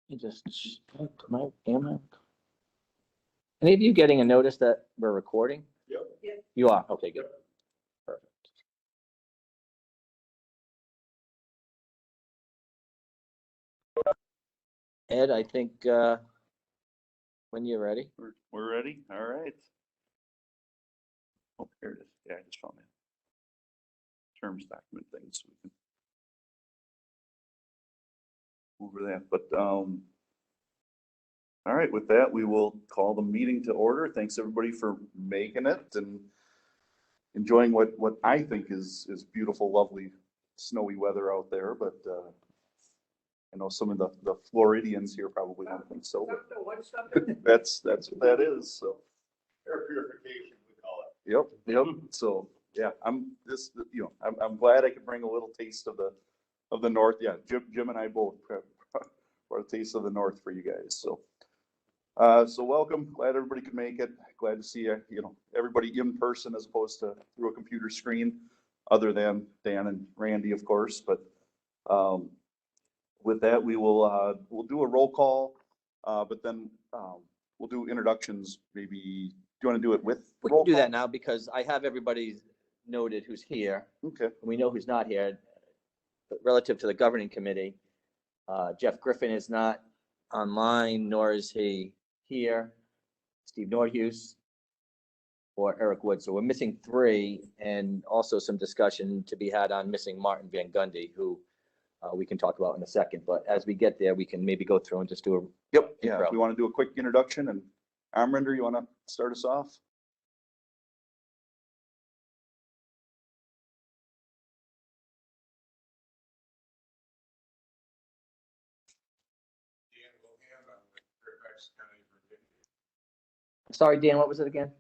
You just check my camera. Any of you getting a notice that we're recording? Yep. You are? Okay, good. Perfect. Ed, I think when you're ready. We're ready. All right. Oh, here it is. Yeah, I just found it. Terms document thing, so we can over that. But all right, with that, we will call the meeting to order. Thanks everybody for making it and enjoying what I think is beautiful, lovely, snowy weather out there. But I know some of the Floridians here probably don't think so. But that's what that is. So Air purification, we call it. Yep. So yeah, I'm glad I could bring a little taste of the north. Yeah, Jim and I both brought a taste of the north for you guys. So so welcome. Glad everybody could make it. Glad to see everybody in person as opposed to through a computer screen, other than Dan and Randy, of course. But with that, we'll do a roll call, but then we'll do introductions. Maybe, do you want to do it with We can do that now because I have everybody noted who's here. Okay. We know who's not here. But relative to the governing committee, Jeff Griffin is not online, nor is he here. Steve Nordhus or Eric Wood. So we're missing 3, and also some discussion to be had on missing Martin Van Gundy, who we can talk about in a second. But as we get there, we can maybe go through and just do a Yeah, if we want to do a quick introduction. And Amrinder, you want to start us off? Sorry, Dan, what was it again?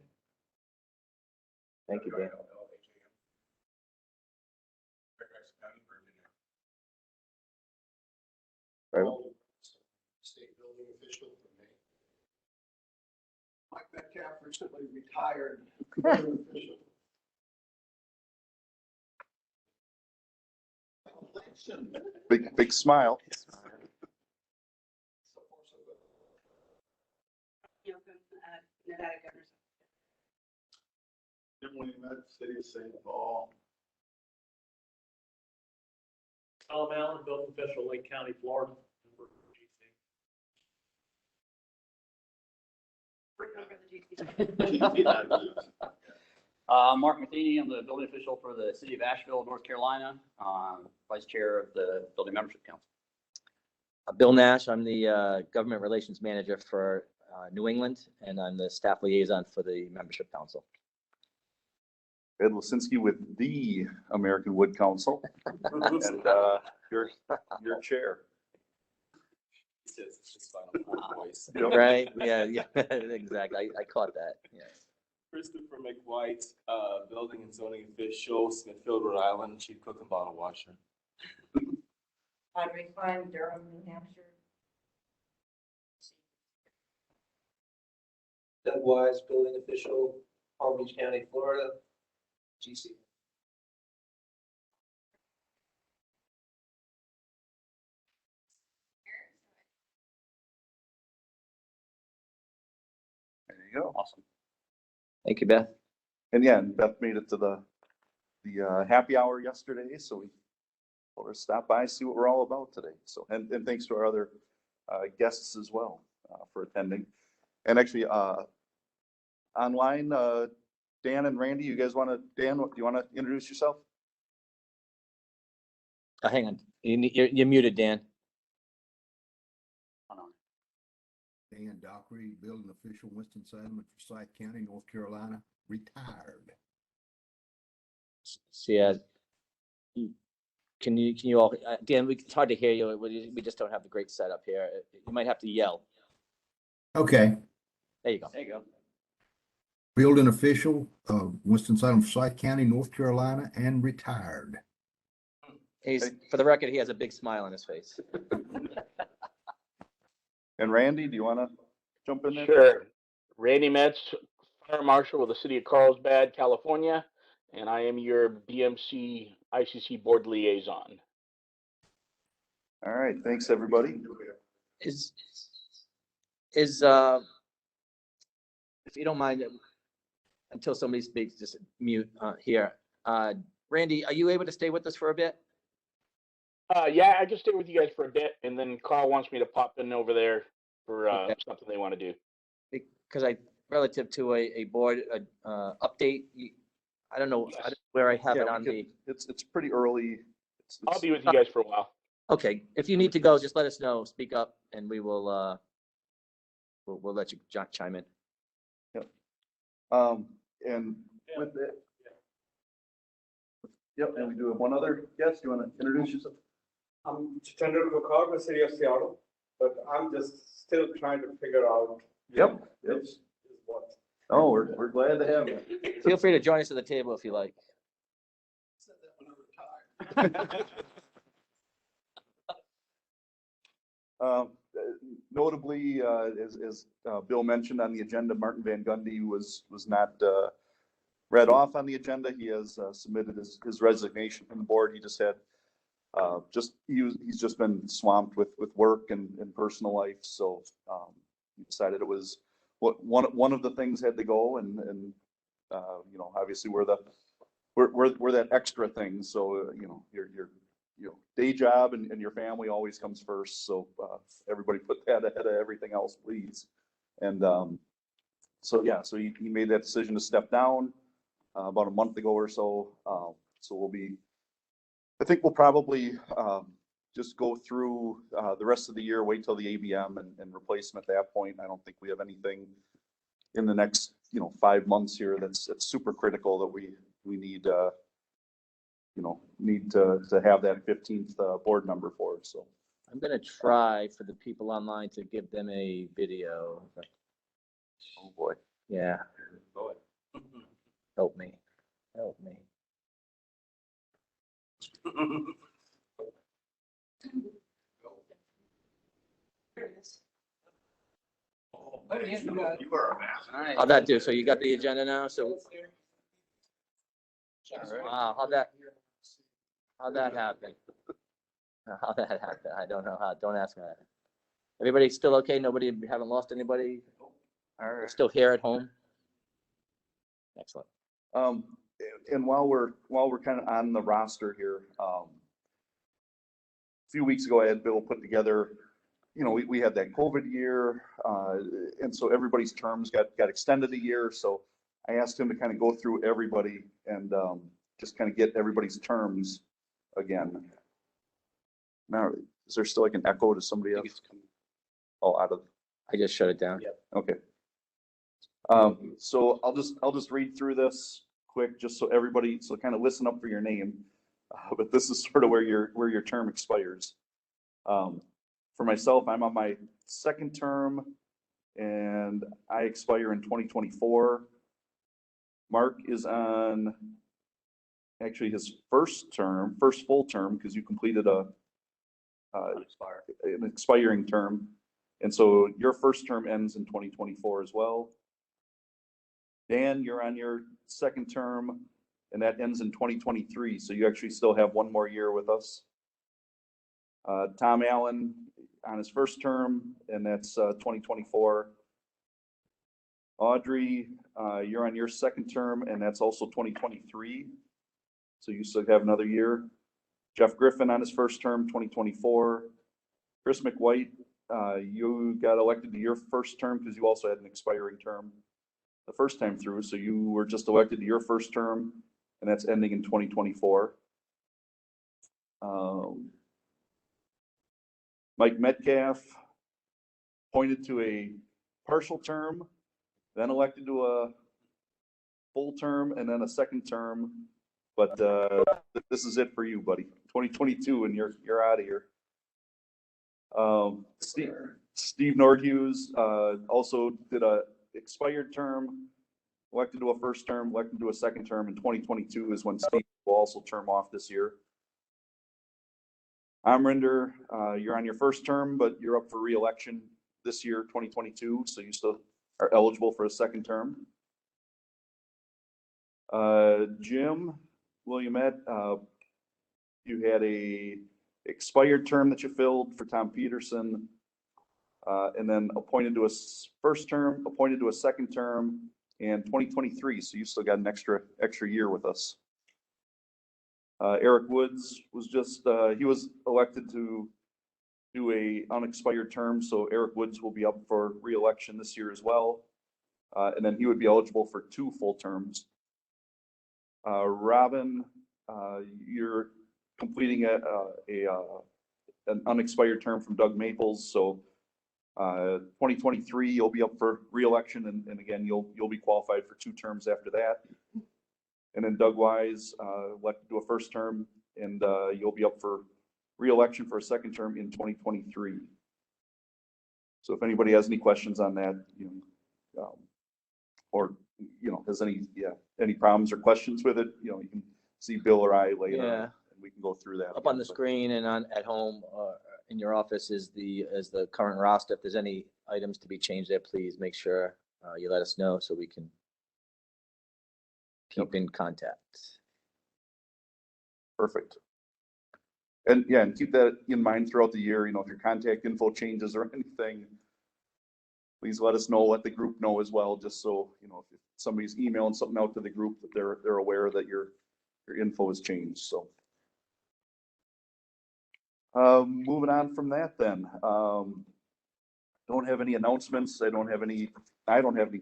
Thank you, Dan. State building official for me. Mike Metcalf recently retired. Building official. Big smile. Emily Met, City of St. Paul. Tom Allen, building official, Lake County, Florida. Mark Matheny, I'm the building official for the city of Asheville, North Carolina, vice chair of the building membership council. Bill Nash, I'm the government relations manager for New England, and I'm the staff liaison for the membership council. Ed Lisinski with the American Wood Council, and your chair. Right? Yeah, exactly. I caught that. Yeah. Christopher McWhite, building and zoning official, Smithfield, Rhode Island, chief cook and bottle washer. Audrey Klein, Durham, New Hampshire. Doug Wise, building official, Palm Beach County, Florida, GC. There you go. Awesome. Thank you, Beth. And yeah, and Beth made it to the happy hour yesterday, so we told her to stop by, see what we're all about today. So and thanks to our other guests as well for attending. And actually online, Dan and Randy, you guys want to, Dan, do you want to introduce yourself? Hang on, you're muted, Dan. Dan Dockery, building official, Winston-Salem, Forsyth County, North Carolina, retired. So yeah, can you all, Dan? It's hard to hear you. We just don't have the great setup here. You might have to yell. Okay. There you go. There you go. Building official, Winston-Salem, Forsyth County, North Carolina, and retired. He's, for the record, he has a big smile on his face. And Randy, do you want to jump in there? Sure. Randy Metz, fire marshal with the city of Carlsbad, California, and I am your BMC ICC board liaison. All right, thanks everybody. is, if you don't mind, until somebody speaks, just mute, here. Randy, are you able to stay with us for a bit? Yeah, I can stay with you guys for a bit, and then Carl wants me to pop in over there for Okay. something they want to do. Because relative to a board, update, I don't know Yes. where I have Yeah, it we on could- It's pretty early. I'll be with you guys for a while. okay, if you need to go, just let us know, speak up, and we will, we'll let you chime in. And with it. Yep, and we do have one other guest. You want to introduce yourself? I'm Chandra Gokar, the city of Seattle, but I'm just still trying to figure out. Yep. Which is what. Oh, we're glad to have you. Feel free to join us at the table if you like. Notably, as Bill mentioned on the agenda, Martin Van Gundy was not read off on the agenda. He has submitted his resignation from the board. He just had he's just been swamped with work and personal life. So he decided it was one of the things had to go, and you know, obviously we're that extra thing. So you know, your day job and your family always comes first. So everybody put that ahead of everything else, please. And so yeah, so he made that decision to step down about a month ago or so. So I think we'll probably just go through the rest of the year, wait till the ABM and replace him at that point. I don't think we have anything in the next 5 months here that's super critical that we need need to have that 15th board member for. So I'm gonna try for the people online to give them a video. oh boy, Yeah, help me, help me. You are a mess. How'd that do? So you got the agenda now? So, wow, how'd that happen? How'd that happen? I don't know how. Don't ask me that. Everybody still okay? Nobody, haven't lost anybody? We're still here at home? Excellent. and while we're kind of on the roster here, a few weeks ago I had Bill put together. We had that COVID year, and so everybody's terms got extended a year. So I asked him to kind of go through everybody and just kind of get everybody's terms again. Now, is there still like an echo to somebody else? Oh, out of. I just shut it down. Yep. Okay. So I'll just read through this quick, just so everybody, so kind of listen up for your name. But this is sort of where your term expires. For myself, I'm on my second term and I expire in 2024. Mark is on actually his first full term, because you completed an expiring term. And so your first term ends in 2024 as well. Dan, you're on your second term and that ends in 2023. So you actually still have one more year with us. Tom Allen on his first term, and that's 2024. Audrey, you're on your second term, and that's also 2023. So you still have another year. Jeff Griffin on his first term, 2024. Chris McWhite, you got elected to your first term because you also had an expiring term the first time through. So you were just elected to your first term, and that's ending in 2024. Mike Metcalf, appointed to a partial term, then elected to a full term, and then a second term. But this is it for you, buddy. 2022, and you're out of here. Steve Nordhughes also did a expired term, elected to a first term, elected to a second term. In 2022 is when Steve will also term off this year. Amrinder, you're on your first term, but you're up for re-election this year, 2022, so you still are eligible for a second term. Jim Williamette, you had a expired term that you filled for Tom Peterson, And then appointed to a first term, appointed to a second term, and 2023. So you still got an extra year with us. Eric Woods was just, he was elected to do a unexpired term. So Eric Woods will be up for re-election this year as well. And then he would be eligible for 2 full terms. Robin, you're completing an unexpired term from Doug Maples. So 2023, you'll be up for re-election, and again, you'll be qualified for 2 terms after that. And then Doug Wise, elected to a first term, and you'll be up for re-election for a second term in 2023. So if anybody has any questions on that, or has any problems or questions with it, you can see Bill or I later, and we can go through that. Up on the screen and at home in your office is the current roster. If there's any items to be changed there, please make sure you let us know so we can keep in contact. Perfect. And keep that in mind throughout the year. If your contact info changes or anything, please let us know, let the group know as well, just so, if somebody's emailing something out to the group, that they're aware that your info has changed. So moving on from that then, don't have any announcements. I don't have any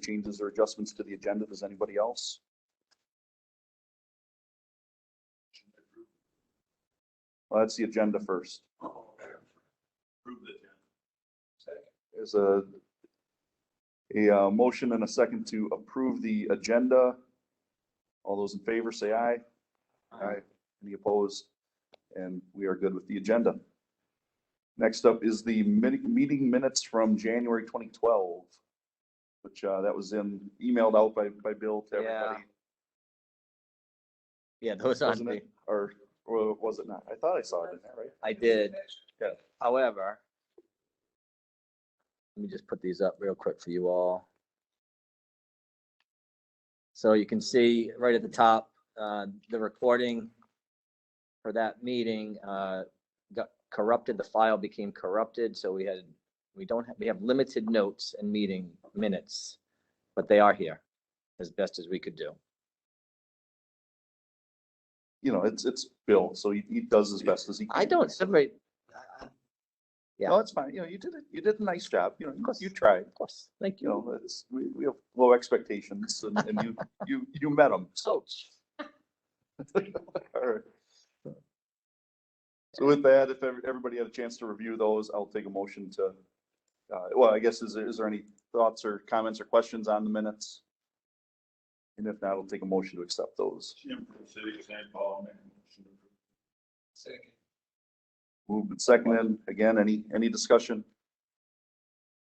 changes or adjustments to the agenda. Does anybody else? Well, that's the agenda first. There's a motion and a second to approve the agenda. All those in favor say aye. Aye. Any opposed? And we are good with the agenda. Next up is the meeting minutes from January 2012, which that was emailed out by Bill to everybody. Yeah, those aren't Wasn't it? Or was it not? I thought I saw it in there, right? I did. Yeah. However, let me just put these up real quick for you all. So you can see right at the top, the recording for that meeting got corrupted. The file became corrupted. So we have limited notes and meeting minutes, but they are here as best as we could do. It's Bill, so he does as best as he can. I don't separate. Yeah. No, it's fine. You did a nice job. You tried. Of course. Thank you. We have low expectations, and you met them. So. All right. So with that, if everybody had a chance to review those, I'll take a motion to. I guess is there any thoughts or comments or questions on the minutes? And if not, I'll take a motion to accept those. Second. Moved and seconded. Again, any discussion?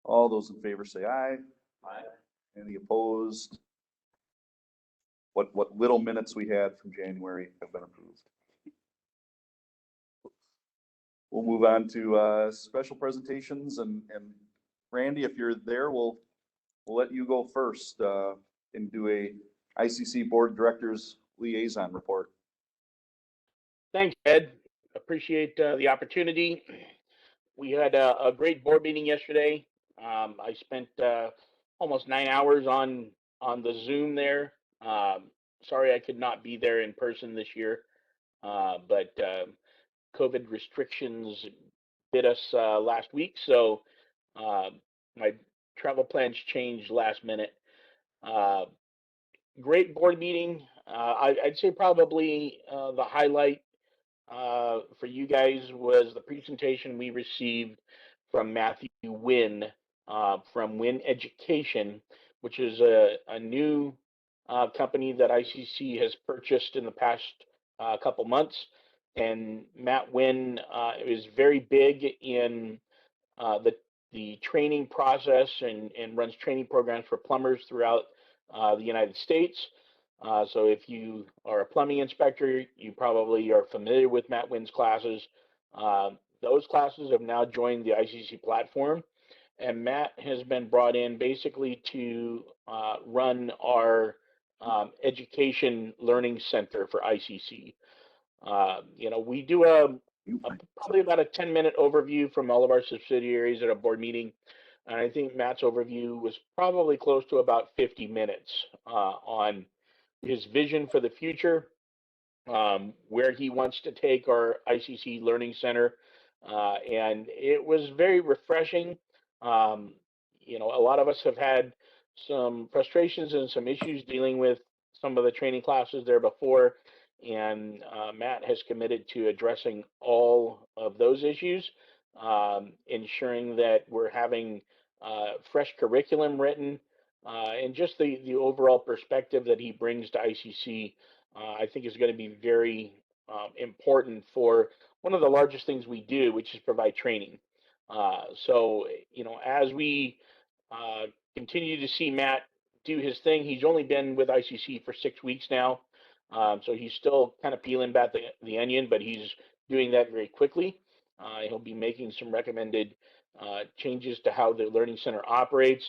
All those in favor say aye. Aye. Any opposed? What little minutes we had from January have been approved. We'll move on to special presentations, and Randy, if you're there, we'll let you go first and do a ICC Board of Directors liaison report. Thanks, Ed. Appreciate the opportunity. We had a great board meeting yesterday. I spent almost 9 hours on the Zoom there. Sorry I could not be there in person this year, but COVID restrictions bit us last week, so my travel plans changed last minute. Great board meeting. I'd say probably the highlight for you guys was the presentation we received from Matthew Wynn from Wynn Education, which is a new company that ICC has purchased in the past couple months. And Matt Wynn is very big in the training process and runs training programs for plumbers throughout the United States. So if you are a plumbing inspector, you probably are familiar with Matt Wynn's classes. Those classes have now joined the ICC platform, and Matt has been brought in basically to run our education learning center for ICC. We do probably about a 10-minute overview from all of our subsidiaries at a board meeting. And I think Matt's overview was probably close to about 50 minutes on his vision for the future, where he wants to take our ICC Learning Center. And it was very refreshing. You know, a lot of us have had some frustrations and some issues dealing with some of the training classes there before. And Matt has committed to addressing all of those issues, ensuring that we're having fresh curriculum written, and just the overall perspective that he brings to ICC, I think is going to be very important for one of the largest things we do, which is provide training. So, you know, as we continue to see Matt do his thing, he's only been with ICC for 6 weeks now. So he's still kind of peeling back the onion, but he's doing that very quickly. He'll be making some recommended changes to how the Learning Center operates.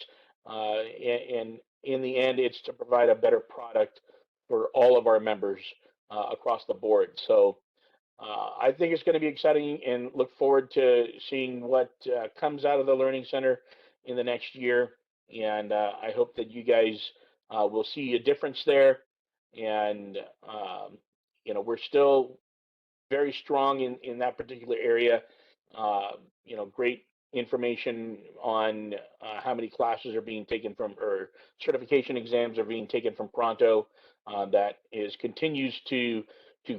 And in the end, it's to provide a better product for all of our members across the board. So I think it's going to be exciting and look forward to seeing what comes out of the Learning Center in the next year. And I hope that you guys will see a difference there. And, you know, we're still very strong in that particular area. You know, great information on how many classes are being taken from, or certification exams are being taken from Pronto. That continues to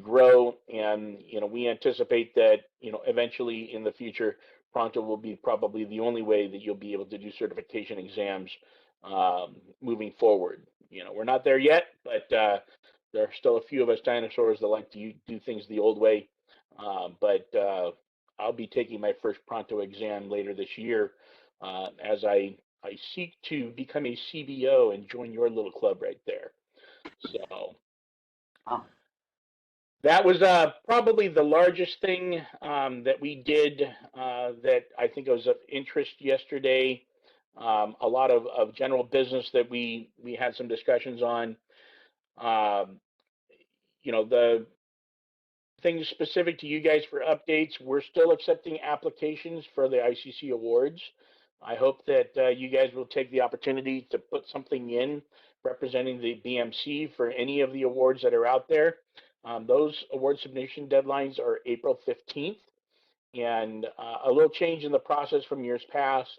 grow, and you know, we anticipate that, you know, eventually in the future, Pronto will be probably the only way that you'll be able to do certification exams moving forward. You know, we're not there yet, but there are still a few of us dinosaurs that like to do things the old way. But I'll be taking my first Pronto exam later this year as I seek to become a CBO and join your little club right there. So that was probably the largest thing that we did that I think was of interest yesterday. A lot of general business that we had some discussions on. You know, the things specific to you guys for updates, we're still accepting applications for the ICC awards. I hope that you guys will take the opportunity to put something in representing the BMC for any of the awards that are out there. Those award submission deadlines are April 15th. And a little change in the process from years past.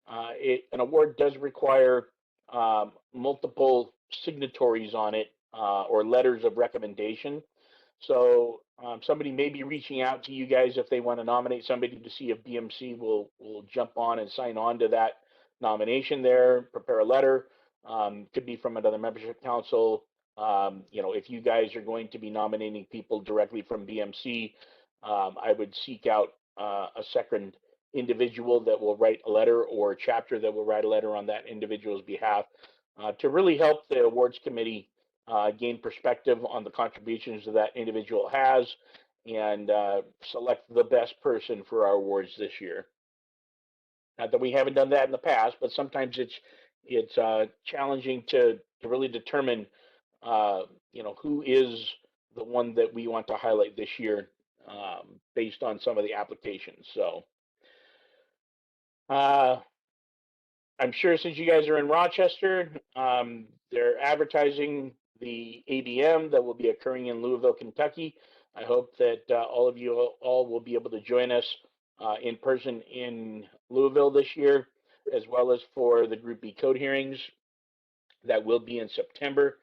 An award does require multiple signatories on it or letters of recommendation. So somebody may be reaching out to you guys if they want to nominate somebody to see if BMC will jump on and sign on to that nomination there, prepare a letter. Could be from another membership council. You know, if you guys are going to be nominating people directly from BMC, I would seek out a second individual that will write a letter, or a chapter that will write a letter on that individual's behalf to really help the awards committee gain perspective on the contributions that individual has, and select the best person for our awards this year. Not that we haven't done that in the past, but sometimes it's challenging to really determine you know, who is the one that we want to highlight this year based on some of the applications. So I'm sure since you guys are in Rochester, they're advertising the ABM that will be occurring in Louisville, Kentucky. I hope that all of you all will be able to join us in person in Louisville this year, as well as for the Group B code hearings that will be in September.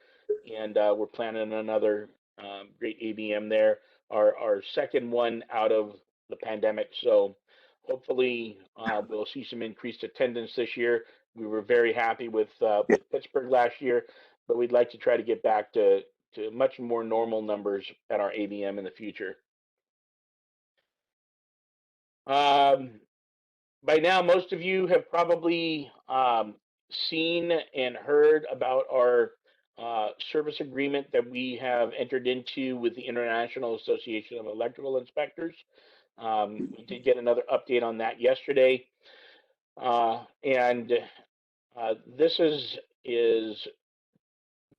And we're planning another great ABM there, our second one out of the pandemic. So hopefully we'll see some increased attendance this year. We were very happy with Pittsburgh last year, but we'd like to try to get back to much more normal numbers at our ABM in the future. By now, most of you have probably seen and heard about our service agreement that we have entered into with the International Association of Electrical Inspectors. We did get another update on that yesterday. And this is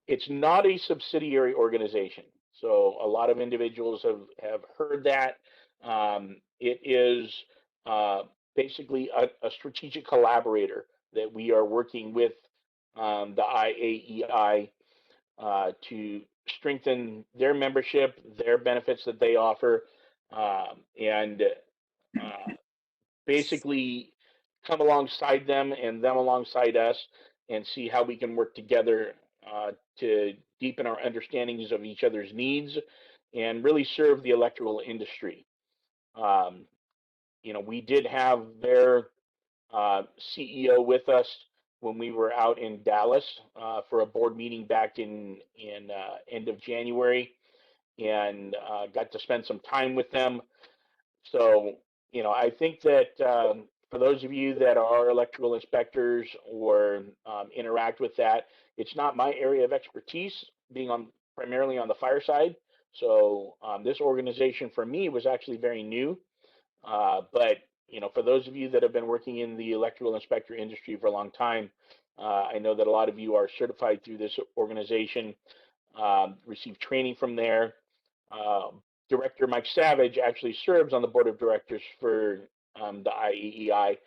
it's not a subsidiary organization. So a lot of individuals have heard that. It is basically a strategic collaborator that we are working with the IAEI to strengthen their membership, their benefits that they offer, and basically come alongside them and them alongside us and see how we can work together to deepen our understandings of each other's needs and really serve the electrical industry. Um, we did have their CEO with us when we were out in Dallas for a board meeting back in end of January, and got to spend some time with them. So, I think that for those of you that are electrical inspectors or interact with that, it's not my area of expertise, being primarily on the fire side. So this organization for me was actually very new. But for those of you that have been working in the electrical inspector industry for a long time, I know that a lot of you are certified through this organization, receive training from there. Director Mike Savage actually serves on the board of directors for the IEEI.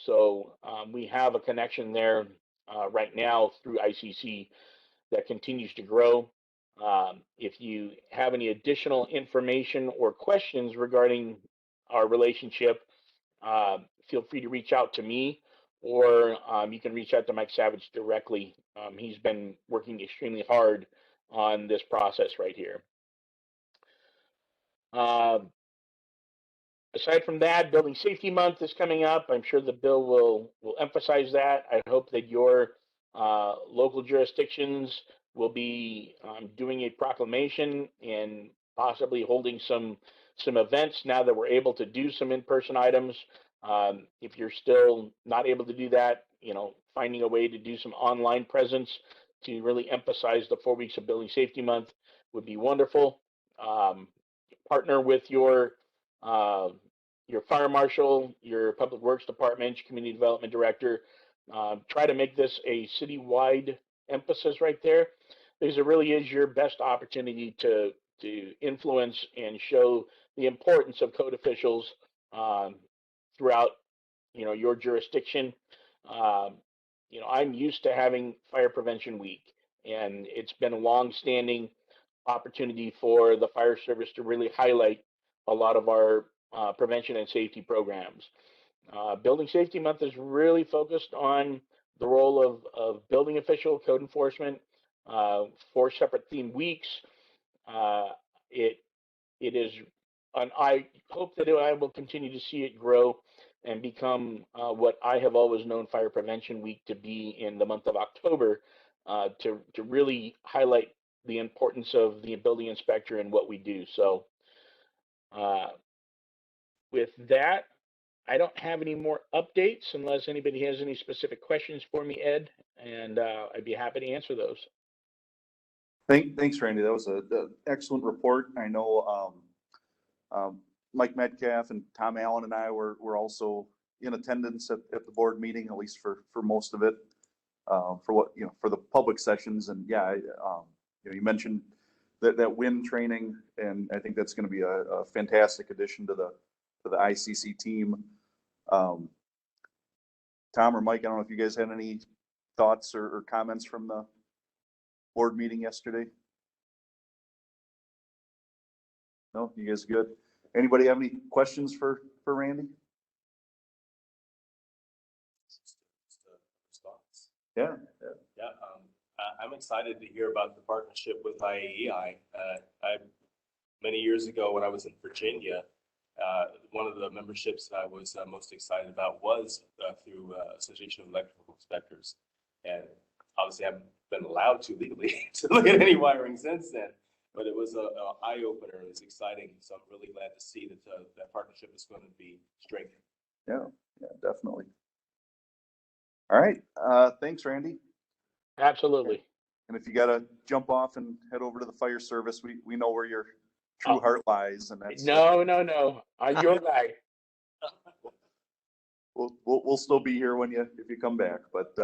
So we have a connection there right now through ICC that continues to grow. If you have any additional information or questions regarding our relationship, feel free to reach out to me, or you can reach out to Mike Savage directly. He's been working extremely hard on this process right here. Aside from that, Building Safety Month is coming up. I'm sure the bill will emphasize that. I hope that your local jurisdictions will be doing a proclamation and possibly holding some events now that we're able to do some in-person items. If you're still not able to do that, finding a way to do some online presence to really emphasize the 4 weeks of Building Safety Month would be wonderful. Partner with your fire marshal, your public works department, your community development director. Try to make this a citywide emphasis right there, because it really is your best opportunity to influence and show the importance of code officials throughout your jurisdiction. I'm used to having Fire Prevention Week, and it's been a long-standing opportunity for the fire service to really highlight a lot of our prevention and safety programs. Building Safety Month is really focused on the role of building official, code enforcement, 4 separate themed weeks. It is, and I hope that I will continue to see it grow and become what I have always known Fire Prevention Week to be in the month of October, to really highlight the importance of the building inspector and what we do. So with that, I don't have any more updates unless anybody has any specific questions for me, Ed, and I'd be happy to answer those. Thanks, Randy. That was an excellent report. I know Mike Metcalf and Tom Allen and I were also in attendance at the board meeting, at least for most of it, for the public sessions. And yeah, you mentioned that WIN training, and I think that's going to be a fantastic addition to the ICC team. Tom or Mike, I don't know if you guys had any thoughts or comments from the board meeting yesterday. No, you guys good? Anybody have any questions for Randy? Yeah. I'm excited to hear about the partnership with IAEI. Many years ago when I was in Virginia, one of the memberships I was most excited about was through Association of Electrical Inspectors. And obviously I haven't been allowed to legally to look at any wiring since then, but it was an eye-opener. It was exciting. So I'm really glad to see that that partnership is going to be strengthened. Yeah, definitely. All right. Thanks, Randy. Absolutely. And if you got to jump off and head over to the fire service, we know where your true heart lies. And that's No. I'm your guy. We'll still be here if you come back. But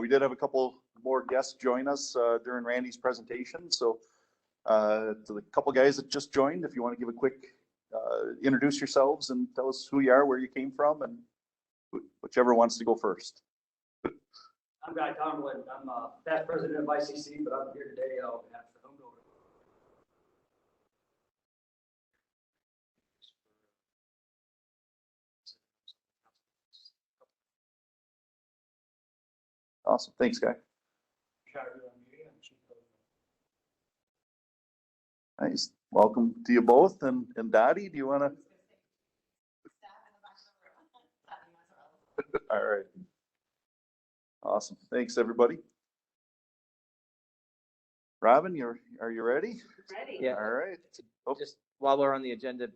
we did have a couple more guests join us during Randy's presentation. So to the couple guys that just joined, if you want to give a quick introduce yourselves and tell us who you are, where you came from, and whichever wants to go first. I'm Guy Tomlin. I'm past president of ICC, but I'm here today on behalf of the home builder. Awesome. Thanks, Guy. Nice. Welcome to you both. And Dottie, do you want to? All right. Awesome. Thanks, everybody. Robin, are you ready? Ready. Yeah. All right. Just while we're on the agenda, it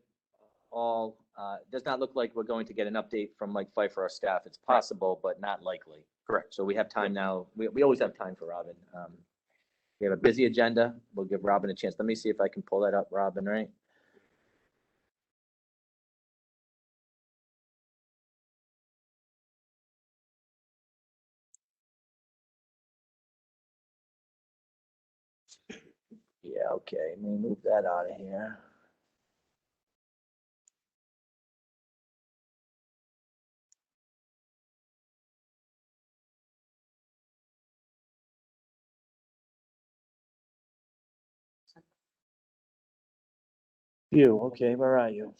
does not look like we're going to get an update from Mike Pfeiffer, our staff. It's possible, but not likely. Correct. So we have time now. We always have time for Robin. We have a busy agenda. We'll give Robin a chance. Let me see if I can pull that up, Robin, right? Yeah, okay. Let me move that out of here. Okay, where are you?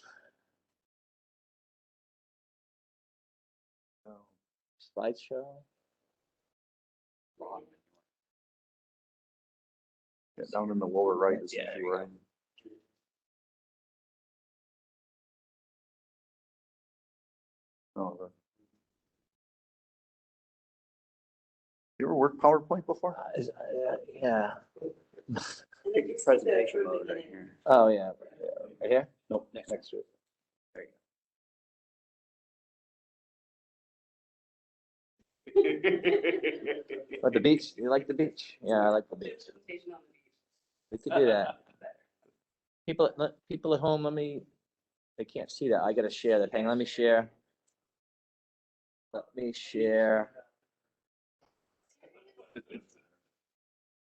Slideshow? Yeah, down in the lower right is Yeah, who we're in. Oh, you ever worked PowerPoint before? Yeah. Presentation mode right here. Oh, yeah. Right here? Nope, next to it. There you But the beach, you like the beach? Yeah, I like the beach. We could do that. People at home, they can't see that. I gotta share that. Hang on, let me share.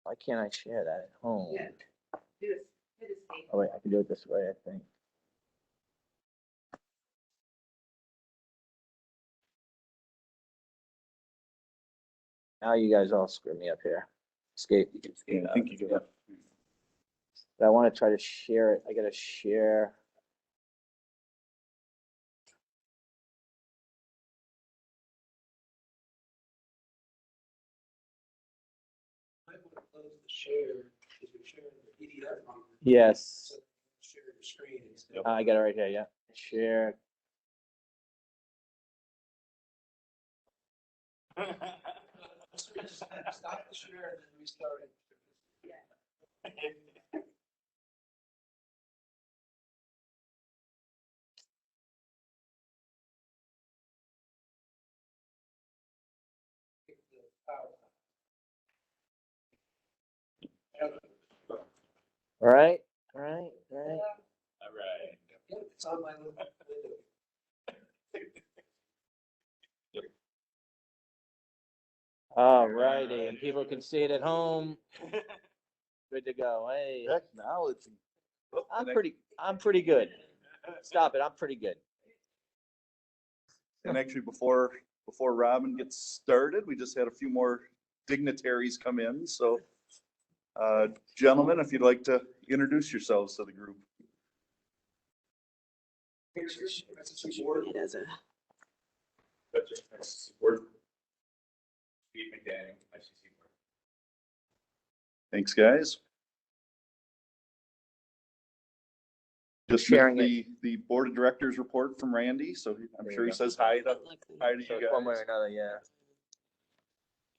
Why can't I share that at home? Yeah. Oh wait, I can do it this way, I think. Now you guys all screw me up here. Escape. I think you got. But I want to try to share it. I gotta share. Might want to close the share, because we're sharing the PDF on. Yes. Share your screen instead. I got it right here, yeah. Share. Stop the share and then restart it. All right. All right. Yeah, it's on my little window. All righty, and people can see it at home. Good to go. Hey, Technology. I'm pretty good. Stop it. I'm pretty good. And actually, before Robin gets started, we just had a few more dignitaries come in. So, gentlemen, if you'd like to introduce yourselves to the group. It as a. Steve McDaniel, ICC board. Thanks, guys. Just Sharing the board of directors report from Randy. So I'm sure he says hi to you So guys. one way or another, yeah.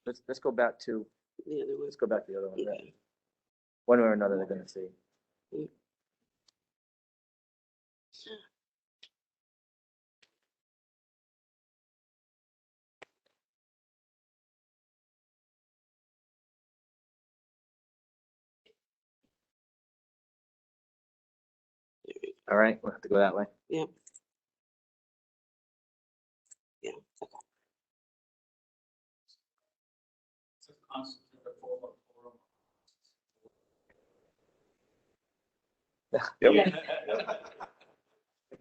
Let's go back to The other one. let's go back to the other one. yeah. Okay. One way or another, they're gonna see. All right, we'll have to go that way. Yep. Yeah, okay. Yep.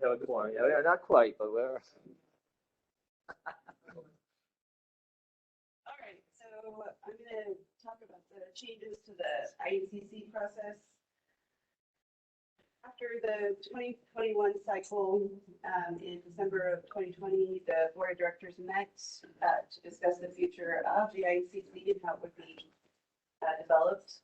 have a quorum. Yeah, not quite, but we're. All right, so I'm gonna talk about the changes to the IECC process. After the 2021 cycle, in December of 2020, the board of directors met to discuss the future of the IECC and how it would be developed.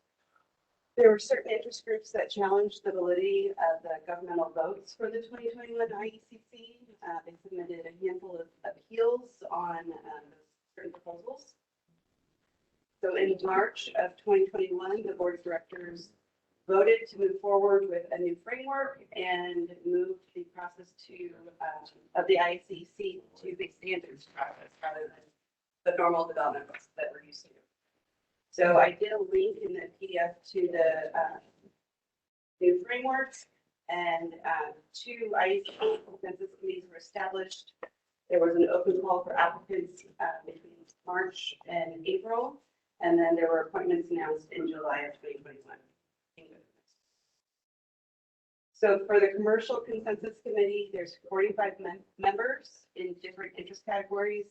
There were certain interest groups that challenged the validity of the governmental votes for the 2021 IECC. They submitted a handful of appeals on certain proposals. So in March of 2021, the board of directors voted to move forward with a new framework and moved the process of the IECC to the standards process rather than the normal development process that we're used to. So I did a link in the PDF to the new framework, and 2 IECC consensus committees were established. There was an open call for applicants between March and April, and then there were appointments announced in July of 2021. So for the commercial consensus committee, there's 45 members in different interest categories.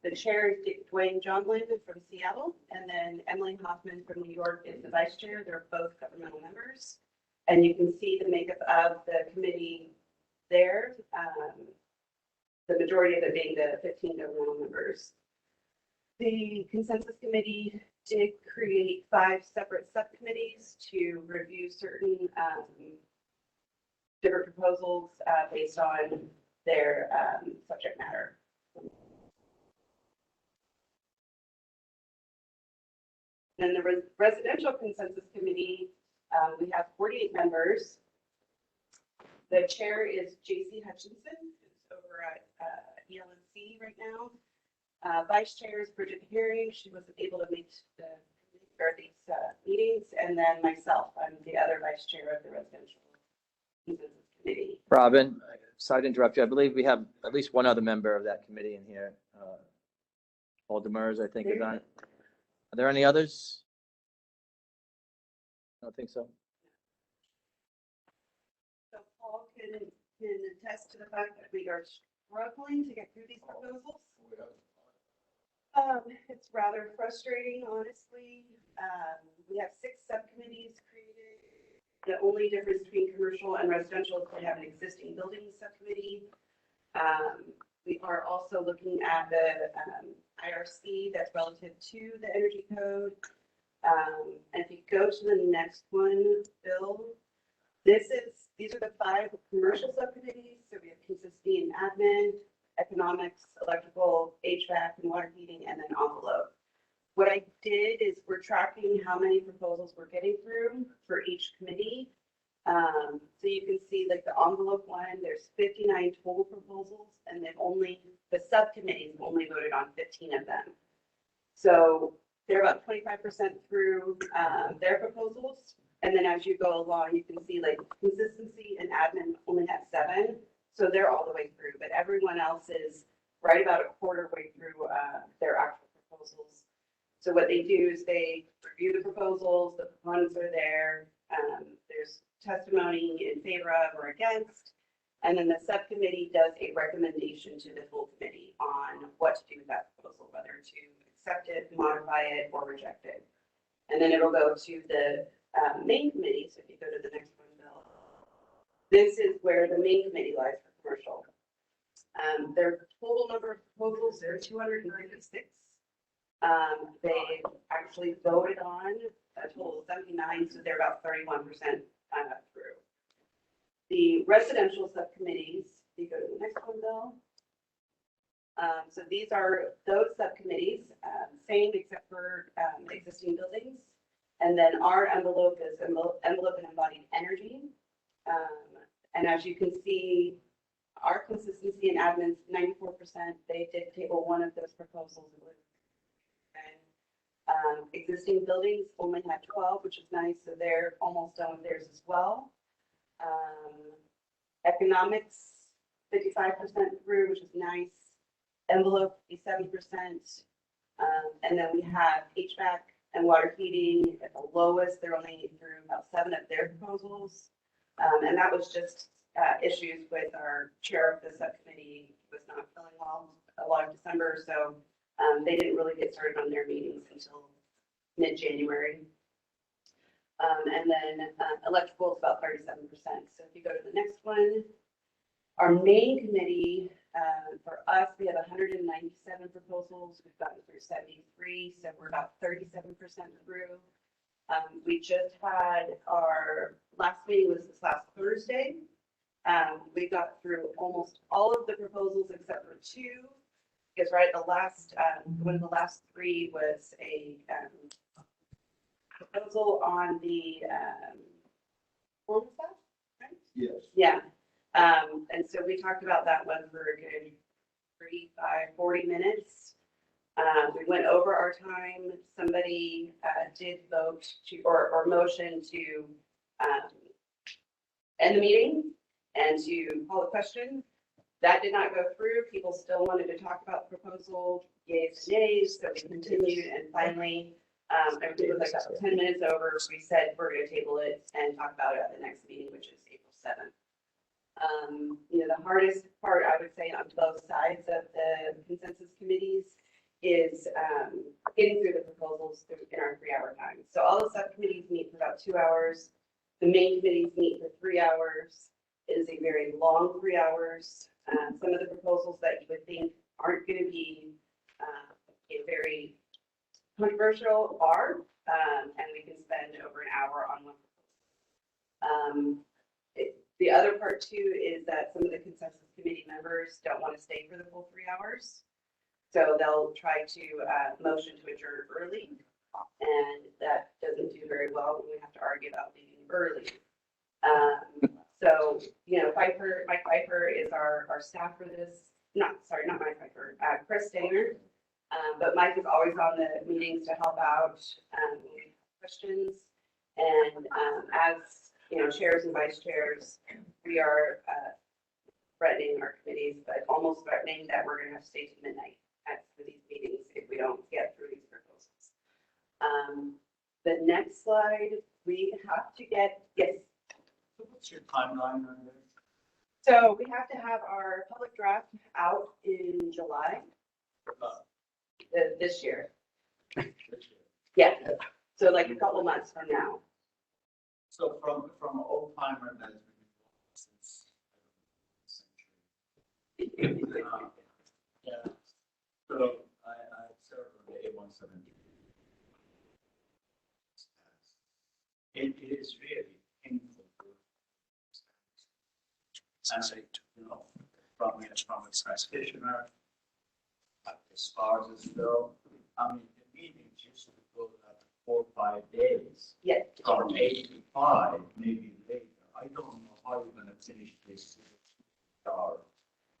The chair is Dwayne Johnlin from Seattle, and then Emily Hoffman from New York is the vice chair. They're both governmental members. And you can see the makeup of the committee there, the majority of it being the 15 governmental members. The consensus committee did create 5 separate subcommittees to review certain different proposals based on their subject matter. Then the residential consensus committee, we have 48 members. The chair is JC Hutchinson, who's over at ELNC right now. Vice chair is Bridget Herring. She wasn't able to make these meetings. And then myself, I'm the other vice chair of the residential consensus committee. Robin, sorry to interrupt you. I believe we have at least one other member of that committee in here. Paul Demers, I think, is on it. Are there any others? I don't think so. So Paul can attest to the fact that we are struggling to get through these proposals. It's rather frustrating, honestly. We have 6 subcommittees created. The only difference between commercial and residential is we have an existing building subcommittee. We are also looking at the IRC that's relative to the energy code. And if you go to the next one, Bill, these are the 5 commercial subcommittees. So we have consistency and admin, economics, electrical, HVAC, and water heating, and then envelope. What I did is we're tracking how many proposals we're getting through for each committee. So you can see like the envelope one, there's 59 total proposals, and then the subcommittees only voted on 15 of them. So they're about 25% through their proposals. And then as you go along, you can see like consistency and admin only have 7. So they're all the way through, but everyone else is right about a quarter way through their actual proposals. So what they do is they review the proposals, the proponents are there, there's testimony in favor of or against, and then the subcommittee does a recommendation to the full committee on what to do with that proposal, whether to accept it, modify it, or reject it. And then it'll go to the main committee. So if you go to the next one, Bill, this is where the main committee lies for commercial. Their total number of proposals, there are 296. They actually voted on a total of 79, so they're about 31% through. The residential subcommittees, if you go to the next one, Bill. So these are those subcommittees, same except for existing buildings. And then our envelope is envelope and embodied energy. And as you can see, our consistency and admin's 94%. They did table one of those proposals. And existing buildings only had 12, which is nice. So they're almost done with theirs as well. Economics, 55% through, which is nice. Envelope, 57%. And then we have HVAC and water heating at the lowest. They're only through about 7 of their proposals. And that was just issues with our chair of the subcommittee was not feeling well a lot of December, so they didn't really get started on their meetings until mid-January. And then electrical is about 37%. So if you go to the next one, our main committee, for us, we have 197 proposals. We've gotten through 73, so we're about 37% through. We just had our last meeting was this last Thursday. We got through almost all of the proposals except for two. Because right, the last one of the last three was a proposal on the form stuff, right? Yes. Yeah. And so we talked about that one for a good 40 minutes. We went over our time. Somebody did vote to, or motion to end the meeting and to call a question. That did not go through. People still wanted to talk about the proposal, yays and nays, so we continued, and finally, it was like 10 minutes over, we said we're going to table it and talk about it at the next meeting, which is April 7th. You know, the hardest part, I would say, on both sides of the consensus committees is getting through the proposals in our 3-hour time. So all the subcommittees meet for about 2 hours. The main committees meet for 3 hours. It is a very long 3 hours. Some of the proposals that you would think aren't going to be very controversial are, and we can spend over an hour on one proposal. The other part too is that some of the consensus committee members don't want to stay for the full 3 hours. So they'll try to motion to adjourn early, and that doesn't do very well when we have to argue about leaving early. So, you know, Mike Pfeiffer is our staff for this. Not Mike Pfeiffer, Chris Stanger. But Mike is always on the meetings to help out when we have questions. And as, you know, chairs and vice chairs, we are threatening our committees, but almost threatening that we're going to have to stay to midnight for these meetings if we don't get through these proposals. The next slide, we have to get, yes. What's your timeline on this? So we have to have our public draft out in July this year. Yeah, so like a couple months from now. So from old timer that's been since century. Yeah. So I served on the A170. It is really painful. And you know, from a practitioner, as far as still, I mean, the meetings used to go like 4 or 5 days. Yeah. From 8 to 5, maybe later. I don't know how you're gonna finish this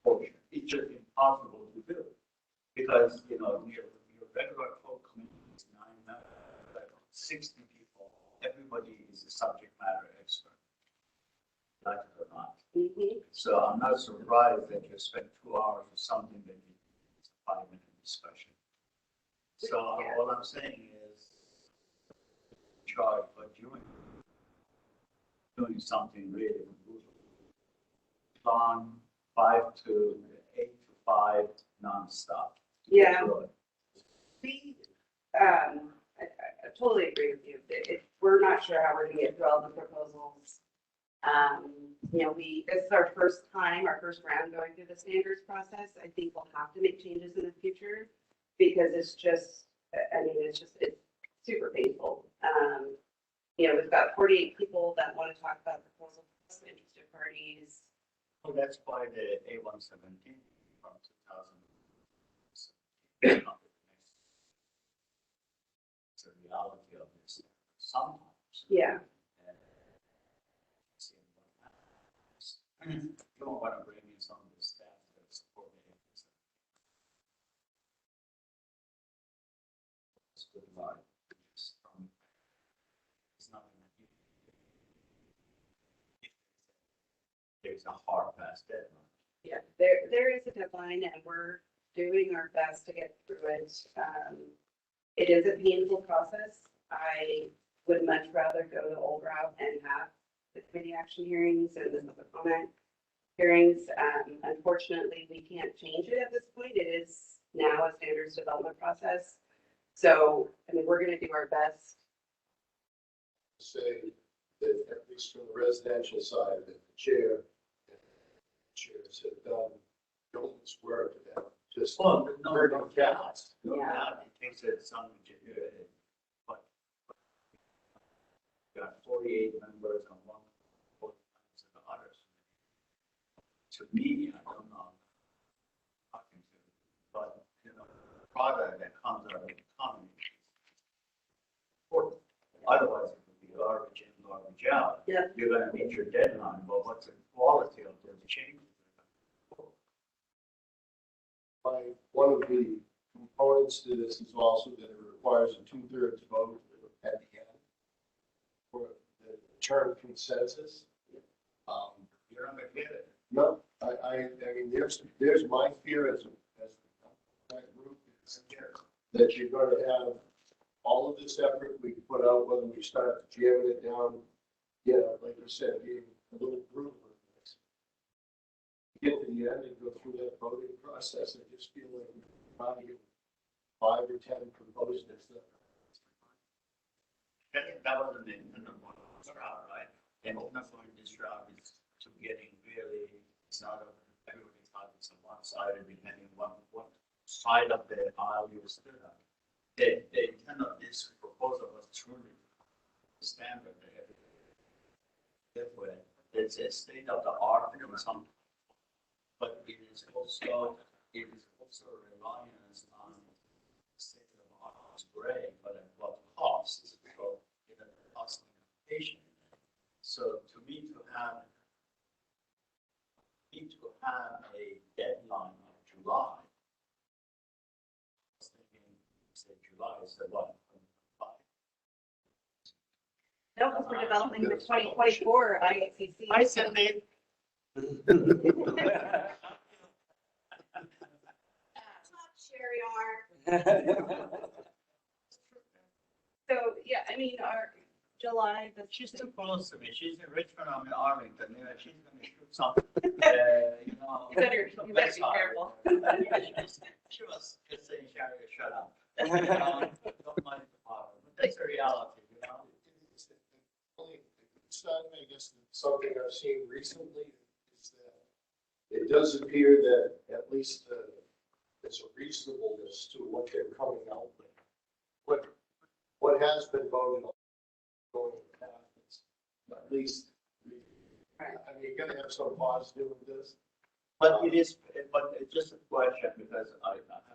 portion. It's just impossible to do. Because, you know, your regular full committee is 9 members, 60 people, everybody is a subject matter expert. Like it or not. Mm-hmm. So I'm not surprised that you spent 2 hours or something that it's a 5-minute discussion. So all I'm saying is, charge, but doing something really good. On 8 to 5 nonstop. Yeah. I totally agree with you. We're not sure how we're going to get through all the proposals. You know, this is our first time, our first round going through the standards process. I think we'll have to make changes in the future because it's just, I mean, it's super painful. You know, we've got 48 people that want to talk about the proposal, interested parties. Well, that's why the A117 from 2000. It's a reality of this sometimes. Yeah. You don't want to bring in some of the staff that support the agency. It's good luck. It's not going to be. There's a hard fast deadline. Yeah, there is a deadline and we're doing our best to get through it. It is a painful process. I would much rather go the old route and have the committee action hearings and the public comment. hearings. Unfortunately, we can't change it at this point. It is now a standards development process. So, I mean, we're going to do our best. Say that at least from the residential side, that the chairs have done Jones work that just Well, no, hurting no cats. No Yeah. doubt, it takes it some to do it, but you got 48 members on one, 40 members of the others. To me, I don't know, talking to, but, you know, the product that comes out of the economy is important. Otherwise, it would be garbage in, garbage out. Yeah. You're gonna meet your deadline, but what's the quality of those changes? One of the components to this is also that it requires a 2/3 vote at the end for the term consensus. You're not gonna get it. No, I mean, there's my fear as that group is that you're going to have all of this effort we put out, whether we start jamming it down, like you said, being a little brutal. Get to the end and go through that voting process, I just feel like we're probably 5 or 10 proposed this. That wasn't the number one route, right? And number one, this route is to getting really, it's not everybody's talking on one side and depending on what side of the aisle you stood on. The intent of this proposal was truly standard. Therefore, it's a state of the art in some, but it is also reliance on state of the art is great, but at what cost? So it has cost implication. So to me, to have a deadline of July. I was thinking, say July is the one. No, because we're developing the 2024 IECC. I said they. So, yeah, I mean, our July, She's too close to me. She's in Richmond, I'm in Arlington. You know, she's gonna shoot something. You know. You better be careful. She was just saying, Sherry, shut up. Don't mind the power. But that's the reality, you know. I guess something I've seen recently is that it does appear that at least there's a reasonableness to what they're coming out with. What has been voted on going past, at least, I mean, you're gonna have some positive with this. But it's just a question because I haven't.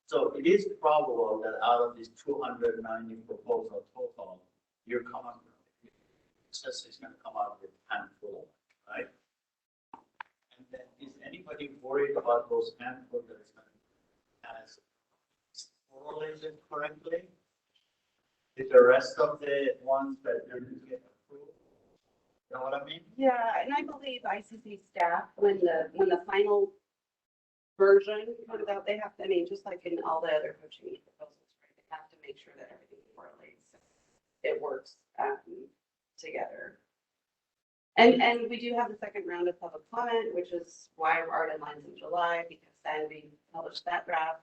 So it is probable that out of these 290 proposals total, you're coming, it's going to come out with a handful, right? And then is anybody worried about those handful that is going to has correlated correctly? Is the rest of the ones that didn't get approved? You know what I mean? yeah, and I believe ICC staff, when the final version comes out, they have to, I mean, just like in all the other coaching proposals, right? They have to make sure that everything correlates. It works together. And we do have the second round of public comment, which is why our deadline's in July, because then we publish that draft,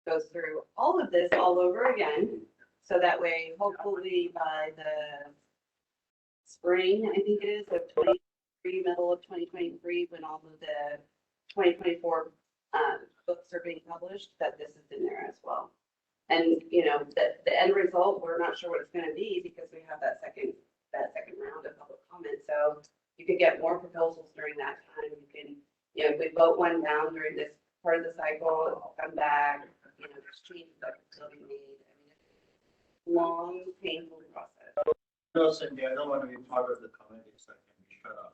goes through all of this all over again. So that way, hopefully by the spring, I think it is, of 2023, middle of 2023, when all of the 2024 books are being published, that this is in there as well. And, you know, the end result, we're not sure what it's going to be because we have that second round of public comment. So you could get more proposals during that time. You can, you know, if we vote one down during this part of the cycle, it'll come back, you know, there's changes that can still be made. I mean, it's a long, painful process. No, Cindy, I don't want to be part of the committee, so I can be shut up.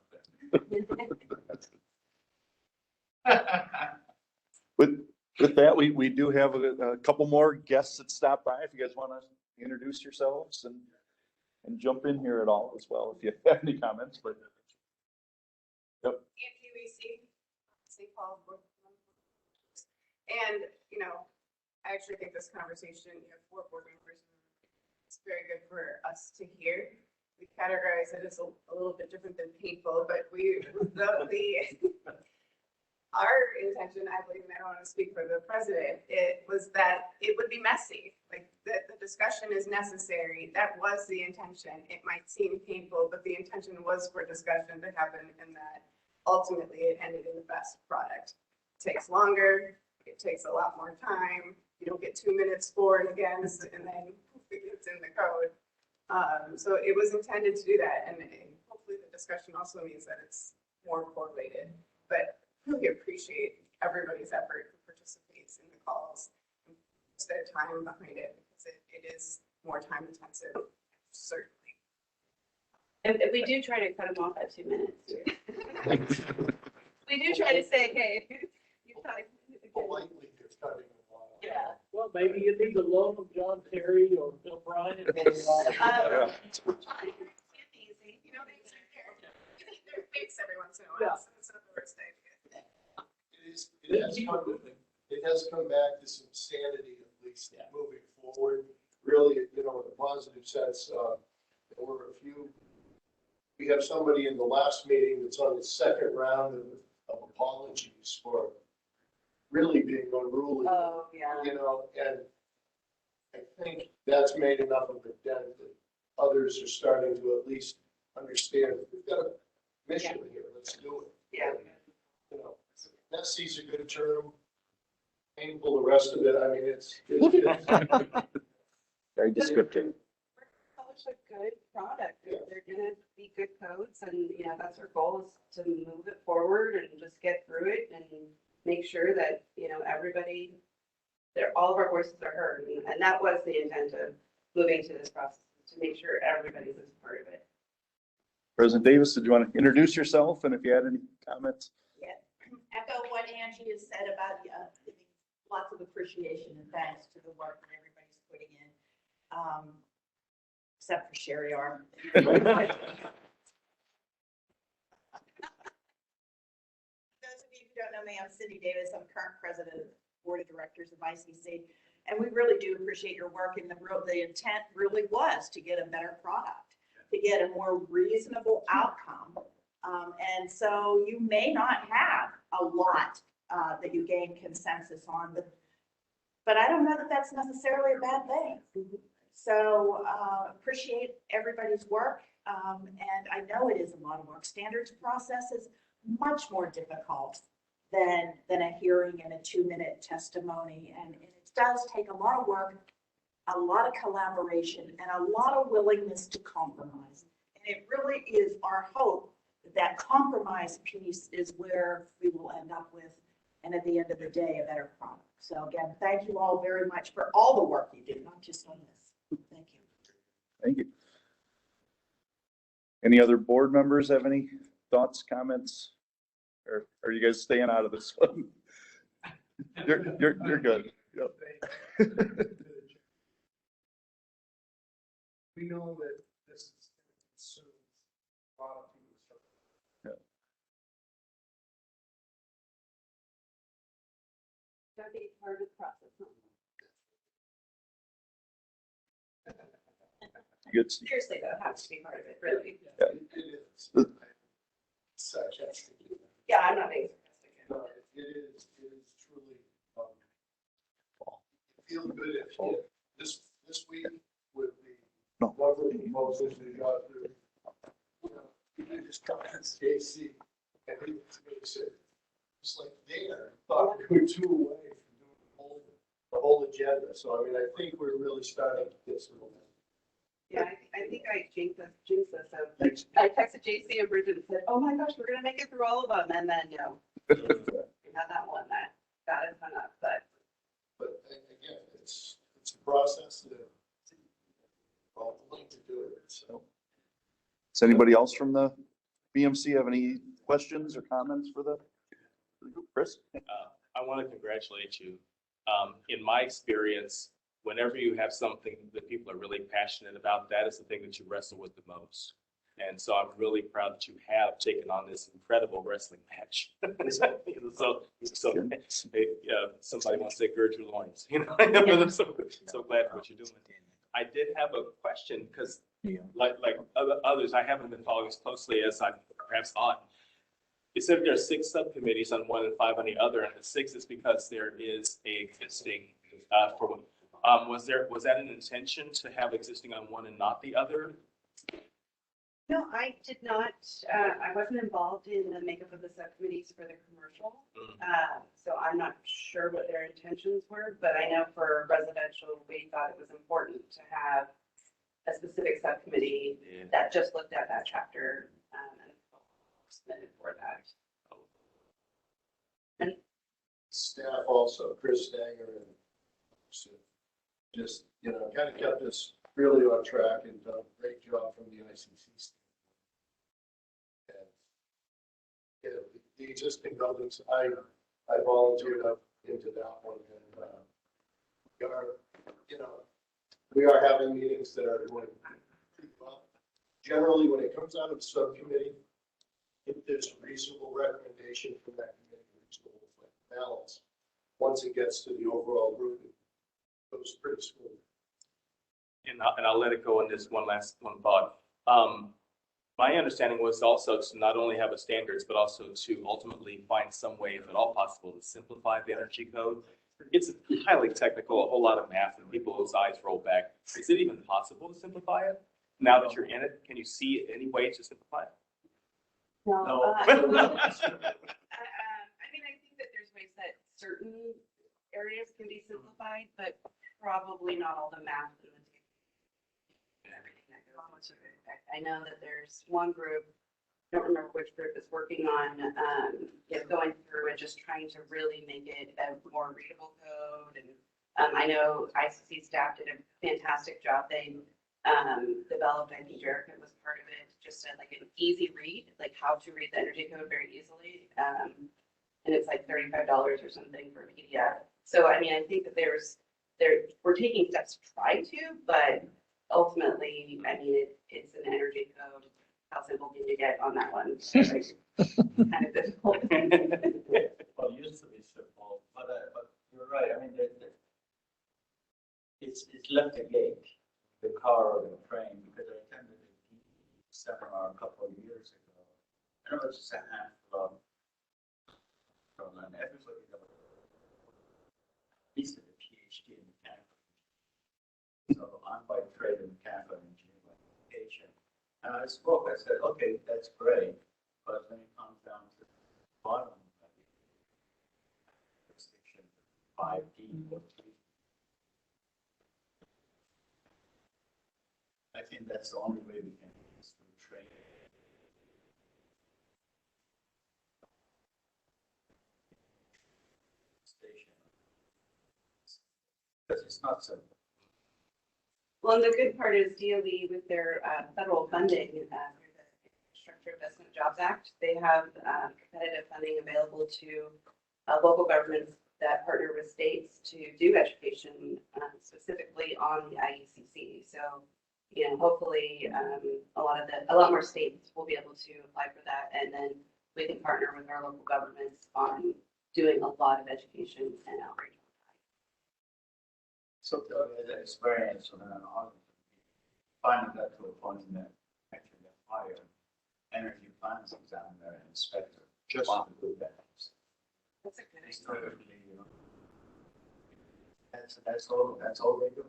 With that, we do have a couple more guests that stop by. If you guys want to introduce yourselves and jump in here at all as well, if you have any comments, but. Yep. IECC, St. Paul. And, you know, I actually think this conversation, you have 4 board members, it's very good for us to hear. we categorize it as a little bit different than painful, but our intention, I believe, and I don't want to speak for the president, it was that it would be messy. Like the discussion is necessary. That was the intention. It might seem painful, but the intention was for discussion to happen and that ultimately it ended in the best product. It takes longer. It takes a lot more time. You don't get 2 minutes for and against, and then it's in the code. So it was intended to do that. And hopefully the discussion also means that it's more correlated. But really appreciate everybody's effort who participates in the calls, and puts their time behind it, because it is more time intensive, certainly. And we do try to cut them off at 2 minutes. We do try to say, hey, you try. Politely, you're cutting them off. Yeah. Well, maybe you need the loan of John Terry or Bill Bryan. Yeah. You know, they're fixed every once in a while, so it's not the worst idea. It has come back to some sanity, at least, moving forward. Really, you know, in a positive sense, there were a few. We have somebody in the last meeting that's on the second round of apologies for really being unruly. Oh, yeah. You know, and I think that's made enough of a dent that others are starting to at least understand that we've got a mission here. Let's do it. Yeah. You know, messy's a good term. Painful, the rest of it, I mean, it's Very descriptive. Publish a good product. They're gonna be good codes, and, you know, that's our goal, is to move it forward and just get through it and make sure that, you know, everybody, all of our voices are heard. And that was the intent of moving to this process, to make sure everybody's a part of it. President Davis, did you want to introduce yourself, and if you had any comments? Echo what Angie has said about giving lots of appreciation and thanks to the work that everybody's putting in, except for Sherry Arm. Those of you who don't know me, I'm Cindy Davis. I'm current president of the board of directors of ICC, and we really do appreciate your work. And the intent really was to get a better product, to get a more reasonable outcome. And so you may not have a lot that you gain consensus on, but I don't know that that's necessarily a bad thing. So appreciate everybody's work. And I know it is a lot of work. Standards process is much more difficult than a hearing and a 2-minute testimony. And it does take a lot of work, a lot of collaboration, and a lot of willingness to compromise. And it really is our hope that compromise piece is where we will end up with, and at the end of the day, a better product. So again, thank you all very much for all the work you do, not just on this. Thank you. Thank you. Any other board members have any thoughts, comments? Or are you guys staying out of this one? You're good. Yep. We know that this is consumes a lot of people's. That'd be part of the process. Good. Seriously, though, it has to be part of it, really. Yeah. It is. Such as. Yeah, I'm not being sarcastic. No, it is truly, it feels good if this week with the lovely proposals we got through. You know, you can just come and JC and he said, it's like there, thought we were 2 away from doing the whole agenda. So I mean, I think we're really starting to get some. Yeah, I think I jinxed us. Like, I texted JC and Bridget and said, oh my gosh, we're gonna make it through all of them, and then, no. Not that one that got us hung up, but. But again, it's a process that all willing to do it, so. Does anybody else from the BMC have any questions or comments for the group? Chris? I want to congratulate you. In my experience, whenever you have something that people are really passionate about, that is the thing that you wrestle with the most. And so I'm really proud that you have taken on this incredible wrestling match. so somebody wants to say gird your loins, you know. But I'm so glad for what you're doing. I did have a question because like others, I haven't been following as closely as I perhaps thought. You said there are 6 subcommittees on one and 5 on the other, and the 6 is because there is a existing, was that an intention to have existing on one and not the other? No, I did not, I wasn't involved in the makeup of the subcommittees for the commercial. So I'm not sure what their intentions were, but I know for residential, we thought it was important to have a specific subcommittee that just looked at that chapter, and submitted for that. And Staff also, Chris Stanger and just, kind of kept us really on track and done a great job from the ICC. And the existing buildings, I volunteered up into that one, and we are having meetings that are going pretty well. Generally, when it comes out of the subcommittee, if there's a reasonable recommendation from that committee, reasonable balance, once it gets to the overall group, it goes pretty smooth. And I'll let it go on this one thought. My understanding was also to not only have a standards, but also to ultimately find some way, if at all possible, to simplify the energy code. It's highly technical, a whole lot of math, and people's eyes roll back. Is it even possible to simplify it? Now that you're in it, can you see any way to simplify it? no. I mean, I think that there's ways that certain areas can be simplified, but probably not all the math and everything that goes into it. I know that there's one group, I don't remember which group is working on, going through and just trying to really make it a more readable code. And I know ICC staff did a fantastic job. They developed, I think Jerica was part of it, just like an easy read, like how to read the energy code very easily. And it's like $35 or something for a PDF. So, I mean, I think that we're taking steps to try to, but ultimately, I mean, it's an energy code. How simple can you get on that one? Kind of difficult. Well, it used to be simple, but you're right. I mean, it's left a gate, the car or the train, because I attended a seminar a couple of years ago. And it was just a handful of and everybody that at least a PhD in mechanical engineering. So I'm by trade in mechanical engineering by education. And I spoke, I said, okay, that's great, but when it comes down to the bottom of the jurisdiction, 5D or 3, I think that's the only way we can use the trade. Station. Because it's not simple. Well, and the good part is DOE with their federal funding through the Infrastructure Investment Jobs Act, they have competitive funding available to local governments that partner with states to do education specifically on the IECC. So, hopefully a lot more states will be able to apply for that, and then we can partner with our local governments on doing a lot of education and outreach. So the experience of an finally got to a point that actually hire energy plans examiner and inspector just to do that. That's a good idea. That's all they do.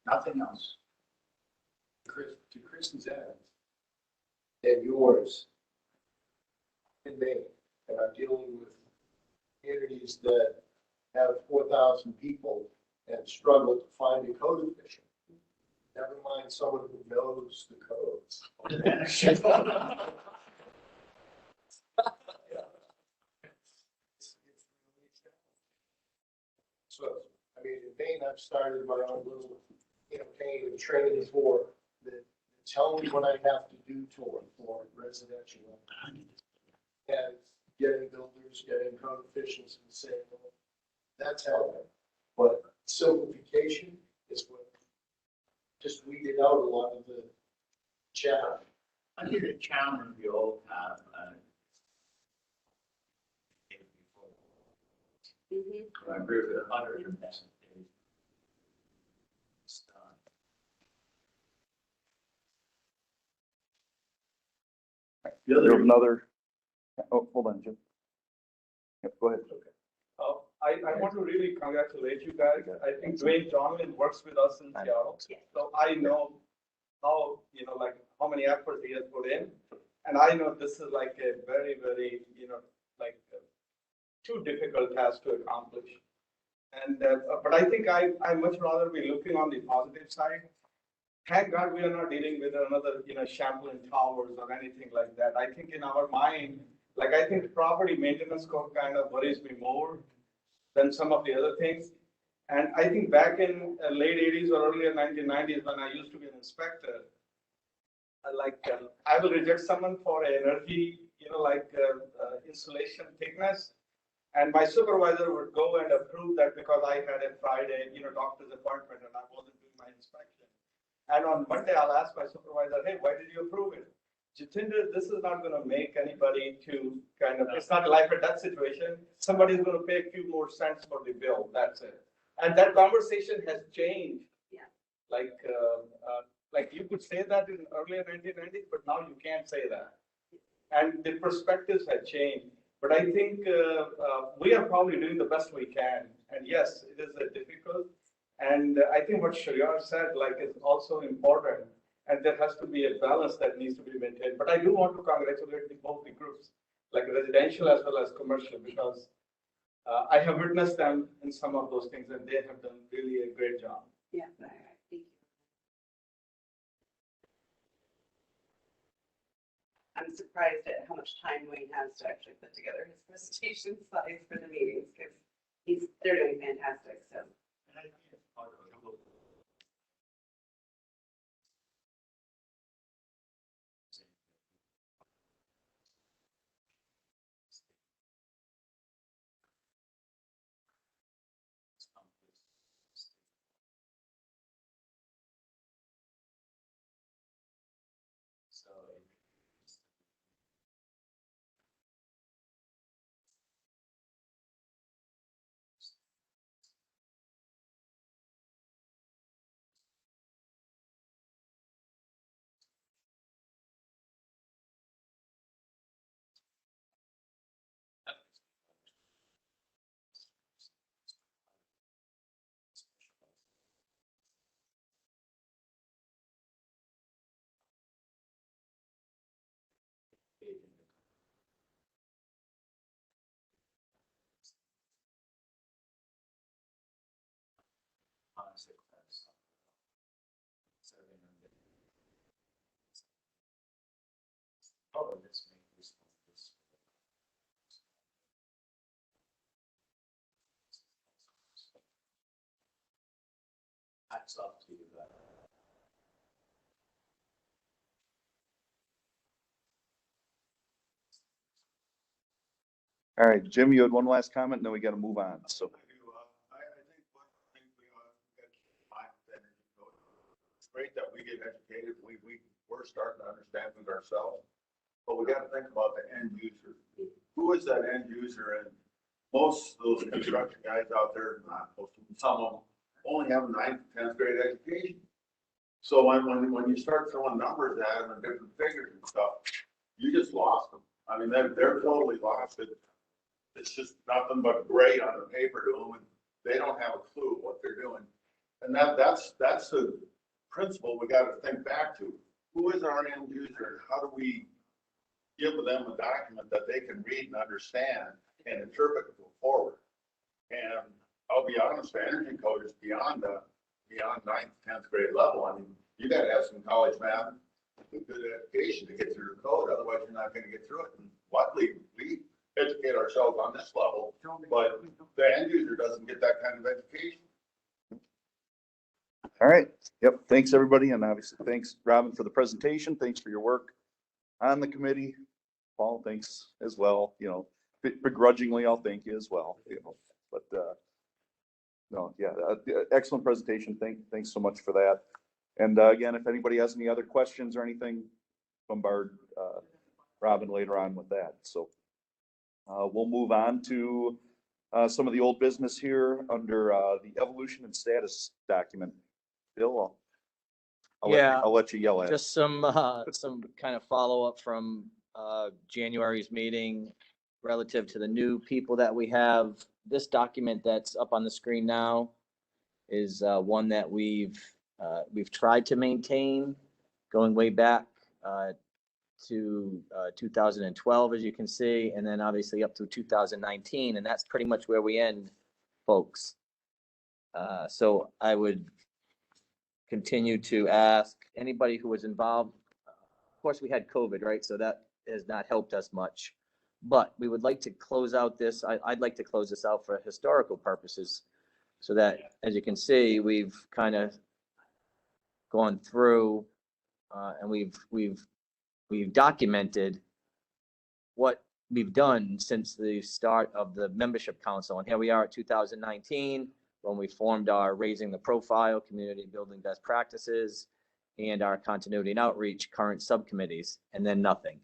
Nothing else. To Kristen's end and yours in Maine, and I'm dealing with communities that have 4,000 people and struggle to find a code official. Never mind someone who knows the codes. So, I mean, in Maine, I've started my own little campaign of training for that. Tell me what I have to do for residential. And getting builders, getting code officials and saying, well, that's helping. But simplification is what just weeded out a lot of the chaff. I think the challenge we all have, I agree with 100%. The There's other, another, oh, hold on, Jim. Yep, go ahead. I want to really congratulate you guys. I think Dwayne Johnson works with us in Seattle. So I know how, like how many efforts he has put in. And I know this is like a very, very, like too difficult task to accomplish. And, but I think I much rather be looking on the positive side. Thank God we are not dealing with another, Champlain Towers or anything like that. I think in our mind, like I think property maintenance code kind of worries me more than some of the other things. And I think back in late 80s or earlier 1990s, when I used to be an inspector, I will reject someone for energy, insulation thickness. And my supervisor would go and approve that because I had a Friday, doctor's appointment and I wasn't doing my inspection. And on Monday, I'll ask my supervisor, hey, why did you approve it? Jitinder, this is not going to make anybody to kind of, it's not a life or death situation. Somebody's going to pay a few more cents for the bill. That's it. And that conversation has changed. Yeah. Like you could say that in earlier 1990s, but now you can't say that. And the perspectives have changed. But I think we are probably doing the best we can. And yes, it is difficult. And I think what Shariar said, is also important. And there has to be a balance that needs to be maintained. But I do want to congratulate both the groups, like residential as well as commercial, because I have witnessed them in some of those things, and they have done really a great job. Yeah, thank you. I'm surprised at how much time Wayne has to actually put together his presentation slides for the meetings, because they're doing fantastic, so. hats off to you. All right, Jim, you had one last comment, and then we got to move on. So. It's great that we get educated. We're starting to understand things ourselves, but we got to think about the end user. Who is that end user? And most of those construction guys out there, not most of them, some of them only have a 9th, 10th grade education. So when you start throwing numbers at them and different figures and stuff, you just lost them. I mean, they're totally lost it. It's just nothing but gray on the paper to them, and they don't have a clue what they're doing. And that's the principle we got to think back to. Who is our end user, and how do we give them a document that they can read and understand and interpret and go forward? And I'll be honest, the energy code is beyond 9th, 10th grade level. I mean, you got to have some college math, good education to get through the code. Otherwise, you're not going to get through it. And luckily, we educate ourselves on this level, but the end user doesn't get that kind of education. All right. Yep. Thanks, everybody. And obviously, thanks, Robin, for the presentation. Thanks for your work on the committee. Paul, thanks as well. Begrudgingly, I'll thank you as well. But no, yeah, excellent presentation. Thanks so much for that. And again, if anybody has any other questions or anything, bombard Robin later on with that. So we'll move on to some of the old business here under the evolution and status document. Bill, I'll let you yell at it. Just some kind of follow up from January's meeting relative to the new people that we have. This document that's up on the screen now is one that we've tried to maintain going way back to 2012, as you can see, and then obviously up to 2019, and that's pretty much where we end, folks. So I would continue to ask anybody who was involved. Of course, we had COVID, right? So that has not helped us much. But we would like to close out this. I'd like to close this out for historical purposes, so that, as you can see, we've kind of gone through and we've documented what we've done since the start of the membership council. And here we are at 2019, when we formed our Raising the Profile, Community Building Best Practices, and our Continuity and Outreach current subcommittees, and then nothing.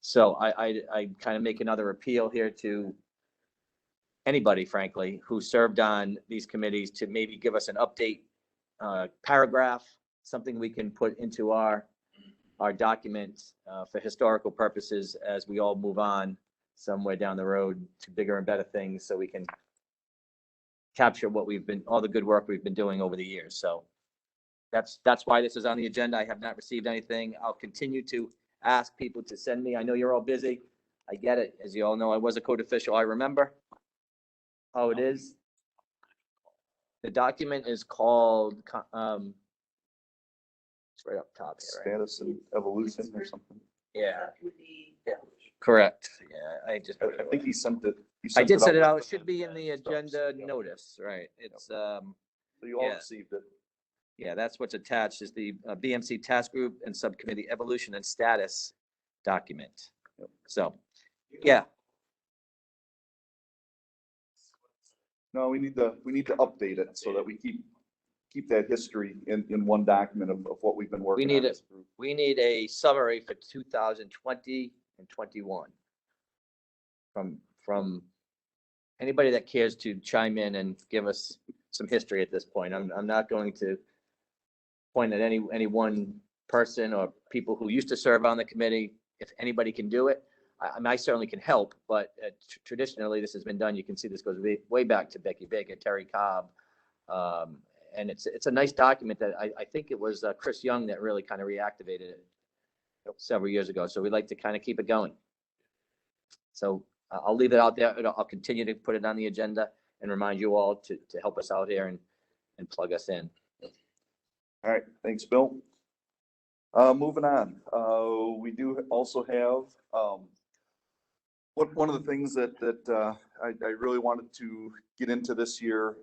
So I kind of make another appeal here to anybody, frankly, who served on these committees to maybe give us an update paragraph, something we can put into our document for historical purposes as we all move on somewhere down the road to bigger and better things, so we can capture what all the good work we've been doing over the years. So that's why this is on the agenda. I have not received anything. I'll continue to ask people to send me. I know you're all busy. I get it. As you all know, I was a code official. I remember how it is. The document is called, it's right up top here, right? Status and evolution or something. Yeah. Yeah. Correct. Yeah, I think he sent it. I did send it out. It should be in the agenda notice, right? It's, So you all yeah. received it. Yeah, that's what's attached, is the BMC Task Group and Subcommittee Evolution and Status document. So, yeah. No, we need to update it so that we keep that history in one document of what we've been working on. We need a summary for 2020 and 21 from anybody that cares to chime in and give us some history at this point. I'm not going to point at any one person or people who used to serve on the committee. If anybody can do it, I certainly can help, but traditionally this has been done. You can see this goes way back to Becky Baker, Terry Cobb. And it's a nice document that I think it was Chris Young that really kind of reactivated it several years ago. So we'd like to kind of keep it going. So I'll leave it out there. I'll continue to put it on the agenda and remind you all to help us out here and plug us in. All right, thanks, Bill. Moving on, we do also have one of the things that I really wanted to get into this year,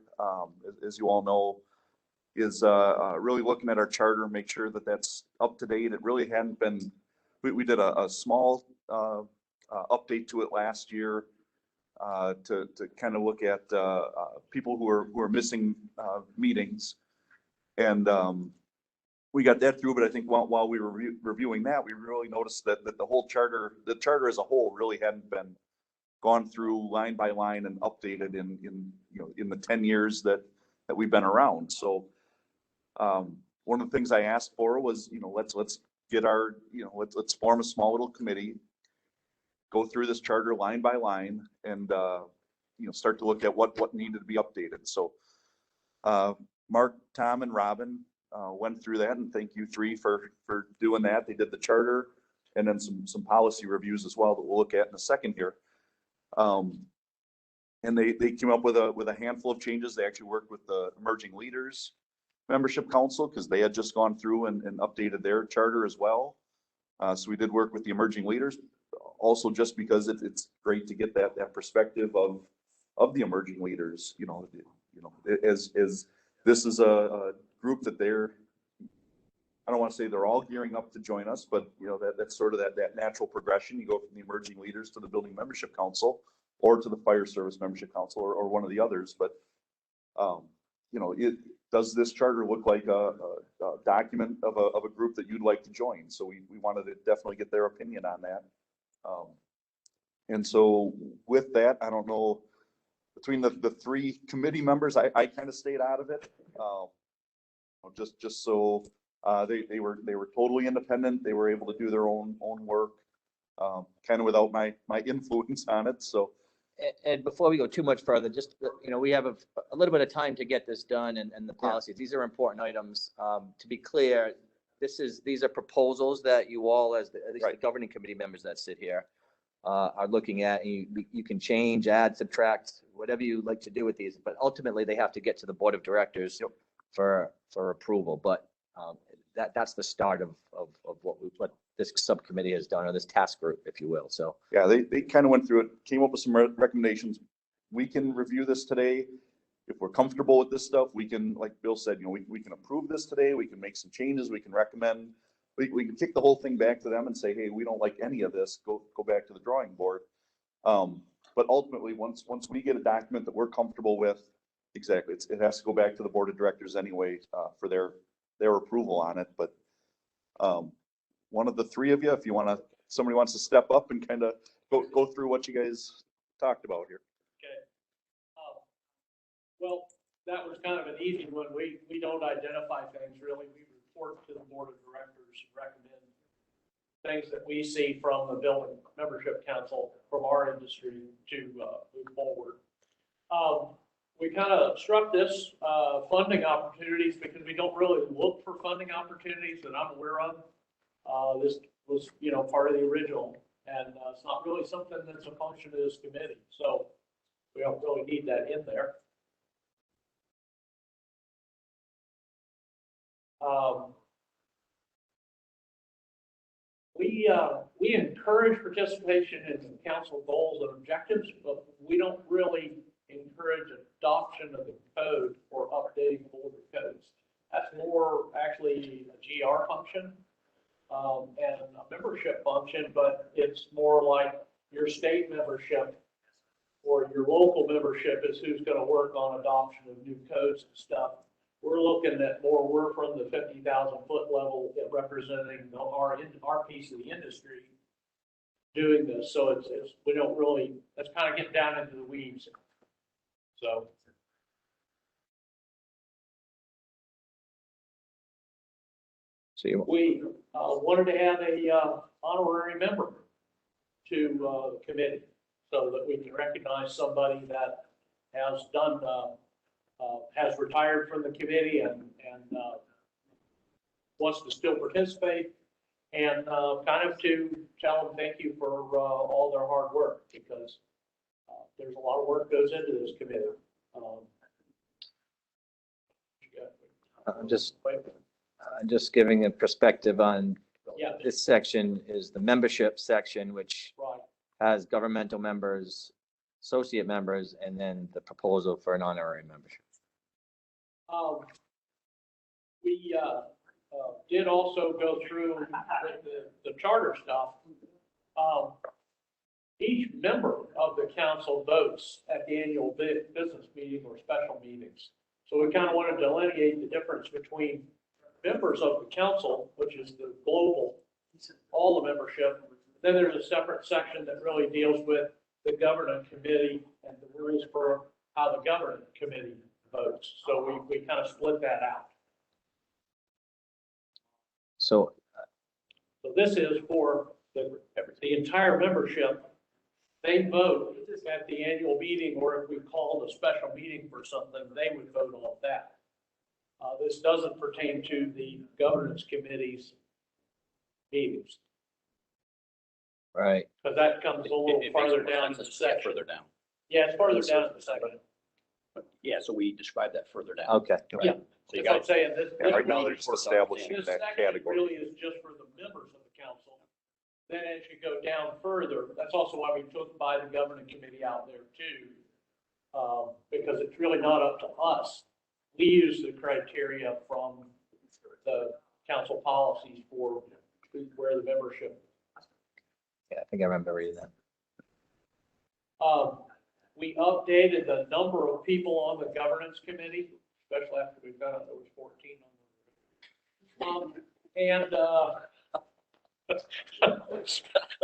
as you all know, is really looking at our charter, make sure that that's up to date. It really hadn't been. We did a small update to it last year to kind of look at people who are missing meetings. And we got that through, but I think while we were reviewing that, we really noticed that the whole charter, the charter as a whole, really hadn't been gone through line by line and updated in the 10 years that we've been around. So one of the things I asked for was, let's get our, let's form a small little committee, go through this charter line by line, and start to look at what needed to be updated. So Mark, Tom, and Robin went through that, and thank you three for doing that. They did the charter and then some policy reviews as well that we'll look at in a second here. And they came up with a handful of changes. They actually worked with the Emerging Leaders Membership Council because they had just gone through and updated their charter as well. So we did work with the Emerging Leaders, also just because it's great to get that perspective of the emerging leaders. As this is a group that I don't want to say they're all gearing up to join us, but that's sort of that natural progression. You go from the Emerging Leaders to the Building Membership Council, or to the Fire Service Membership Council, or one of the others. But does this charter look like a document of a group that you'd like to join? So we wanted to definitely get their opinion on that. And so with that, I don't know, between the three committee members, I kind of stayed out of it. Just so They were totally independent. They were able to do their own work, kind of without my influence on it. So, And before we go too much further, just, we have a little bit of time to get this done and the policies. These are important items. To be clear, these are proposals that you all, at least the governing committee members that sit here, are looking at. And you can change, add, subtract, whatever you like to do with these, but ultimately they have to get to the board of directors for approval. But that's the start of what this subcommittee has done, or this task group, if you will. So yeah, they kind of went through it, came up with some recommendations. We can review this today. If we're comfortable with this stuff, we can, like Bill said, we can approve this today. We can make some changes. We can recommend. We can kick the whole thing back to them and say, hey, we don't like any of this. Go back to the drawing board. But ultimately, once we get a document that we're comfortable with, exactly, it has to go back to the board of directors anyway for their approval on it. But one of the three of you, if somebody wants to step up and kind of go through what you guys talked about here. Okay. Well, that was kind of an easy one. We don't identify things really. We report to the board of directors and recommend things that we see from the building membership council from our industry to move forward. We kind of struck this funding opportunities because we don't really look for funding opportunities that I'm aware of. This was, part of the original, and it's not really something that's a function of this committee. So we don't really need that in there. We encourage participation in council goals and objectives, but we don't really encourage adoption of the code or updating older codes. That's more actually a GR function and a membership function, but it's more like your state membership or your local membership is who's going to work on adoption of new codes and stuff. We're looking at we're from the 50,000 foot level representing our piece of the industry doing this. So we don't really, that's kind of getting down into the weeds. So. We wanted to add a honorary member to the committee so that we can recognize somebody that has done has retired from the committee and wants to still participate, and kind of to tell them thank you for all their hard work, because there's a lot of work goes into this committee. I'm just giving a perspective on this section is the membership section, which has governmental members, associate members, and then the proposal for an honorary membership. We did also go through the charter stuff. Each member of the council votes at the annual business meeting or special meetings. So we kind of want to delineate the difference between members of the council, which is the global, all the membership. Then there's a separate section that really deals with the governing committee and the rules for how the governing committee votes. So we kind of split that out. So this is for the entire membership. They vote at the annual meeting, or if we called a special meeting for something, they would vote on that. This doesn't pertain to the governance committee's meetings. Right. Because that comes a little farther down in the section. Further down. Yeah, it's farther down in the section. Yeah, so we describe that further down. Okay. Right. Yeah. So you That's what I'm got saying. This Right now they're just establishing this that section category. really is just for the members of the council. Then as you go down further, that's also why we took by the governing committee out there too, because it's really not up to us. We use the criteria from the council policies for where the membership. Yeah, I think I remember reading that. We updated the number of people on the governance committee, especially after we found out there was 14 on there. And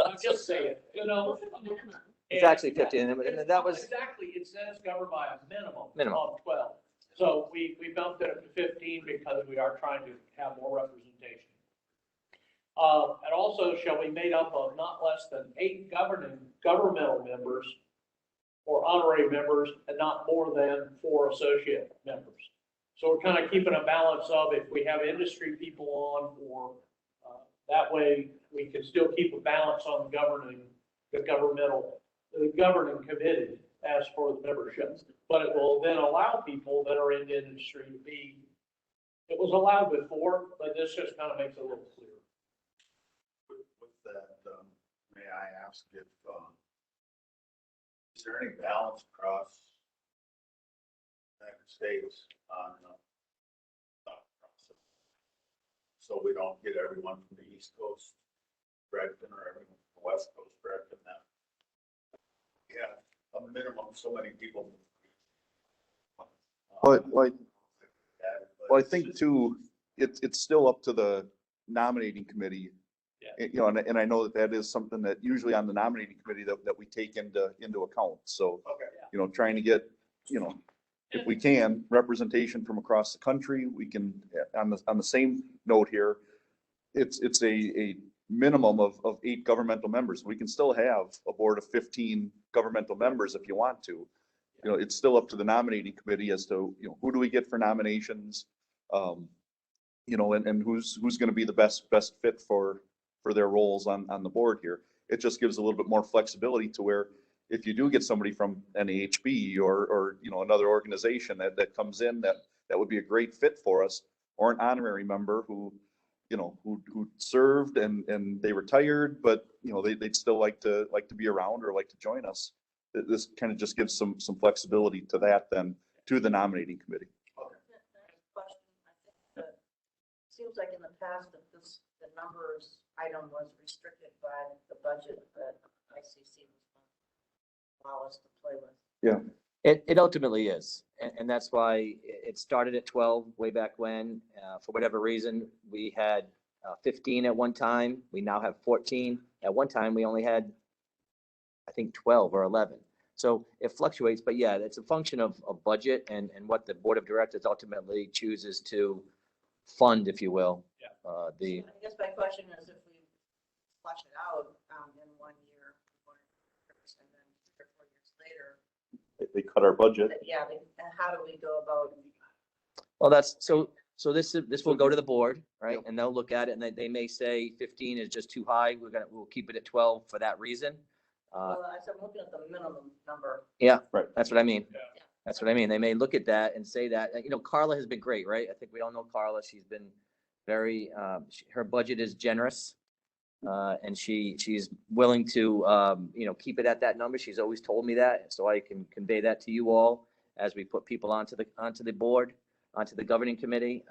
I'm just saying, It's actually 15, and that was exactly, it says governed by a minimum Minimum. of 12. So we bumped it up to 15 because we are trying to have more representation. And also shall be made up of not less than 8 governmental members or honorary members and not more than 4 associate members. So we're kind of keeping a balance of if we have industry people on, or that way we can still keep a balance on the governing committee as for the membership. But it will then allow people that are in the industry to be, it was allowed before, but this just kind of makes it a little clearer. With that, may I ask if, is there any balance across the United States on thought process? So we don't get everyone from the East Coast Bregton or everyone from the West Coast Bregton. That yeah, a minimum so many people. Well, I think too, it's still up to the nominating committee. Yeah. You know, and I know that is something that usually on the nominating committee that we take into account. So, Okay. you know, trying to get, you know, if we can, representation from across the country, we can, on the same note here, it's a minimum of 8 governmental members. We can still have a board of 15 governmental members if you want to. You know, it's still up to the nominating committee as to, you know, who do we get for nominations? You know, and who's going to be the best fit for their roles on the board here. It just gives a little bit more flexibility to where if you do get somebody from NAHB or you know, another organization that comes in that would be a great fit for us, or an honorary member who, you know, who served and they retired, but you know, they'd still like to be around or like to join us. This kind of just gives some flexibility to that then to the nominating committee. Question, I think that seems like in the past that the numbers item was restricted by the budget that ICC was going to allow us to play with. Yeah. It ultimately is, and that's why it started at 12 way back when. For whatever reason, we had 15 at one time. We now have 14. At one time, we only had, I think, 12 or 11. So it fluctuates, but yeah, it's a function of budget and what the board of directors ultimately chooses to fund, if you will. Yeah. I guess my question is, if we flush it out in 1 year, and then 3 or 4 years later, They cut our budget. yeah, how do we go about? Well, that's so this will go to the board, right? And they'll look at it and they may say 15 is just too high. We'll keep it at 12 for that reason. Well, I said, I'm looking at the minimum number. Yeah, right. That's what I mean. Yeah. That's what I mean. They may look at that and say that, you know, Carla has been great, right? I think we all know Carla. She's been very, her budget is generous. And she's willing to, you know, keep it at that number. She's always told me that. So I can convey that to you all as we put people onto the board, onto the governing committee.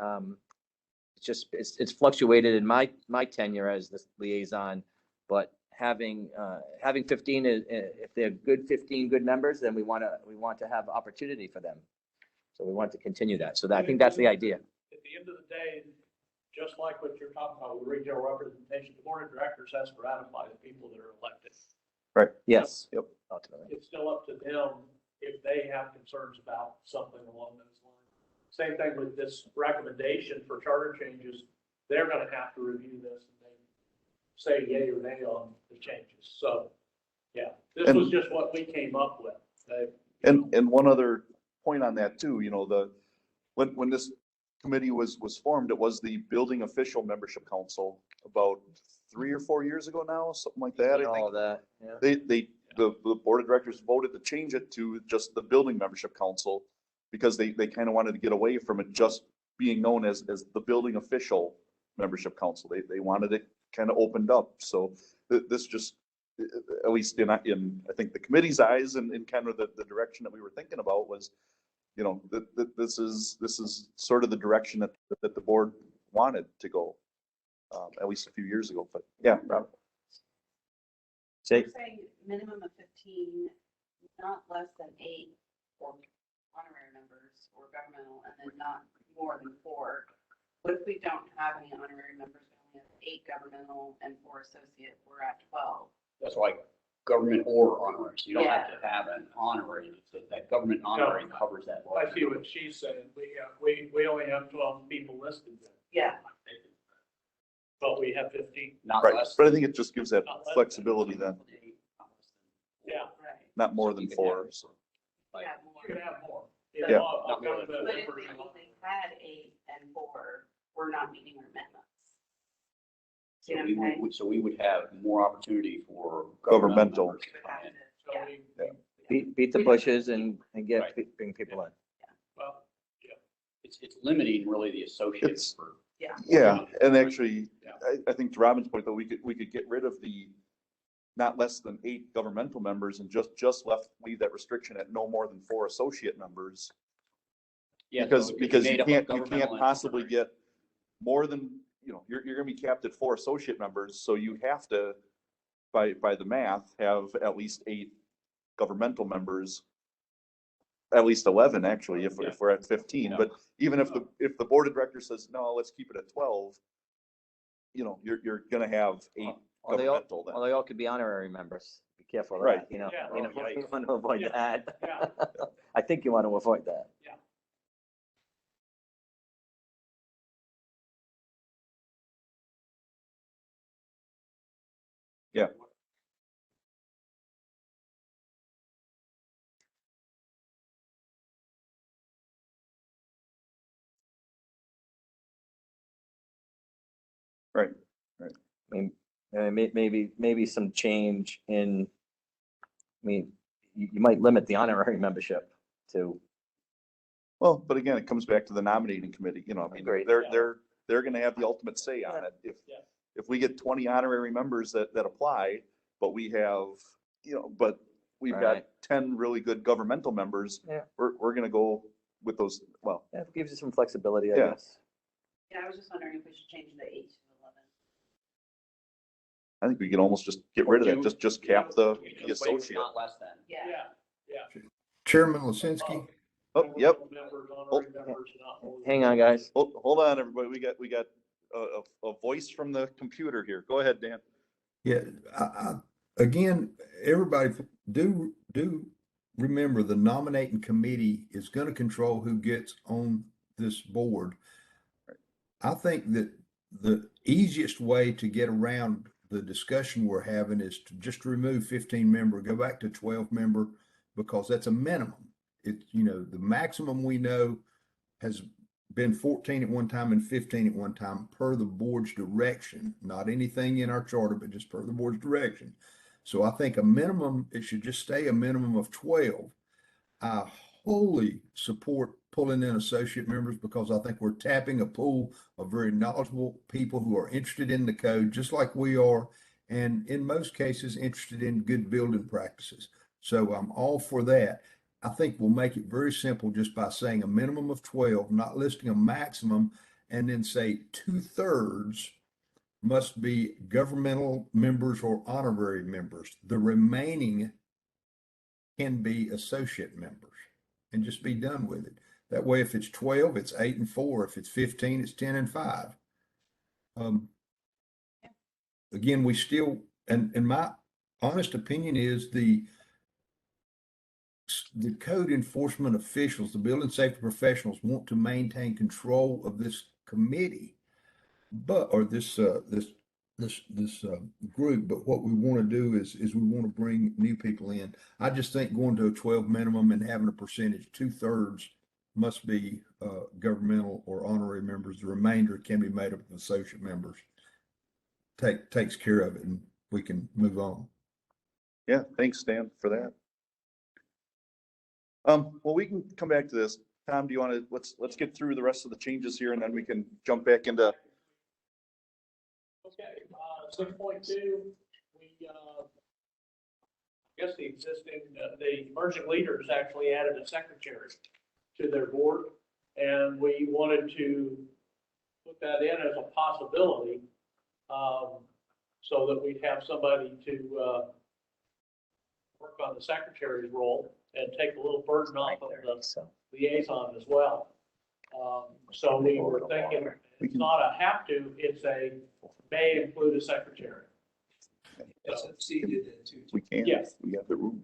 It's fluctuated in my tenure as the liaison, but having 15 if they're good 15 good members, then we want to have opportunity for them. So we want to continue that. So I think that's the idea. At the end of the day, just like what you're talking about with regional representation, the board of directors has to ratify the people that are elected. Right. Yes. Yep. Ultimately. It's still up to them if they have concerns about something along those lines. Same thing with this recommendation for charter changes. They're going to have to review this and they say yay or nay on the changes. So, yeah, this was just what we came up with. And one other point on that too, you know, when this committee was formed, it was the building official membership council about 3 or 4 years ago now, something like that. I All think that. Yeah. the board of directors voted to change it to just the building membership council because they kind of wanted to get away from it just being known as the building official membership council. They wanted it kind of opened up. So this just, at least in I think the committee's eyes and in kind of the direction that we were thinking about was, you know, this is sort of the direction that the board wanted to go, at least a few years ago. But yeah, Rob. We're saying minimum of 15, not less than 8 for honorary members or governmental, and then not more than 4. What if we don't have any honorary members? We only have 8 governmental and 4 associate. We're at 12. That's why government or honorary. So you don't have to have an honorary. So that government honorary covers that. I see what she's saying. We only have 12 people listed then, Yeah. but we have 15. Not Right, less. but I think it just gives that Not less. flexibility then, Yeah, Right. not more than You could 4. have, so. like, Yeah, more. you can have more. Yeah. I'll go to the But if members we and all. only had 8 and 4, we're not meeting our amendments. So You know we what I'm saying? would, so we would have more opportunity for Governmental. members to We would come have in. to- So Yeah. we, Beat the bushes and get, bring people in. well, It's limiting really the associates It's- for. Yeah, and actually, Yeah. I think to Robin's point, though, we could get rid of the not less than 8 governmental members and just leave that restriction at no more than 4 associate members. Yeah, Because, so it could be because you made up of can't governmental and possibly honorary. get more than, you're gonna be capped at 4 associate members, so you have to, by the math, have at least 8 governmental members. At least 11, actually, if we're at 15, Yeah. but even if the board of directors says, no, let's keep it at 12, you're gonna have 8 Or they all, governmental then. or they all could be honorary members. Be careful of Right. that, Yeah. you want to avoid that. yeah, I think you want to avoid that. yeah. Yeah. Right, I mean, maybe some change in, I mean, you might limit the honorary membership to, well, but again, it comes back to the nominating committee, I mean, Agreed. they're gonna have the ultimate say on it. Yeah. If we get 20 honorary members that apply, but we have, but we've got Right. 10 really good governmental members, Yeah. we're gonna go with those, well, that gives you some flexibility, I Yeah. guess. Yeah, I was just wondering if we should change the 8 to 11. I think we can almost just get rid of that, just cap the associate. Not less than. Yeah. Yeah. Chairman Lisinski, Oh, yep. Members, honorary members, not more than- Hang on, guys. Hold on, everybody. We got a voice from the computer here. Go ahead, Dan. yeah, again, everybody do remember the nominating committee is going to control who gets on this board. I think that the easiest way to get around the discussion we're having is to just remove 15 member, go back to 12 member, because that's a minimum. It's, the maximum we know has been 14 at one time and 15 at one time per the board's direction, not anything in our charter, but just per the board's direction. So I think a minimum, it should just stay a minimum of 12. I wholly support pulling in associate members because I think we're tapping a pool of very knowledgeable people who are interested in the code, just like we are, and in most cases, interested in good building practices. So I'm all for that. I think we'll make it very simple just by saying a minimum of 12, not listing a maximum, and then say 2/3 must be governmental members or honorary members. The remaining can be associate members and just be done with it. That way, if it's 12, it's 8 and 4. If it's 15, it's 10 and 5. Again, we still, and my honest opinion is the code enforcement officials, the building safety professionals want to maintain control of this committee, or this group. But what we want to do is we want to bring new people in. I just think going to a 12 minimum and having a percentage, 2/3 must be governmental or honorary members. The remainder can be made up of associate members. Takes care of it, and we can move on. Yeah, thanks, Stan, for that. Well, we can come back to this. Tom, do you want to, let's get through the rest of the changes here and then we can jump back into. Okay, 6.2, we, I guess the emerging leaders actually added a secretary to their board, and we wanted to put that in as a possibility, so that we'd have somebody to work on the secretary's role and take a little burden off of the liaison as well. So we were thinking, it's not a have to, it's a may include a secretary. It's seated into. We can. Yes. We got the room.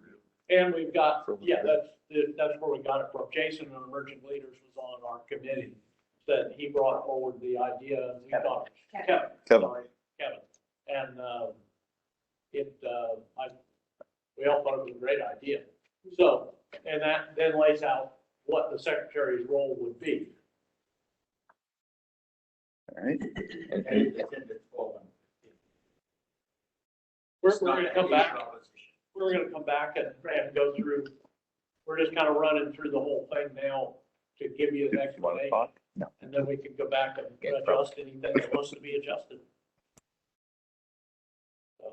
And we've got, yeah, that's where we got it from. Jason on Emerging Leaders was on our committee, that he brought forward the idea. We thought, Kevin. Sorry, Kevin. And we all thought it was a great idea. So, and that then lays out what the secretary's role would be. All right. We're going to come back. We're going to come back and go through. We're just kind of running through the whole thing now to give you an explanation. No. And then we can go back and adjust anything that wants to be adjusted. So.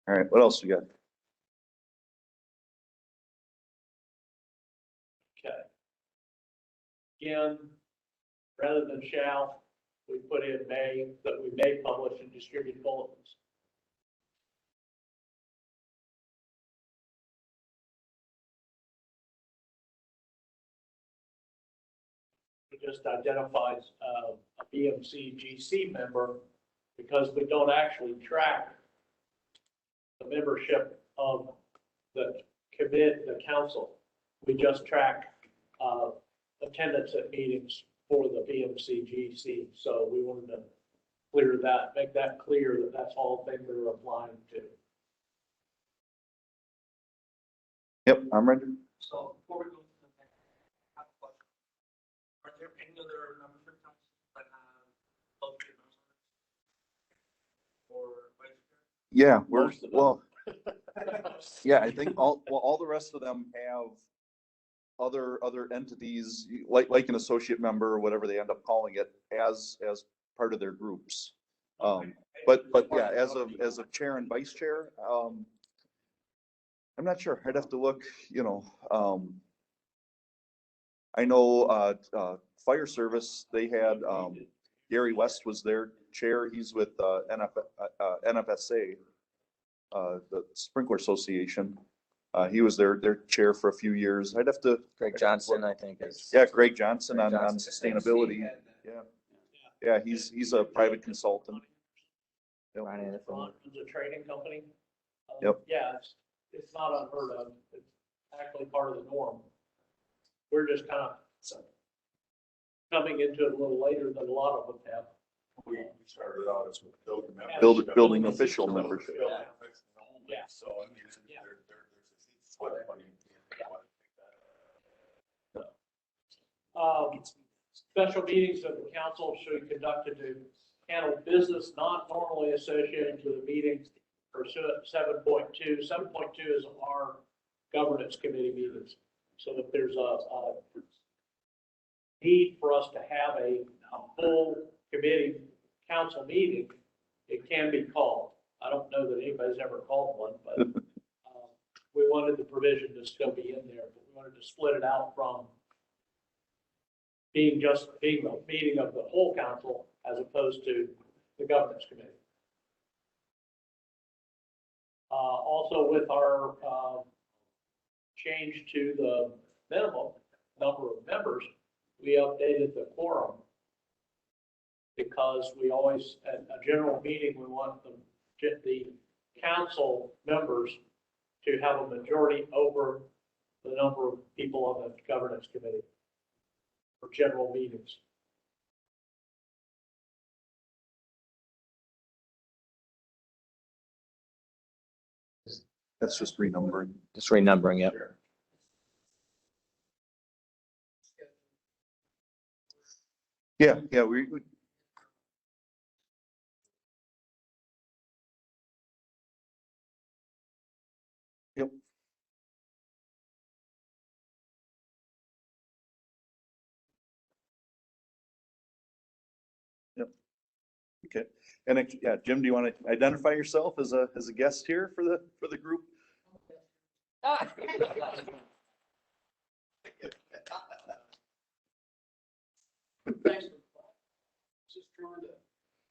All right. What else we got? Okay. Again, rather than shall, we put in may, that we may publish and distribute bulletins. It just identifies a BMC GC member because we don't actually track the membership of the council. We just track attendance at meetings for the BMC GC. So we wanted to clear that, make that clear that that's all things that are applying to. Yep, I'm ready. So before we go to the next, I have a question. Are there any other membership types that have public announcements or vice chair? Yeah, well, yeah, I think all the rest of them have other entities, like an associate member or whatever they end up calling it, as part of their groups. But yeah, as of chair and vice chair, I'm not sure. I'd have to look, I know, fire service, they had, Gary West was their chair. He's with, NFSA, the Sprinkler Association. He was their chair for a few years. I'd have to. Greg Johnson, I think is. Yeah, Greg Johnson on Johnson. sustainability. Yeah, he's a private consultant. It's a trading company. Yep. Yeah, it's not unheard of. It's actually part of the norm. We're just kind of coming into it a little later than a lot of them have. We started out as a building official membership. Yeah. So I mean, there's a split money. Special meetings of the council should be conducted to handle business not normally associated to the meeting pursuant 7.2. 7.2 is our governance committee meetings. So if there's a need for us to have a full committee council meeting, it can be called. I don't know that anybody's ever called one, but we wanted the provision to still be in there, but we wanted to split it out from being a meeting of the whole council as opposed to the governance committee. Also with our change to the minimum number of members, we updated the quorum because we always, at a general meeting, we want the council members to have a majority over the number of people on the governance committee for general meetings. That's just renumbering. Just renumbering, yep. Sure. Yeah, we yep. Yep. Okay. And yeah, Jim, do you want to identify yourself as a guest here for the group? Thanks. Just trying to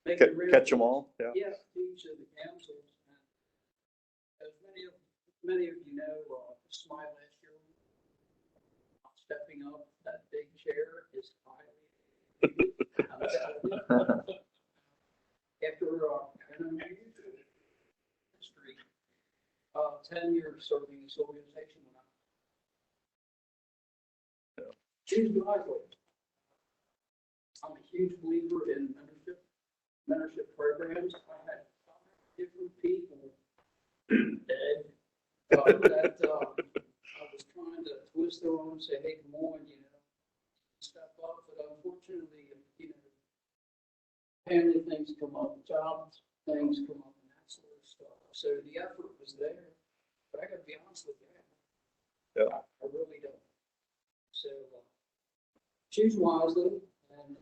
make it real. Catch them all. Yeah. Yes, each of the councils. As many of you know, Smile last year, stepping up that big chair is highly. After about 10 years serving this organization. Choose wisely. I'm a huge believer in mentorship programs. I had 5 different people that I was trying to twist their arm and say, hey, come on, step up. But unfortunately, family things come up, job things come up, and that sort of stuff. So the effort was there, but I got to be honest with you, I really don't. So choose wisely and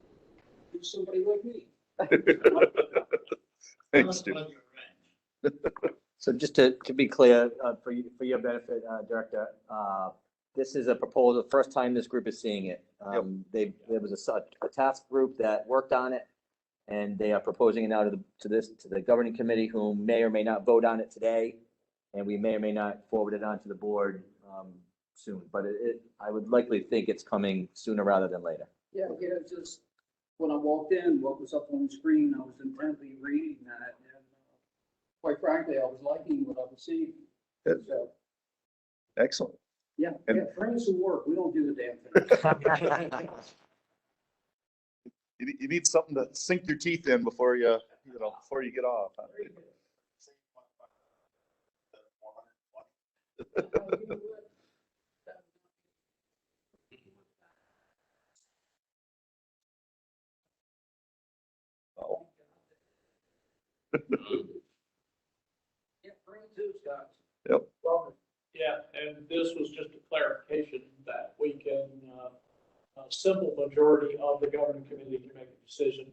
do somebody like me. Thanks, Stu. So just to be clear, for your benefit, Director, this is a proposal, first time this group is seeing it. There was a task group that worked on it, and they are proposing it now to the governing committee, who may or may not vote on it today, and we may or may not forward it on to the board soon. But I would likely think it's coming sooner rather than later. Yeah, just when I walked in, what was up on the screen, I was intently reading that, and quite frankly, I was liking what I was seeing. So, Excellent. yeah, bring us some work. We don't do the damn thing. You need something to sink your teeth in before you get off. Huh? Oh. Yep. Yeah, and this was just a clarification that we can, a simple majority of the governing committee can make a decision.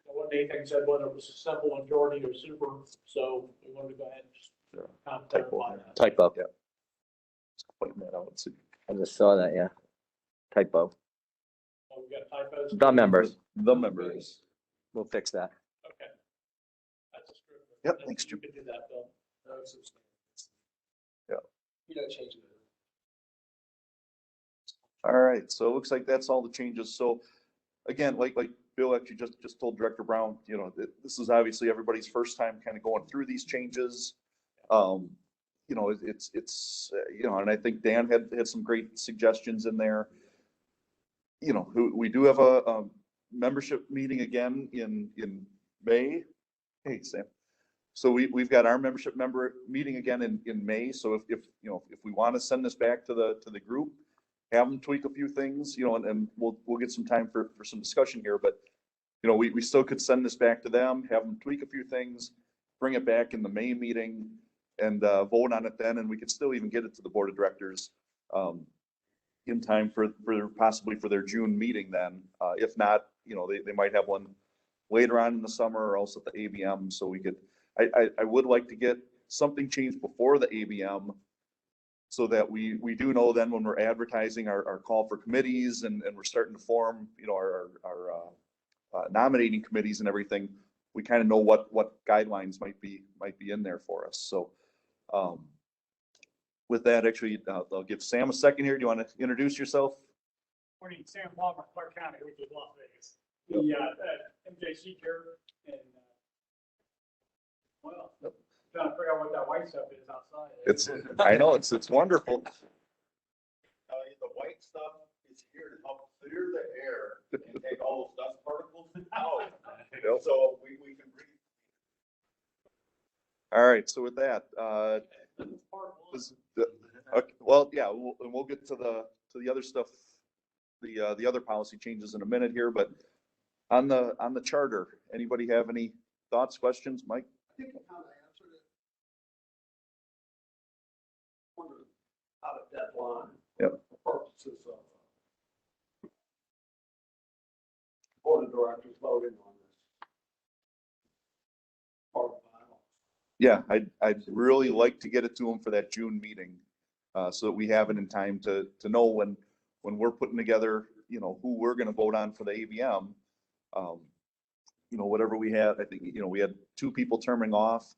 What Nathan said, whether it was a simple majority or super, so we wanted to go ahead and just kind of clarify that. Typo. Yeah. Just pointing that out. I just saw that, yeah. Typo. Oh, we got typos? The members. The members. We'll fix that. Okay. That's a script. Yep, thanks, You Jim. can do that, Bill. Yeah. Change it. All right, so it looks like that's all the changes. So again, like Bill actually just told Director Brown, this is obviously everybody's first time kind of going through these changes. It's and I think Dan had some great suggestions in there. We do have a membership meeting again in May. Hey, Sam. So we've got our membership meeting again in May. So if we want to send this back to the group, have them tweak a few things, and we'll get some time for some discussion here. But we still could send this back to them, have them tweak a few things, bring it back in the May meeting, and vote on it then, and we could still even get it to the board of directors in time for possibly for their June meeting then. If not, they might have one later on in the summer or else at the ABM. So we could. I would like to get something changed before the ABM, so that we do know then when we're advertising our call for committees and we're starting to form, our nominating committees and everything, we kind of know what guidelines might be in there for us. So with that, actually, I'll give Sam a second here. Do you want to introduce yourself? Morning, Sam Palmer, Clark County, which is Las Vegas. The MJC chair, and trying to figure out what that white stuff is outside. I know it's wonderful. The white stuff is here to help clear the air and take all those dust particles out. So we can breathe. All right. So with that, okay, well, yeah, we'll get to the other stuff, the other policy changes in a minute here. But on the charter, anybody have any thoughts, questions, Mike? I think I kind of answered it. Wondered how to deadline. Yep. For purposes of board of directors voting on this. Part of the bylaws. Yeah, I'd really like to get it to them for that June meeting, so that we have it in time to know when we're putting together, who we're going to vote on for the ABM. Whatever we had, I think, we had 2 people terming off,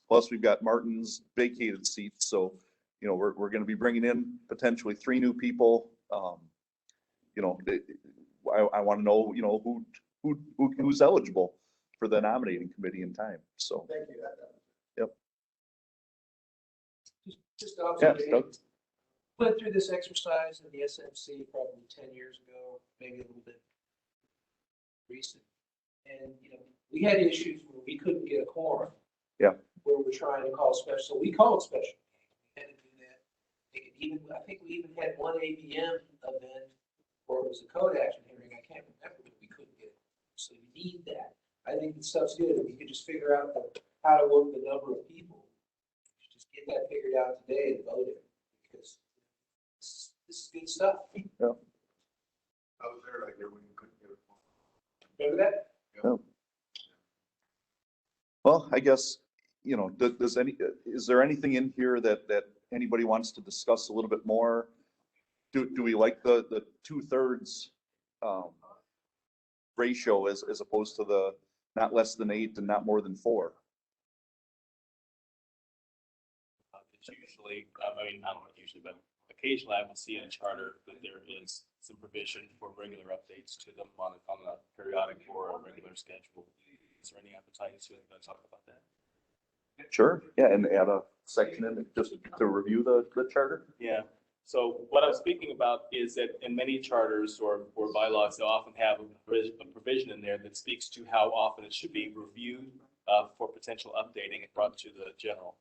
plus we've got Martin's vacated seats. So, we're going to be bringing in potentially 3 new people. I want to know, who's eligible for the nominating committee in time. So. Thank you. Yep. Just Yeah, observation. Doug? Went through this exercise in the SMC probably 10 years ago, maybe a little bit recent. And, you know, we had issues where we couldn't get a quorum. Yeah. Where we're trying to call special, so we called special meetings. We had to do that. I think we even had one APM event where it was a code action hearing. I can't remember, but we couldn't get it. So you need that. I think the stuff's good. If we could just figure out how to work the number of people, just get that figured out today and vote it, because this is good stuff. Yeah. I was there like when you couldn't get it. Remember that? Yeah. Well, I guess, you know, is there anything in here that anybody wants to discuss a little bit more? Do we like the 2/3 ratio as opposed to the not less than 8 and not more than 4? It's usually, I mean, not usually, but occasionally I will see in a charter that there is some provision for regular updates to them on a periodic or a regular schedule. Is there any appetite to talk about that? Sure, yeah, and add a section in it just to review the charter. Yeah. So what I was speaking about is that in many charters or bylaws, they often have a provision in there that speaks to how often it should be reviewed for potential updating and brought to the general.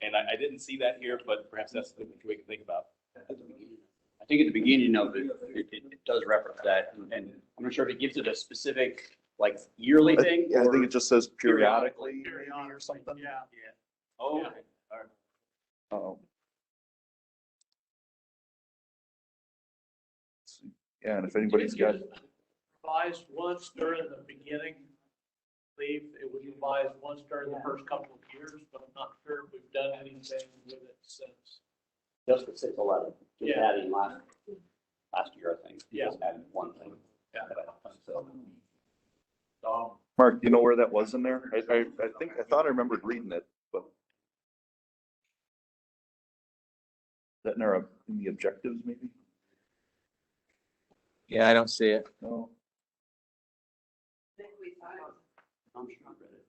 And I didn't see that here, but perhaps that's something we can think about. I think at the beginning of it, it does reference that, and I'm not sure if it gives it a specific, like, yearly thing. Yeah, I think or it just says periodically Periodically, or something. yeah. Yeah. Oh, Yeah. okay. All right. Oh. Yeah, and if anybody's got, Revised once during the beginning. I believe it was revised once during the first couple of years, but I'm not sure if we've done anything with it since. Just the 611, just Yeah. adding last year, I think. Yeah. Just added one thing. Yeah. So, Mark, do you know where that was in there? I thought I remembered reading it, but. Is that in the objectives maybe? Yeah, I don't see it. No. I think we thought. I'm sure I read it.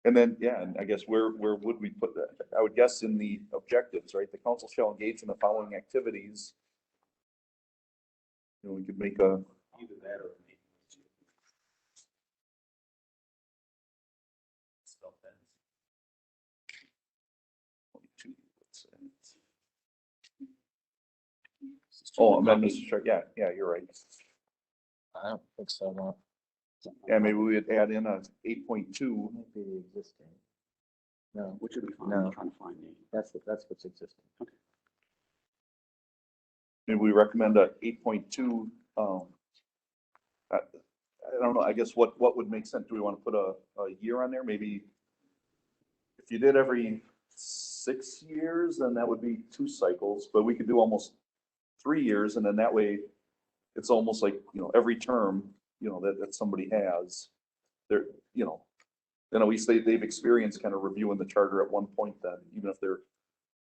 And then, yeah, and I guess where would we put that? I would guess in the objectives, right? The council shall engage in the following activities. You know, we could make a. Either that or. Oh, amendments, yeah, you're right. I don't think so, no. Yeah, maybe we would add in a 8.2. Might be the existing. No, Which would be fine. No. I'm trying to find the. that's what's existing. Maybe we recommend a 8.2. I don't know, I guess what would make sense? Do we want to put a year on there? Maybe if you did every 6 years, then that would be 2 cycles, but we could do almost 3 years, and then that way it's almost like, you know, every term, you know, that somebody has, they're, you know, then at least they've experienced kind of reviewing the charter at one point, then even if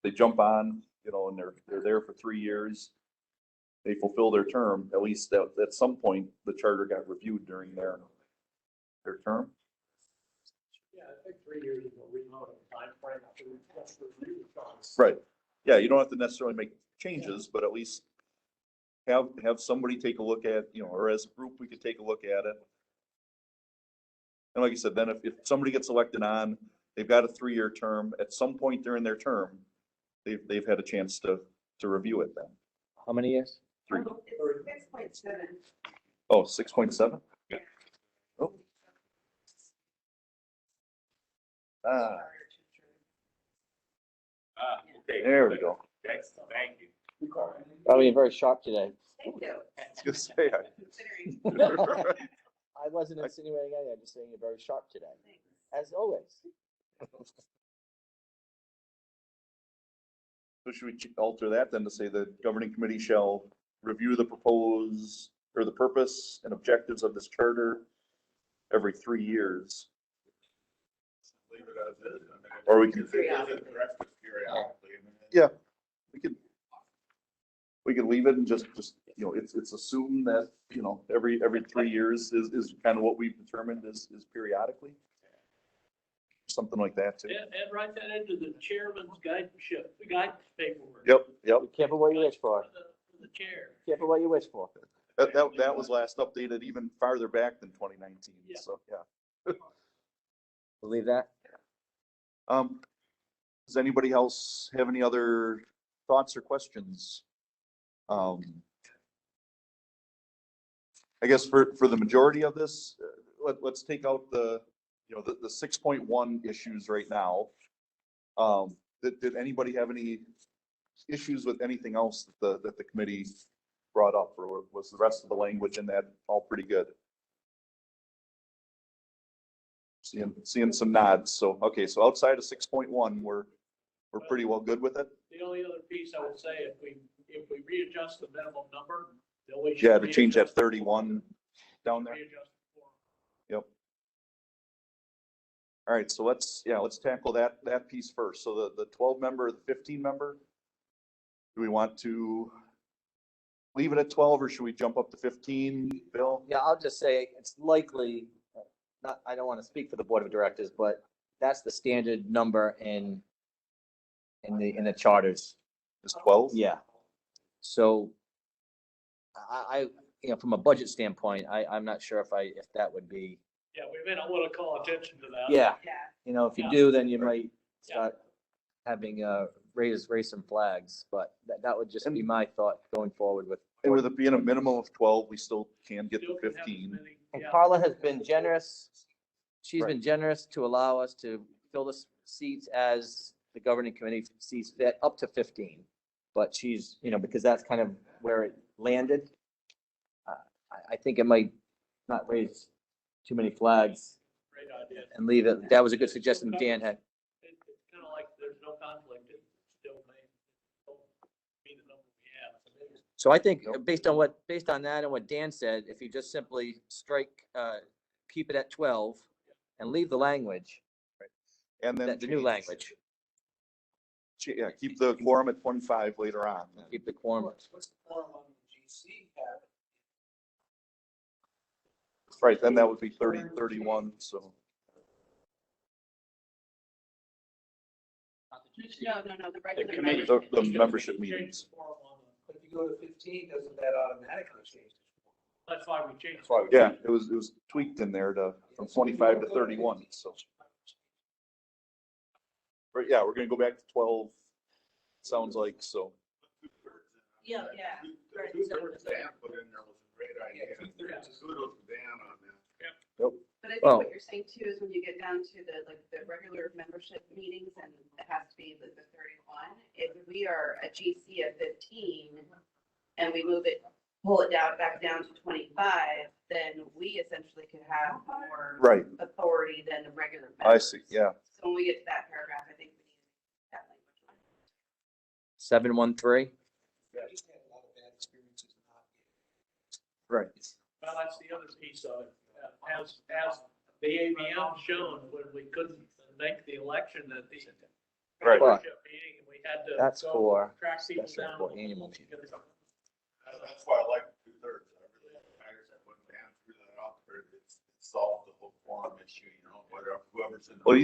they jump on, you know, and they're there for 3 years, they fulfill their term, at least at some point, the charter got reviewed during their term. Yeah, I think 3 years is a reasonable time frame to review the charter. Right. Yeah, you don't have to necessarily make changes, but at least have somebody take a look at, you know, or as a group, we could take a look at it. And like I said, then if somebody gets elected on, they've got a 3-year term, at some point during their term, they've had a chance to review it then. How many years? 3. It's 6.7. Oh, 6.7? Yeah. Oh. Ah, Okay. there we go. Excellent. Thank you. Probably very sharp today. Thank you. I was gonna say, Considering. I wasn't insinuating anything, I'm just saying you're very sharp today, as always. So should we alter that then to say the governing committee shall review the proposed or the purpose and objectives of this charter every 3 years? Leave it as is. I mean, Or we can- if it isn't corrected periodically, I mean, Yeah, we could leave it and just, you know, it's assumed that, you know, every 3 years is kind of what we've determined is periodically. something like that too. And write that into the chairman's guidance paperwork. Yep, yep. Careful what you wish for. The chair. Careful what you wish for. That was last updated even farther back than 2019, Yeah. so, yeah. Believe that? Does anybody else have any other thoughts or questions? I guess for the majority of this, let's take out the 6.1 issues right now. Did anybody have any issues with anything else that the committee brought up, or was the rest of the language in that all pretty good? Seeing some nods. So, okay, so outside of 6.1, we're pretty well good with it. The only other piece I would say, if we readjust the minimum number, then we should. Yeah, to change that 31 down there. readjust the form. Yep. All right, so let's tackle that piece first. So the 12 member, the 15 member, do we want to leave it at 12 or should we jump up to 15, Bill? Yeah, I'll just say it's likely, I don't want to speak for the board of directors, but that's the standard number in the charters. Is 12? Yeah. So I from a budget standpoint, I'm not sure if that would be. Yeah, we may not want to call attention to that. Yeah. Yeah. If you do, then you might start having raise some flags, but that would just be my thought going forward with. And with it being a minimum of 12, we still can get to Still can have 15. as many- And yeah. Carla has been generous. She's Right. been generous to allow us to fill the seats as the governing committee sees fit, up to 15. But she's, because that's kind of where it landed. I think it might not raise too many flags Great idea. and leave it. That was a good suggestion Dan had. It's kind of like there's no conflict. It still may be the number we have. So I think based on that and what Dan said, if you just simply strike, keep it at 12 and leave the language, And then the new change- language, Yeah, keep the quorum at 25 later on. keep the quorum. What's the form on the GC have? Right, then that would be 30, 31, so. No, the regular. committee. The membership meetings. But if you go to 15, doesn't that automatically change? That's why we changed. Yeah, it was tweaked in there from 25 to 31, so. But yeah, we're gonna go back to 12, sounds like, so. Yeah. The two-thirds Dan put in there was a great idea. Kudos to Dan on that. But I think Well- what you're saying too is when you get down to the regular membership meetings and it has to be the 31, if we are a GC of 15 and we pull it back down to 25, then we essentially could have more Right, authority than the regular members. I see, yeah. So when we get to that paragraph, I think we need that language. 713. Yeah, I just had a lot of bad experiences not Right. Well, that's the other piece of it. As the ABM shown, when we couldn't make the election at the Right. membership meeting, and we had to That's go for track people special down. for annual meeting. That's why I like the two-thirds. I really, like I said, when Dan threw that out there, it solved the whole quorum issue, whoever's in. Well,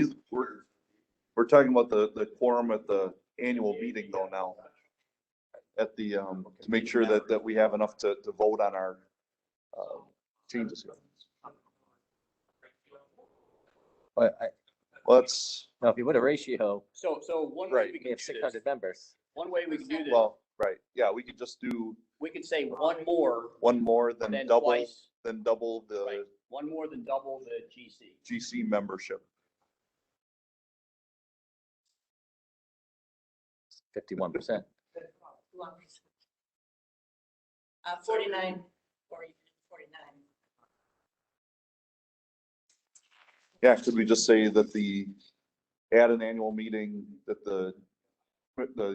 we're talking about the quorum at the annual meeting though now. At the, to make sure that we have enough to vote on our changes here. But Let's, no, if you put a ratio, So one way Right. we we can have do 600 this, members. one way we can do this, well, right, yeah, we could just do we could say one more one more than than double, twice, than double the right? One more than double the GC. GC membership. 51%. 49, 49. Yeah, could we just say that at an annual meeting, that the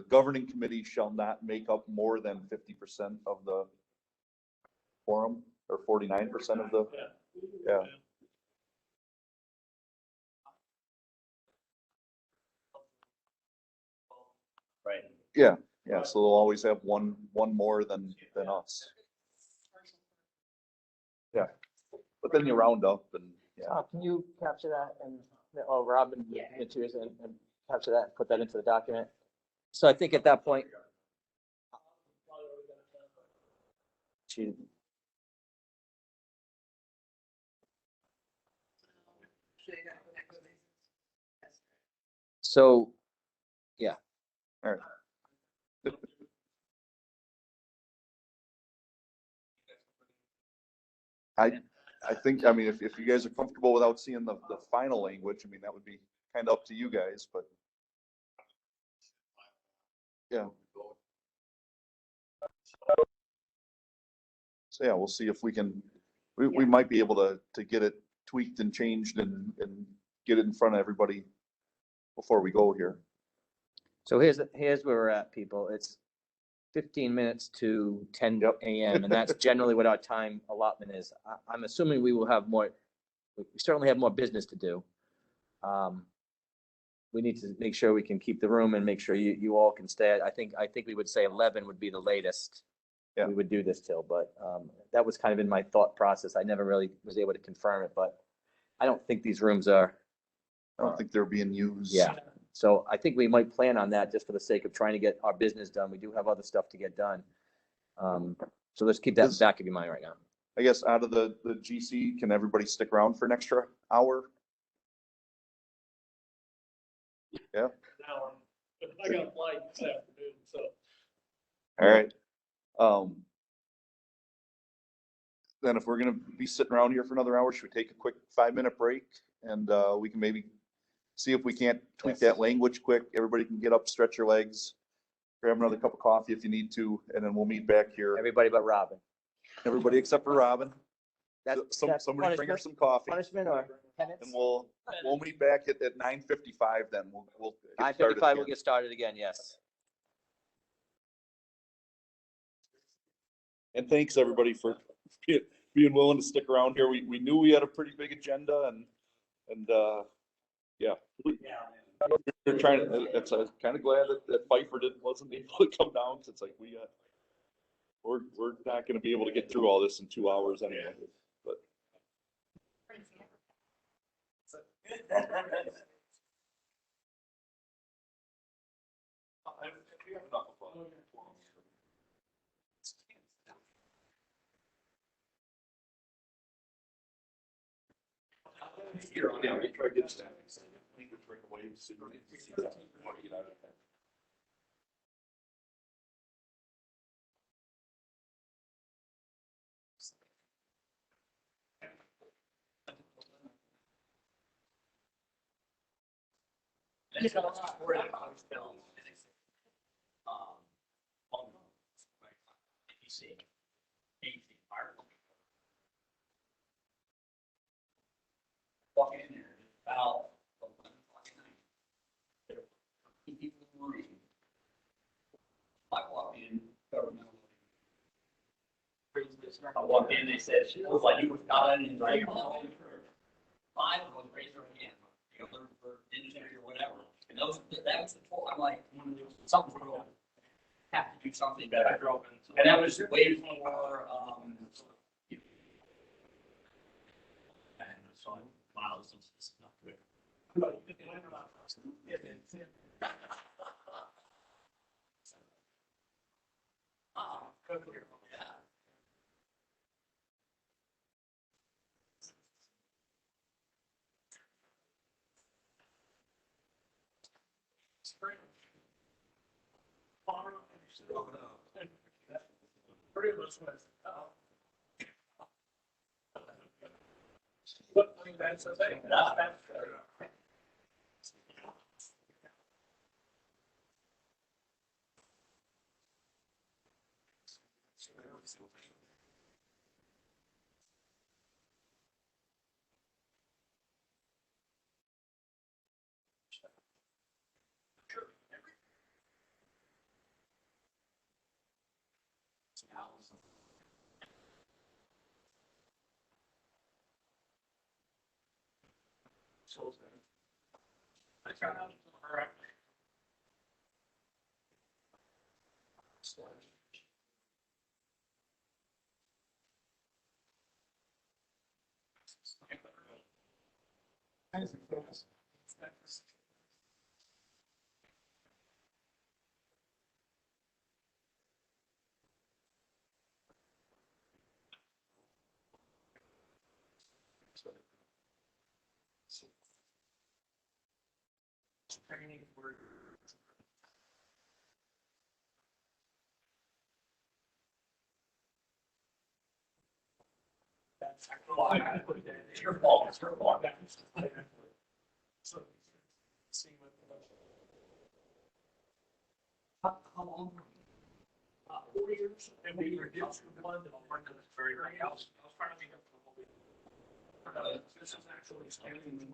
governing committee shall not make up more than 50% of the quorum, or 49% of the, yeah. Right. Yeah, so they'll always have one more than us. Yeah, but then you round up and, yeah. Can you capture that and or Robin, Yeah. choose and capture that, put that into the document. So I think at that point, she, so, yeah. All right. I think, I mean, if you guys are comfortable without seeing the final language, I mean, that would be kind of up to you guys, but. Yeah. So yeah, we'll see if we can, we might be able to get it tweaked and changed and get it in front of everybody before we go here. So here's where we're at, people. It's 15 minutes to 10 a.m. and that's generally what our time allotment is. I'm assuming we will have more, we certainly have more business to do. We need to make sure we can keep the room and make sure you all can stay. I think we would say 11 would be the latest we would do this till, but that was kind of in my thought process. I never really was able to confirm it, but I don't think these rooms are. I don't think they're being used. Yeah. So I think we might plan on that just for the sake of trying to get our business done. We do have other stuff to get done. So let's keep that in the back of your mind right now. I guess out of the GC, can everybody stick around for an extra hour? Yeah. Now, I got a flight this afternoon, so. All right. Then if we're gonna be sitting around here for another hour, should we take a quick 5-minute break? And we can maybe see if we can't tweak that language quick. Everybody can get up, stretch your legs, grab another cup of coffee if you need to, and then we'll meet back here. Everybody but Robin. Everybody except for Robin. That's Somebody bring her some coffee. Punishment or penance? And we'll meet back at 9:55 then. We'll get started 9:55, again. we'll get started again, yes. And thanks everybody for being willing to stick around here. We knew we had a pretty big agenda and yeah. We're trying to, I'm kind of glad that Pfeiffer wasn't able to come down, because it's like we're not going to be able to get through all this in 2 hours anyway, but. Yeah, we try to get staff. Walk in there about 11 o'clock at night. There were 50 people in the room. I walked in, governmental. I walked in, they said, it was like you were done and like, five was raised their hand, you know, for industry or whatever. And that was the tool. I'm like, something's wrong. Have to do something better. And that was way before, miles of this not good. Pretty much was, but I mean, that's the thing. Training for. That's it's your fault. It's your fault. So, see what. How long? 4 years, and we reduced the fund and I'll to this very house. I was trying to think of the whole bit. This is actually standing in the.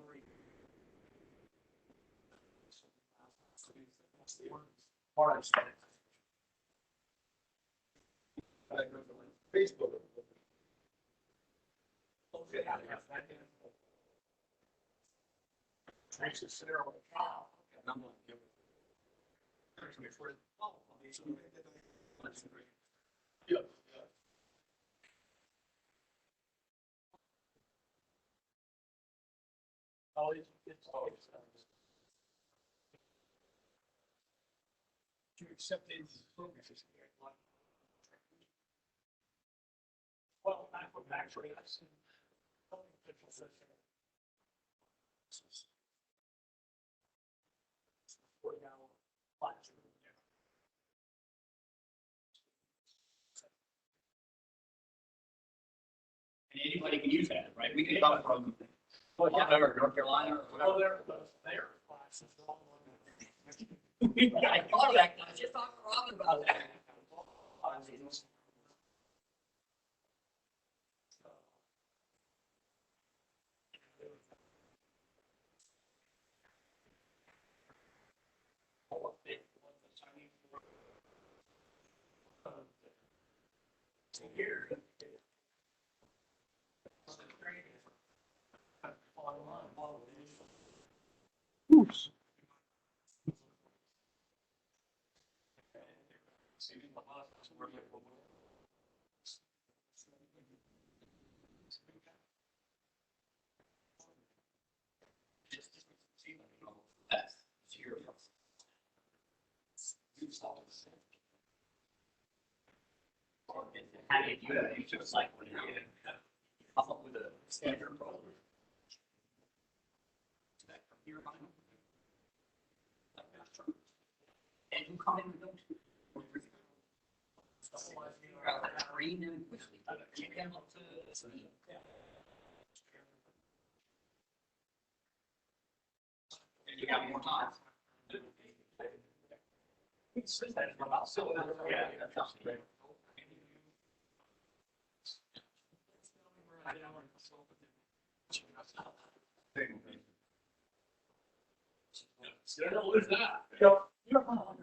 Facebook. Yeah. Always, it's always. To accept these programs. Well, actually, I've seen. And anybody can use that, right? We can come from Florida or North Carolina or whatever. There. I thought of that, I just talked to Robin about that. Oops. How do you do that? It's just like when you come up with a standard problem. And you come in with those. Green and quickly. You can up to. And you have more time. Yeah, that's great. What is that? You're on.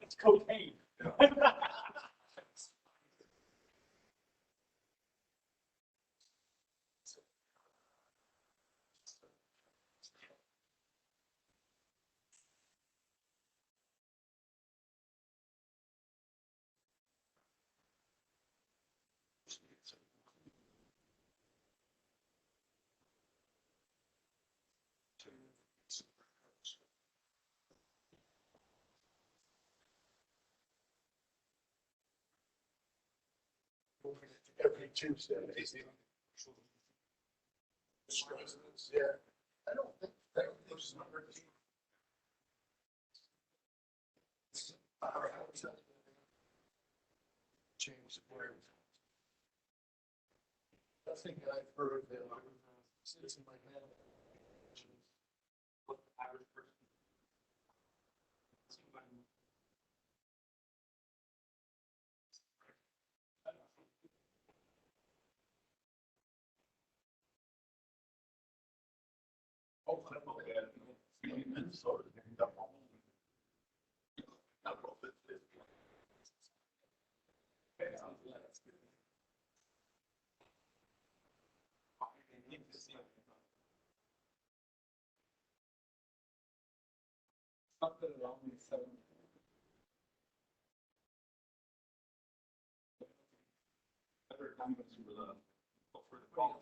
It's cocaine. Every Tuesday. Yeah. I don't think there's number. Change the word. I think I've heard that it's in my head. What the average person. Oh, I don't know. Something around 7. Better time for the call.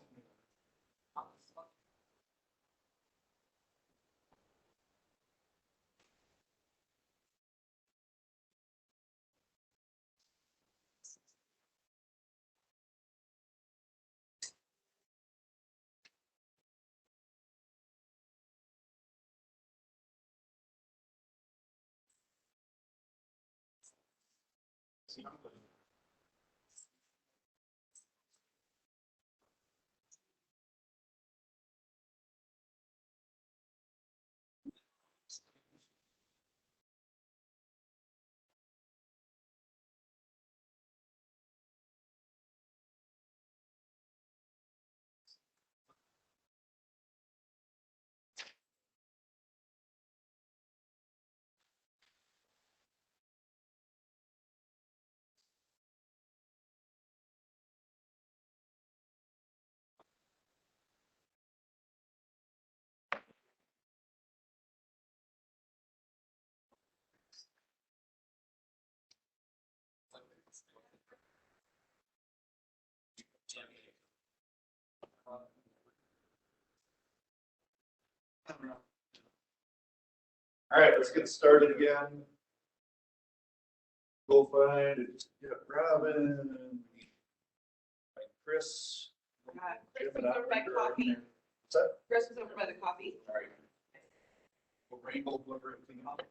All right, let's get started again. Go find it. Yeah, Robin, Chris. Chris was over by coffee. What's that? Chris was over by the coffee. All right. We'll wrangle everything up.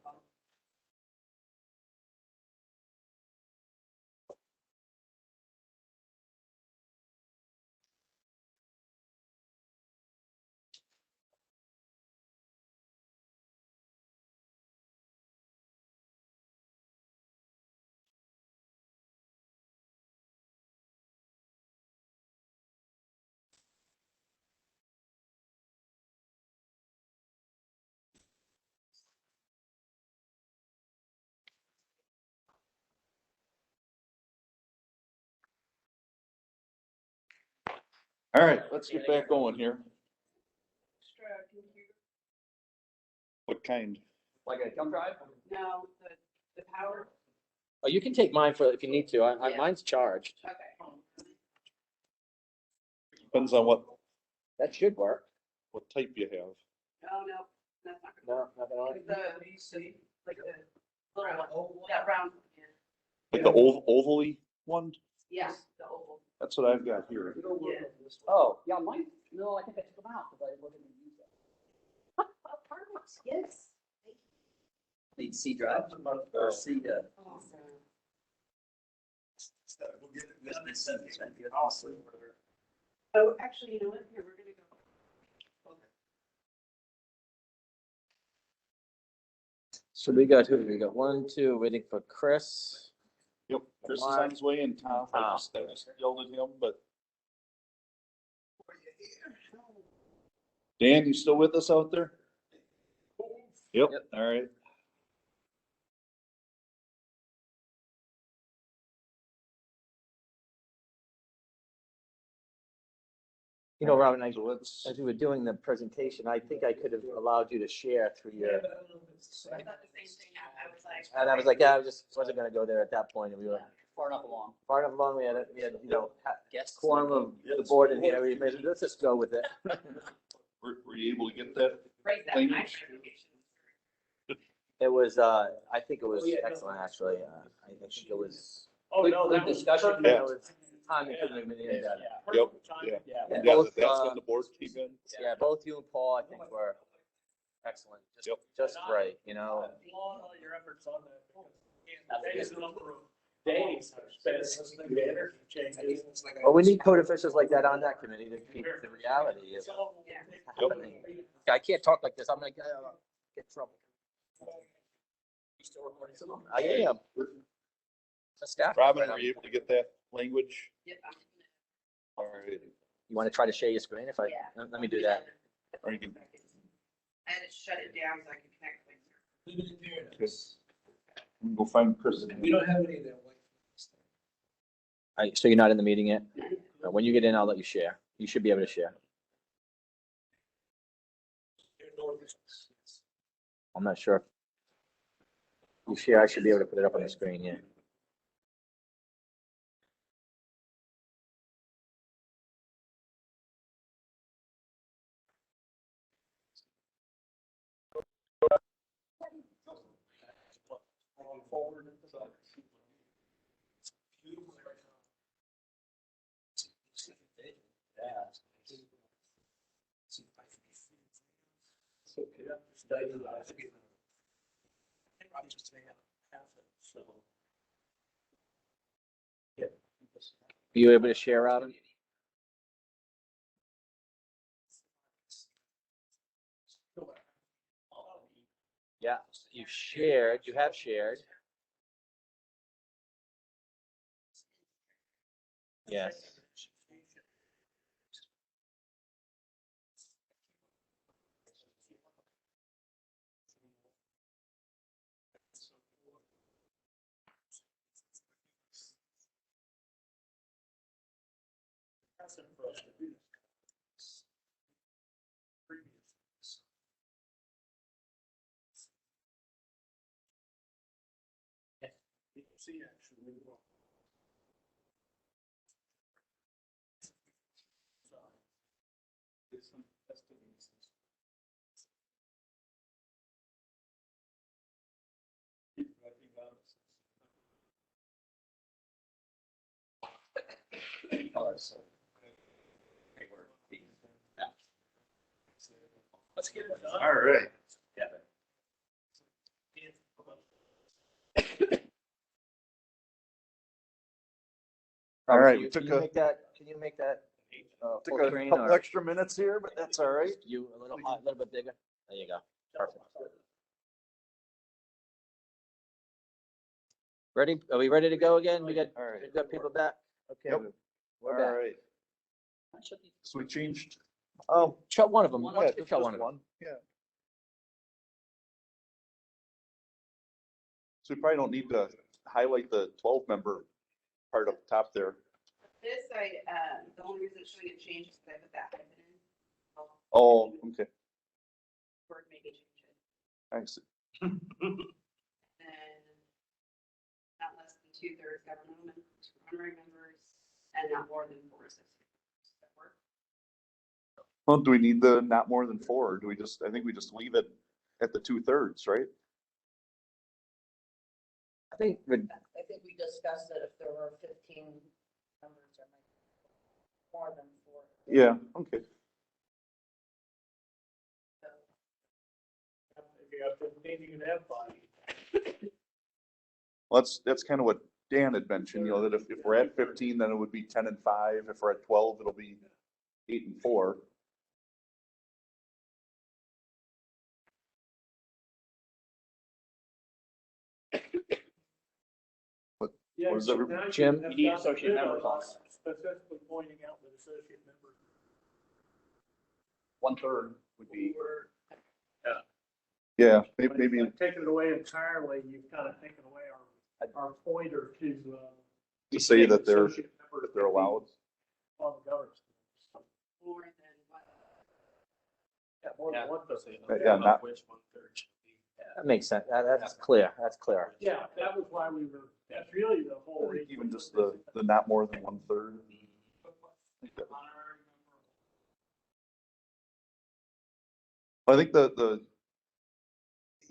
All right, let's get back going here. What kind? Like a thumb drive? No, the power. Oh, you can take mine for, if you need to. Yeah. Mine's charged. Okay. Depends on what That should work. type you have. Oh, no, that's not good. No, nothing on. Like like the little one, that round. Like the oval-y one? Yeah, the oval. That's what I've got here. Yeah. Oh, yeah, mine, no, I think I took them out because I wasn't gonna use them. Yes. The C drive or C, Awesome. Awesome. Oh, actually, you know what? Here, we're gonna go. So we got who? We got 1, 2, waiting for Chris. Yep, Chris is on his way in, Tom. I just yelled at him, but. Dan, you still with us out there? Yep, all right. You know, Robin, So let's, as we were doing the presentation, I think I could have allowed you to share through your, I thought the same thing. I was like. and I was like, yeah, I just wasn't gonna go there at that point. And we were Far enough along. far enough along. We had, you know, Guess. quorum of the board in here. We made, let's just go with it. were you able to get that? Right, that Language. nice. It was, I think it was excellent, actually. I think it was. Oh, no, Good that was discussion. perfect. It was timing couldn't have been any better. Yep, Perfect time. yeah. Yeah. And Yeah, both, that's when the board came in. yeah, both you and Paul, I think, were excellent. Yep. Just great, you know. Applaud all your efforts on that. Today's the number of days I've spent listening to energy changes. Well, we need code officials like that on that committee to keep the reality of happening. I can't talk like this. I'm gonna get in trouble. You still recording some? I am. The staff. Robin, were you able to get that language? Yep. All right. You want to try to share your screen? If I, Yeah. let me do that. Or you can, I had to shut it down so I could connect things. go find Chris. We don't have any of that. So you're not in the meeting yet? When you get in, I'll let you share. You should be able to share. I'm not sure. You share, I should be able to put it up on the screen, yeah. Are you able to share out? Yeah, you've shared, you have shared. Yes. Let's get it done. All right. All right, we took Can you make that took full a screen couple or extra minutes here, but that's all right. you a little bit bigger? There you go. Perfect. Ready? Are we ready to go again? We got people back? Okay. Yep. We're All back. right. So we changed. Shut one of them. Yeah, Shut just one of them. one. Yeah. So we probably don't need to highlight the 12-member part up top there. This, the only reason it's showing a change is because I put that hyphen in. Oh, okay. Word maybe change it. Thanks. And not less than 2/3 government, 2 honorary members, and not more than 4 associate members. Does that work? Well, do we need the not more than 4? Or do we just, I think we just leave it at the 2/3, right? I think I think we discussed that if there were 15 members, there might be more than 4. Yeah, okay. If you have 15, you can have 5. Well, that's kind of what Dan had mentioned, you know, that if we're at 15, then it would be 10 and 5. If we're at 12, it'll be 8 and 4. Yeah, What is so that? now Jim, have you need got associate rid member of clause. Specifically pointing out that associate members 1/3 would be. were. Yeah, But maybe. if I take it away entirely, you've kind of taken away our pointer to. To say that they're associate members allowed. On the governance. More than what? Yeah, more than 1/3. Yeah, not. Which 1/3 should be. that makes sense. That's clear. That's clear. Yeah, that was why we were, that's really the whole I think reason. even just the not more than 1/3. I think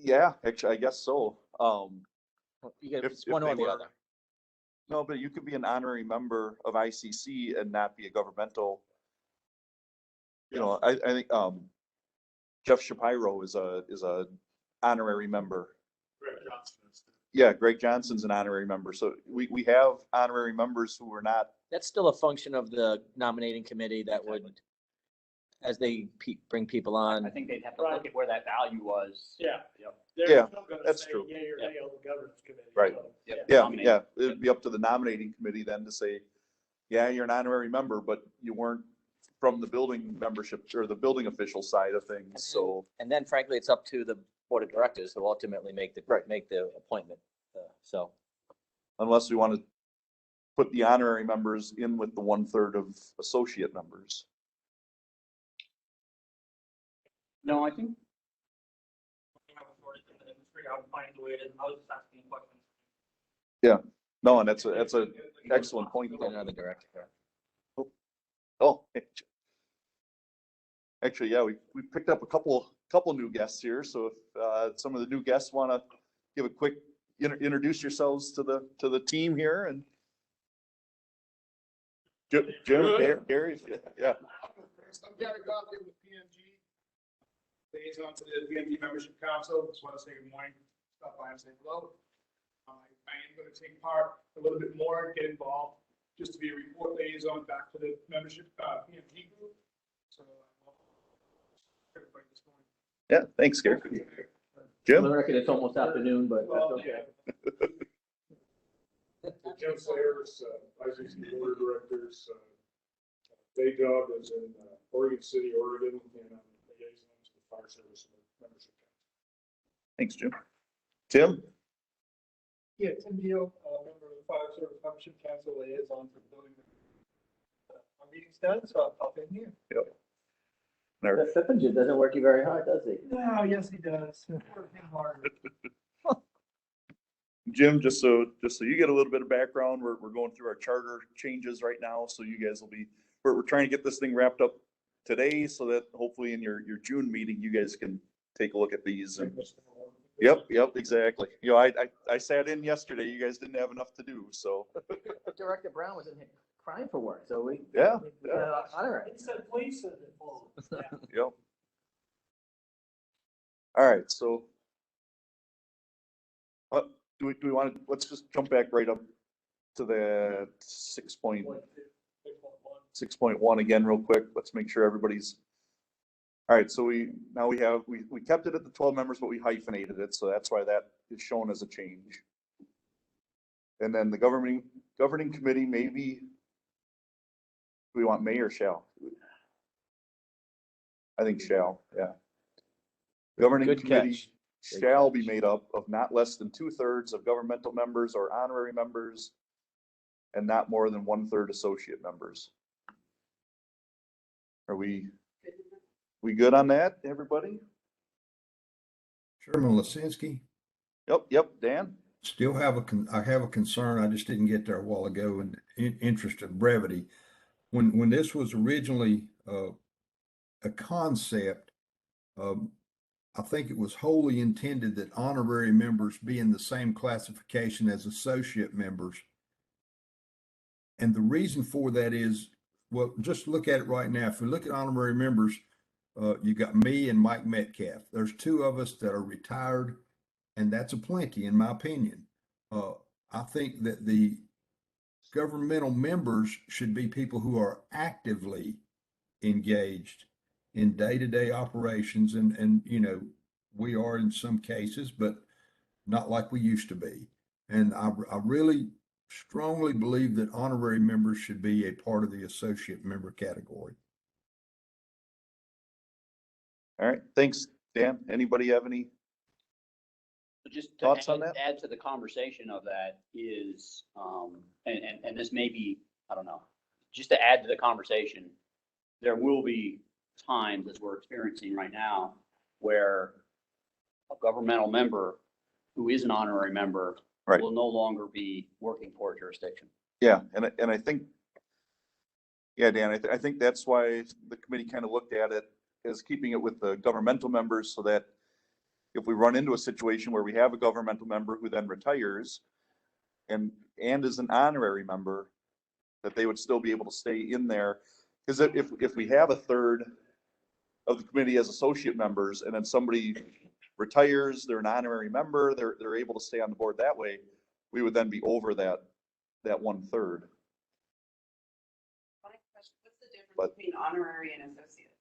yeah, actually, I guess so. You get If it's one they or the were- other. No, but you could be an honorary member of ICC and not be a governmental. You know, I think, Jeff Shapiro is a honorary member. Yeah, Greg Johnson's an honorary member. So we have honorary members who are not. That's still a function of the nominating committee that would, as they bring people on. I think they'd have to look at where that value was. Yeah. Yep. They're Yeah, still gonna that's say true. yay or nay on the governance committee. Right. so, Yep. Yeah, Nominate. yeah, it'd be up to the nominating committee then to say, yeah, you're an honorary member, but you weren't from the building membership or the building official side of things, so. And then frankly, it's up to the board of directors who ultimately make the appointment. So Unless we want to put the honorary members in with the 1/3 of associate members. No, I think. I'm fine the way it is. I was just asking questions. Yeah, no, and that's a excellent point. Another director. Oh, actually, yeah, we picked up a couple new guests here. So if some of the new guests want to give a quick introduce yourselves to the team here, and Jim, Gary, yeah. I'm Gary Goffin with PMG, liaison to the PMG Membership Council. Just want to say good morning, stop by and say hello. I am going to take part a little bit more, get involved, just to be a report liaison back to the membership PMG group. So, everybody this morning. Yeah, thanks, Gary. For Jim? the record, it's almost afternoon, but that's okay. Jim Sayers, IECC Board of Directors. Day job is in Oregon City, Oregon, and I'm liaison to the Fire Service Membership Council. Thanks, Jim. Tim? Yeah, Tim Deal, member of the Fire Service Membership Council, liaison for building. Our meeting's done, so I'll pop in here. Yep. That Pippinger doesn't work you very hard, does he? No, yes, he does. Working harder. Jim, just so you get a little bit of background, we're going through our charter changes right now, so you guys will be, we're trying to get this thing wrapped up today, so that hopefully in your June meeting, you guys can take a look at these. And yep, exactly. You know, I sat in yesterday, you guys didn't have enough to do, so. Director Brown was in here crying for work, so we. Yeah. Honor it. It said, please send it forward. Yep. All right, so. Do we want to, let's just jump back right up to the 6.1 again real quick. Let's make sure everybody's. All right, so we kept it at the 12 members, but we hyphenated it, so that's why that is shown as a change. And then the governing committee, maybe, do we want may or shall? I think shall, yeah. Governing Good committee catch. shall be made up of not less than 2/3 of governmental members or honorary members, and not more than 1/3 associate members. Are we good on that, everybody? Chairman Lisinski, Yep, Dan? still have I have a concern. I just didn't get there a while ago in interest of brevity. When this was originally a concept, I think it was wholly intended that honorary members be in the same classification as associate members. And the reason for that is, well, just look at it right now. If we look at honorary members, you got me and Mike Metcalf. There's two of us that are retired, and that's a plenty, in my opinion. I think that the governmental members should be people who are actively engaged in day-to-day operations, and you know, we are in some cases, but not like we used to be. And I really strongly believe that honorary members should be a part of the associate member category. All right, thanks, Dan. Anybody have any Just thoughts to on that? add to the conversation of that is, and this may be, I don't know, just to add to the conversation, there will be times, as we're experiencing right now, where a governmental member who is an honorary member Right. will no longer be working for a jurisdiction. Yeah, and I think, yeah, Dan, I think that's why the committee kind of looked at it as keeping it with the governmental members, so that if we run into a situation where we have a governmental member who then retires and is an honorary member, that they would still be able to stay in there. Because if we have 1/3 of the committee as associate members, and then somebody retires, they're an honorary member, they're able to stay on the board that way, we would then be over that 1/3. What's the difference between honorary and associate?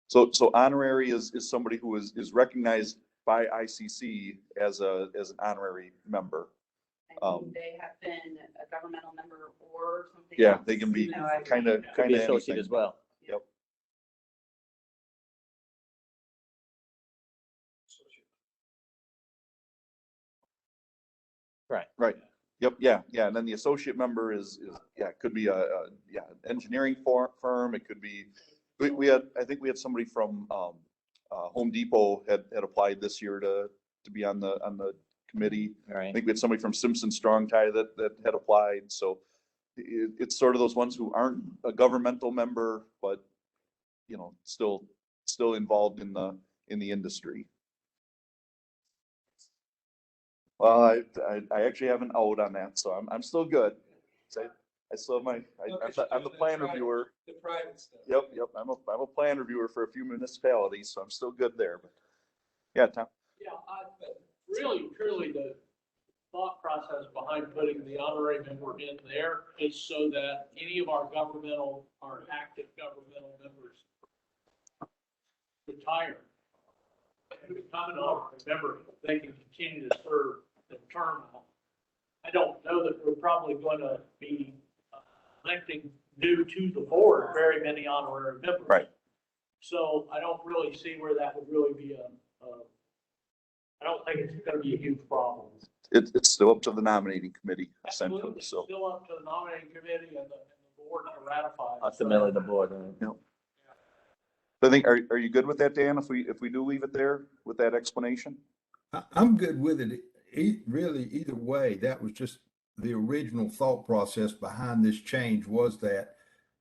So honorary is somebody who is recognized by ICC as an honorary member. They have been a governmental member or something Yeah, else? they can be No, I- kind of Could be associate as well. Yep. Right. Yep. Yeah. And then the associate member is could be an engineering firm. It could be, I think we had somebody from Home Depot had applied this year to to be on the committee. I Right. think we had somebody from Simpson Strong Tie that had applied, so it's sort of those ones who aren't a governmental member, but, you know, still involved in the industry. Well, I actually have an out on that, so I'm still good. So I still have I'm the plan reviewer. The private stuff. Yep. I'm a plan reviewer for a few municipalities, so I'm still good there. But yeah, Tom. Yeah, really, truly, the thought process behind putting the honorary member in there is so that any of our active governmental members retire and become an honorary member, they can continue to serve the term out. I don't know that we're probably going to be electing new to the board very many honorary members. Right. So I don't really see where that would really be I don't think it's going to be a huge problem. It's still up to the nominating committee, essentially. Absolutely. It's So still up to the nominating committee and the board to ratify. Ultimately, the board. yep. I think, are you good with that, Dan? If we do leave it there with that explanation? I'm good with it. Really, either way, that was just the original thought process behind this change was that.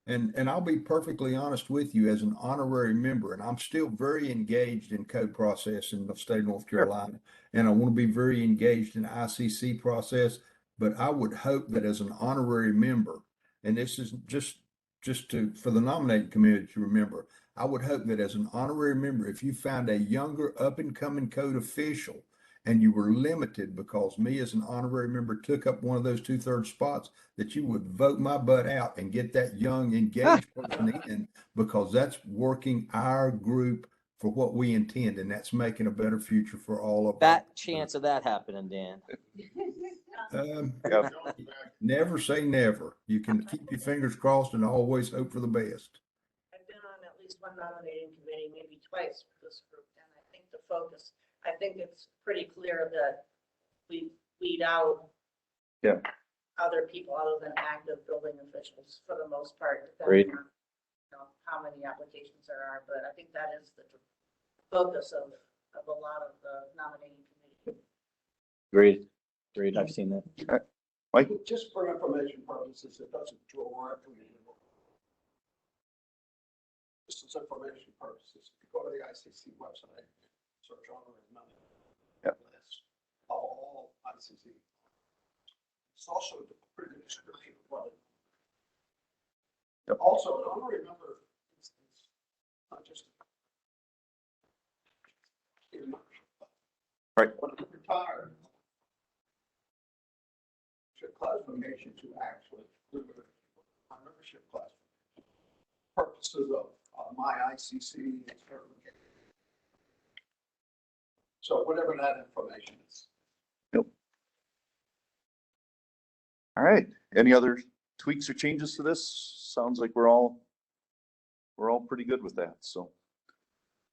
And I'll be perfectly honest with you, as an honorary member, and I'm still very engaged in code process in the state of North Carolina, and I want to be very engaged in ICC process, but I would hope that as an honorary member, and this is just for the nominating committee to remember, I would hope that as an honorary member, if you found a younger up and coming code official and you were limited because me as an honorary member took up one of those 2/3 spots, that you would vote my butt out and get that young engaged person in, because that's working our group for what we intend, and that's making a better future for all of us. That chance of that happening, Dan. Never say never. You can keep your fingers crossed and always hope for the best. I've been on at least one nominating committee, maybe twice for this group, and I think the focus, I think it's pretty clear that we weed out other people other than active building officials for the most part, depending on, you know, how many applications there are. But I think that is the focus of a lot of the nominating committee. Agreed. I've seen that. Mike? Just for information purposes, it doesn't directly. Just as information purposes, if you go to the ICC website, search honorary member. Yep. List all ICC. It's also a pretty good description of what it. Yep. Also, an honorary member is not just. Right. When you retire, classification to actually membership classification purposes of my ICC certification. So whatever that information is. Yep. All right. Any other tweaks or changes to this? Sounds like we're all pretty good with that. So,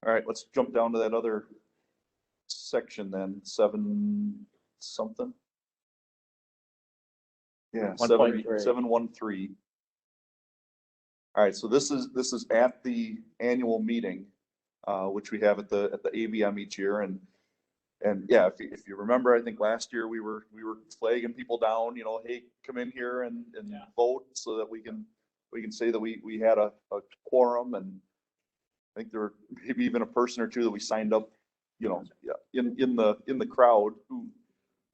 all right, let's jump down to that other section then. 7 something. Yeah, 713. All right, so this is at the annual meeting, which we have at the ABM each year, and yeah, if you remember, I think last year we were flagging people down, you know, hey, come in here and vote so that we can say that we had a quorum, and I think there were maybe even a person or two that we signed up, you know, in the crowd who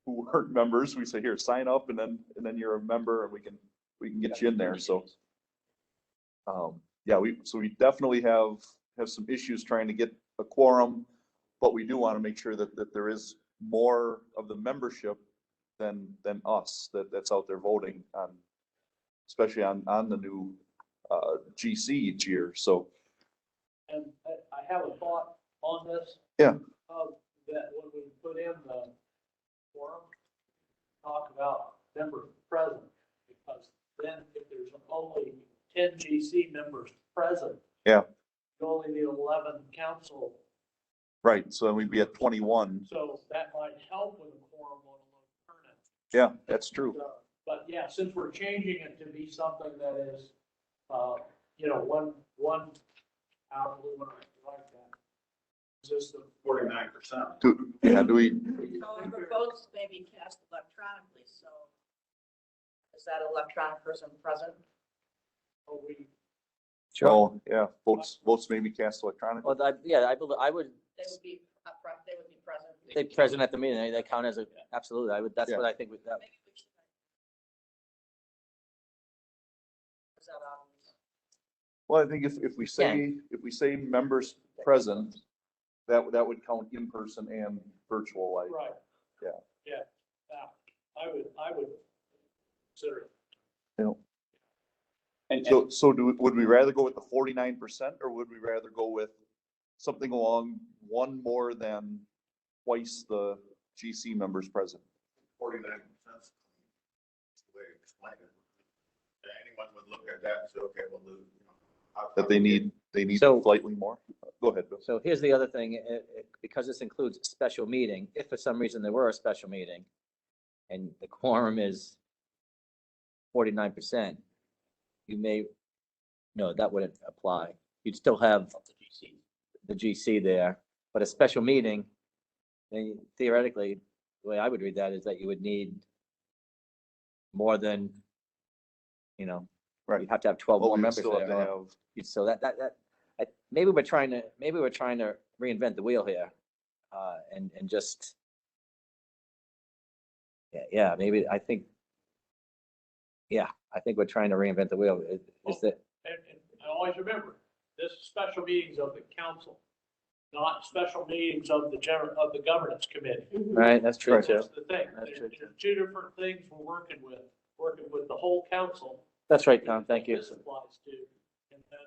weren't members. We say, here, sign up, and then you're a member, and we can get you in there. So, yeah, we definitely have some issues trying to get a quorum, but we do want to make sure that there is more of the membership than us that's out there voting on, especially on the new GC each year. So, and I have a thought on this. Yeah. That when we put in the forum, talk about members present, because then if there's only 10 GC members present, yeah, you only need 11 council. Right, so then we'd be at 21. So that might help with a quorum on a low turnout. Yeah, that's true. But yeah, since we're changing it to be something that is, you know, one, however we want to write that. Is the 49%. Do we, So the votes may be cast electronically, so is that electronic person present? Or we, oh, yeah, votes may be cast electronically. Well, yeah, I believe, I would, They would be upfront, they would be present. they present at the meeting, they count as a, absolutely, I would, that's Yeah. what I think with that. Maybe we should. Is that obvious? Well, I think if we say members present, that would count in person and virtual, like. right. Yeah. Yeah, I would consider it. You know. And So would we rather go with the 49% or would we rather go with something along one more than twice the GC members present? 49%. That's the way to explain it. And anyone would look at that and say, okay, well, That they need So- slightly more? Go ahead, Bill. So here's the other thing, because this includes a special meeting, if for some reason there were a special meeting and the quorum is 49%, you may, no, that wouldn't apply. You'd still have the GC there, but a special meeting, then theoretically, the way I would read that is that you would need more than, Right. you'd have to have 12 Well, more we would members still have there. to or- have, So maybe we're trying to reinvent the wheel here, and just, yeah, maybe, I think we're trying to reinvent the wheel. Is that, And I always remember, this is special meetings of the council, not special meetings of the governance committee. right, that's true too. That's the thing. That's true, There's two different things we're working with the whole council. That's right, Tom, thank you. This applies to, and then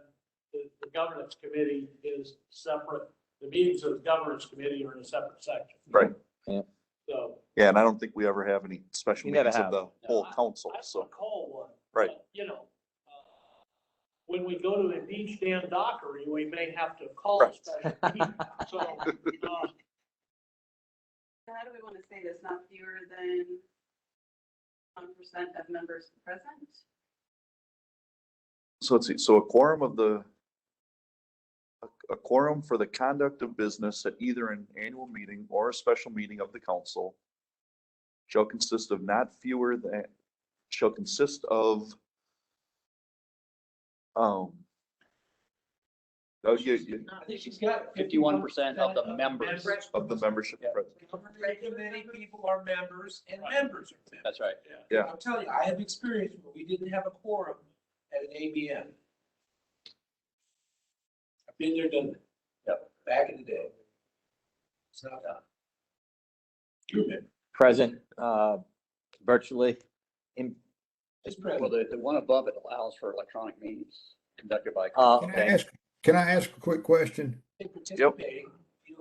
the governance committee is separate. The meetings of the governance committee are in a separate section. right. So. Yeah, and I don't think we ever have any special You never meetings of have. the whole council, I so. call one. Right. But, when we go to a beach dam dockery, we may have to call a Right. special meeting. So, How do we want to say this? Not fewer than 1% of members present? So let's see, so a quorum for the conduct of business at either an annual meeting or a special meeting of the council shall consist of not fewer than, shall consist of, oh, I think she's got 51% of the members. of the membership present. Government committee people are members and members are members. That's right. Yeah. I'm telling you, I have experience where we didn't have a quorum at an ABM. I've been there, done that. Yep, back in the day. It's not done. Present, virtually, It's Well, present. the one above it allows for electronic meetings conducted by. Can I ask a quick question? They participating.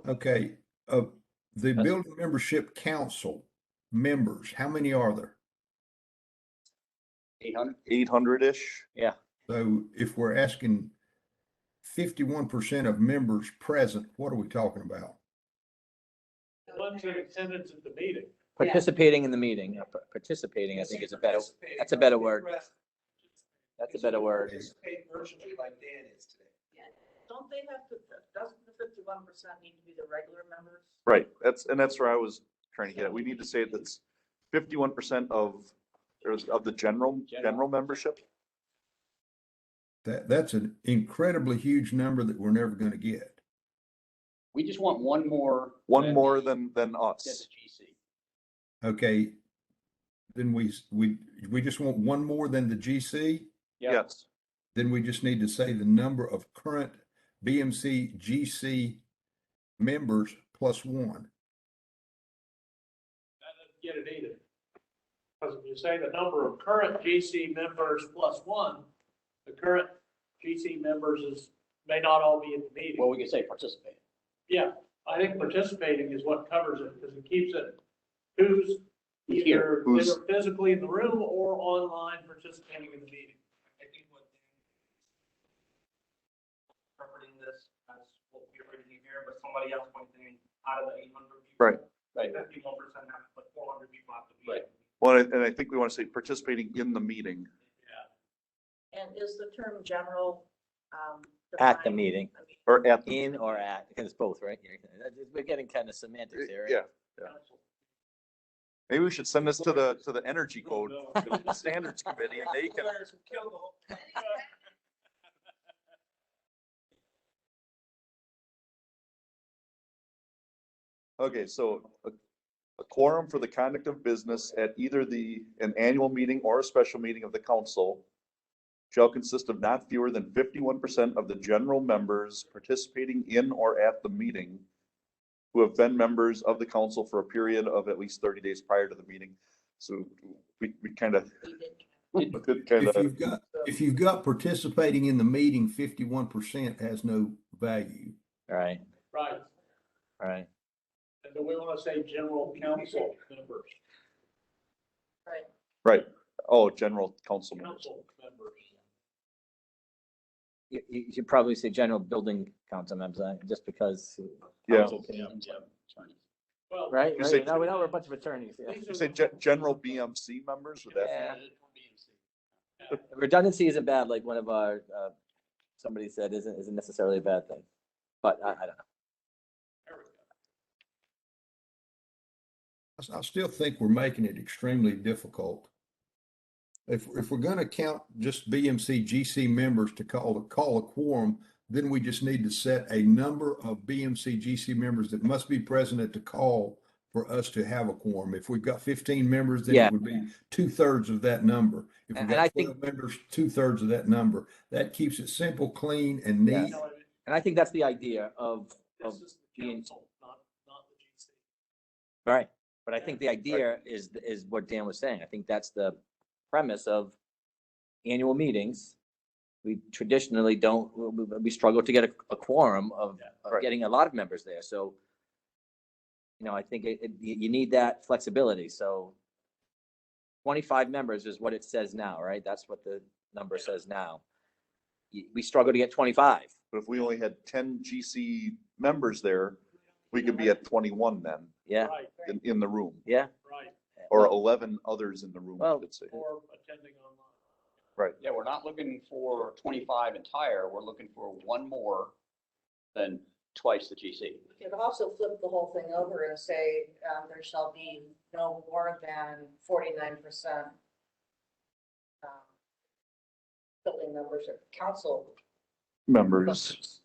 Okay, the building membership council members, how many are there? 800. 800-ish? yeah. So if we're asking 51% of members present, what are we talking about? one's in attendance at the meeting. Participating in the meeting, participating, I think is a better, that's a better word. That's a better word. Participate virtually like Dan is today. Don't they have to, doesn't the 51% need to be the regular members? Right, that's where I was trying to get at. We need to say that's 51% of the general membership. That's an incredibly huge number that we're never going to get. We just want one more. One more than Than the us. GC. Okay, then we just want one more than the GC. Yes. Then we just need to say the number of current BMC GC members plus one. That doesn't get it either. Because if you say the number of current GC members plus one, the current GC members may not all be in the meeting. Well, we can say participate. Yeah, I think participating is what covers it, because it keeps it, who's Here, either physically in the room or online participating in the meeting. I think what interpreting this as what we're reading here, but somebody else pointing out of the 800 people. Right. Right. 51% have, but 400 people have to be. Right. Well, and I think we want to say participating in the meeting. Yeah. And is the term general, At the meeting, or at the, in or at, because it's both, right? We're getting kind of semantics here. Right? yeah. Maybe we should send this to the Energy Code Standards Committee and they can. Okay, so a quorum for the conduct of business at either an annual meeting or a special meeting of the council shall consist of not fewer than 51% of the general members participating in or at the meeting who have been members of the council for a period of at least 30 days prior to the meeting. So we kind of. If you've got participating in the meeting, 51% has no value. Right. Right. Right. And do we want to say general council members? Right. Oh, general council members. Council members. You should probably say general building council members, just because. Yeah. council can- Well, Right, You say- right. Now we're a bunch of attorneys. Yeah. You say general BMC members, would that? Yeah. Redundancy isn't bad, like one of our, somebody said, isn't necessarily a bad thing, but I don't know. I still think we're making it extremely difficult. If we're going to count just BMC GC members to call a quorum, then we just need to set a number of BMC GC members that must be present at the call for us to have a quorum. If we've got 15 members, then Yeah. it would be 2/3 of that number. If we've And got I 12 think- members, 2/3 of that number. That keeps it simple, clean, and neat. Yes. And I think that's the idea of This is the being, council, not the GC. right. But I think the idea is what Dan was saying. I think that's the premise of annual meetings. We traditionally we struggle to get a quorum of Right. getting a lot of members there. So, I think you need that flexibility. So 25 members is what it says now, right? That's what the number says now. We struggle to get 25. But if we only had 10 GC members there, we could be at 21 then Yeah, Right, in the room, yeah. right. or 11 others in the room, I Well, could say. Or attending online. Right. Yeah, we're not looking for 25 entire, we're looking for one more than twice the GC. You could also flip the whole thing over and say, there shall be no more than 49% building members or council Members, members.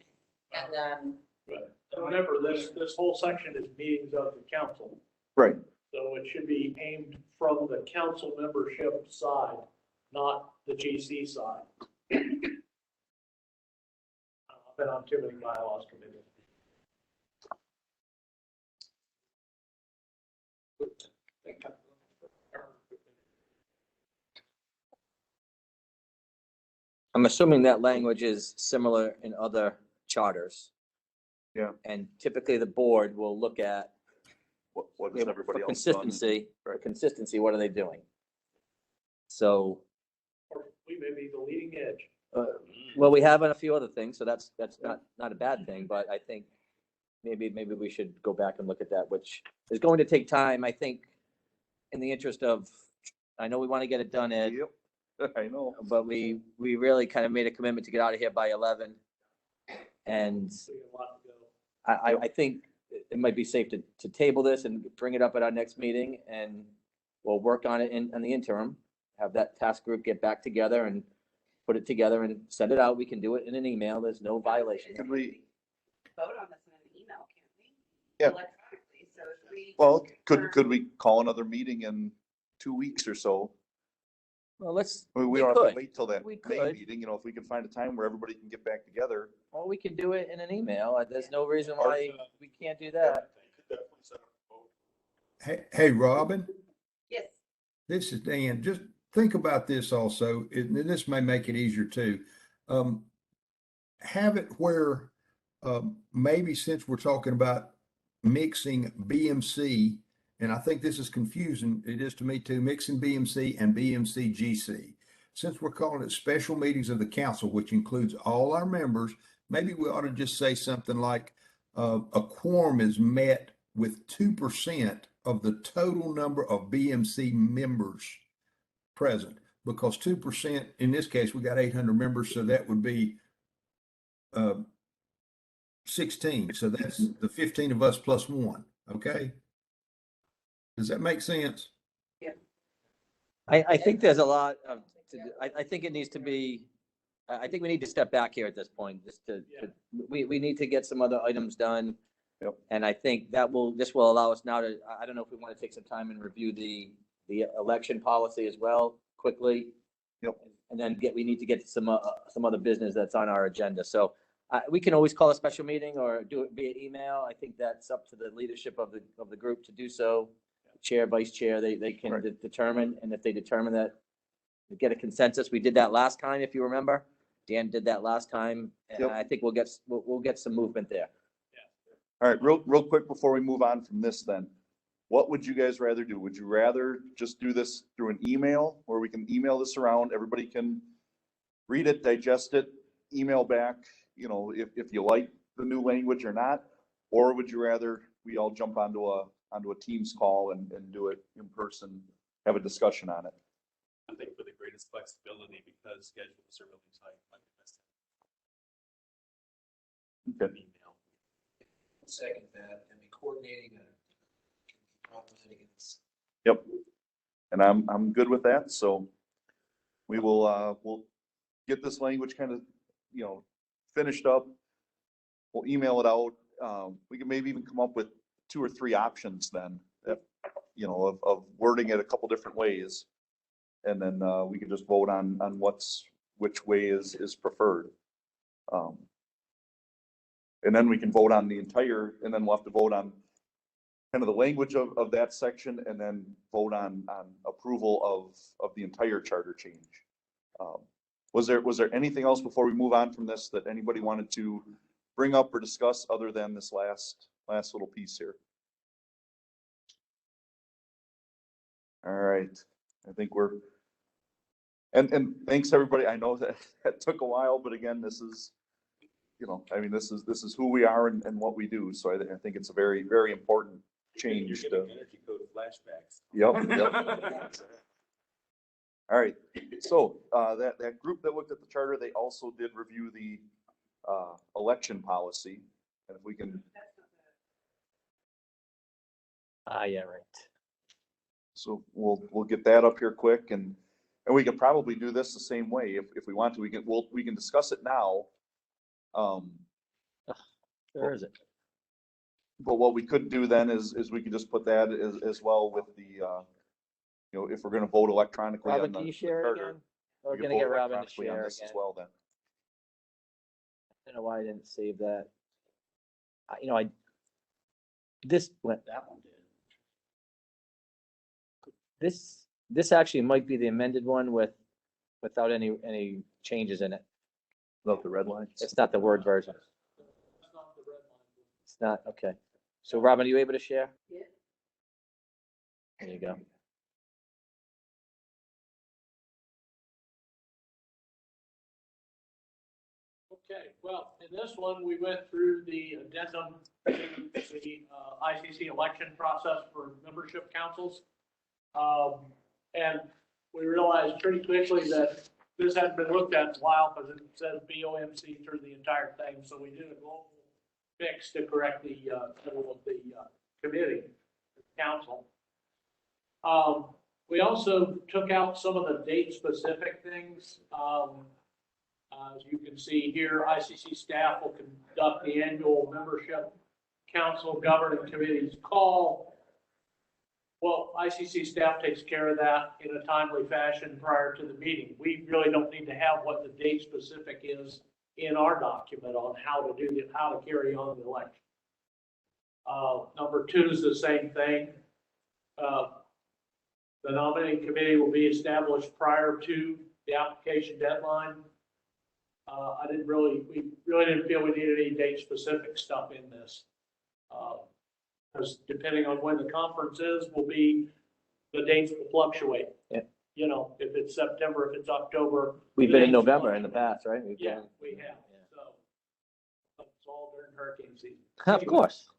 And then, And remember, this whole section is meetings of the council. right. So it should be aimed from the council membership side, not the GC side. I've been on too many bylaws committee. I'm assuming that language is similar in other charters. Yeah. And typically the board will look at What has everybody for else done? consistency, what are they doing? So, Or we may be the leading edge. well, we have a few other things, so that's not a bad thing, but I think maybe we should go back and look at that, which is going to take time, I think, in the interest of, I know we want to get it done, Ed, Yep, I know. but we really kind of made a commitment to get out of here by 11. And So you have a lot to go. I think it might be safe to table this and bring it up at our next meeting, and we'll work on it in the interim. Have that task group get back together and put it together and send it out. We can do it in an email. There's no violation. Could we, Vote on this in an email, can't we? Yeah. Electronically, so if we. well, could we call another meeting in 2 weeks or so? Well, We we don't have to could. wait till that We May could. meeting, if we can find a time where everybody can get back together. Or we can do it in an email. There's no reason why we can't do that. Hey, Robin, Yes. this is Dan. Just think about this also, and this may make it easier too. Have it where maybe since we're talking about mixing BMC, and I think this is confusing, it is to me too, mixing BMC and BMC GC. Since we're calling it special meetings of the council, which includes all our members, maybe we ought to just say something like a quorum is met with 2% of the total number of BMC members present, because 2%, in this case, we got 800 members, so that would be 16. So that's the 15 of us plus one. Okay. Does that make sense? I think there's a lot of, I think it needs to be, I think we need to step back here at this point, just we need to get some other items done. Yep. And I think this will allow us now to, I don't know if we want to take some time and review the election policy as well quickly. Yep. And then we need to get to some other business that's on our agenda. So we can always call a special meeting or do it via email. I think that's up to the leadership of the group to do so. Chair, vice chair, they can determine, and if they determine that, get a consensus. We did that last time, if you remember. Dan did that last time, and I think we'll get some movement there. All right, real quick before we move on from this then, what would you guys rather do? Would you rather just do this through an email where we can email this around, everybody can read it, digest it, email back, you know, if you like the new language or not? Or would you rather we all jump onto a Teams call and do it in person, have a discussion on it? I think for the greatest flexibility, because schedules are really tight, like the best. Okay. Email. Second that, I mean, coordinating Yep. And I'm good with that. So we will, we'll get this language kind of, you know, finished up. We'll email it out. We can maybe even come up with 2 or 3 options then, you know, of wording it a couple different ways. And then we can just vote on which way is preferred. And then we can vote on the entire, and then we'll have to vote on kind of the language of that section, and then vote on approval of the entire charter change. Was there anything else before we move on from this that anybody wanted to bring up or discuss other than this last little piece here? All right, I think we're, and thanks everybody. I know that took a while, but again, this is, you know, I mean, this is who we are and what we do. So I think it's a very, very important change. You're getting energy code flashbacks. Yep. All right, so that group that looked at the charter, they also did review the election policy, and if we can. Yeah, right. So we'll get that up here quick, and we can probably do this the same way if we want to. We can discuss it now. Where is it? But what we could do then is we could just put that as well with the you know, if we're going to vote electronically. Robin, can you share it again? We're going to get Robin to share this again. as well then. I don't know why I didn't save that. You know, this went. That one did. This actually might be the amended one without any changes in it. Without the red lines? It's not the Word version. It's not, okay. So Robin, are you able to share? Yeah. There you go. Okay, well, in this one, we went through the addendum to the ICC election process for membership councils. And we realized pretty quickly that this hadn't been looked at in a while because it says BOMC through the entire thing. So we did a global fix to correct the title of the committee, the council. We also took out some of the date-specific things. As you can see here, ICC staff will conduct the annual membership council governing committee's call. Well, ICC staff takes care of that in a timely fashion prior to the meeting. We really don't need to have what the date specific is in our document on how to carry on the election. Number 2 is the same thing. The nominating committee will be established prior to the application deadline. We really didn't feel we needed any date specific stuff in this. Because depending on when the conference is, the dates will fluctuate. Yeah. You know, if it's September, if it's October. We've been in November in the past, right? We have. So it's all during hurricane season. Of course.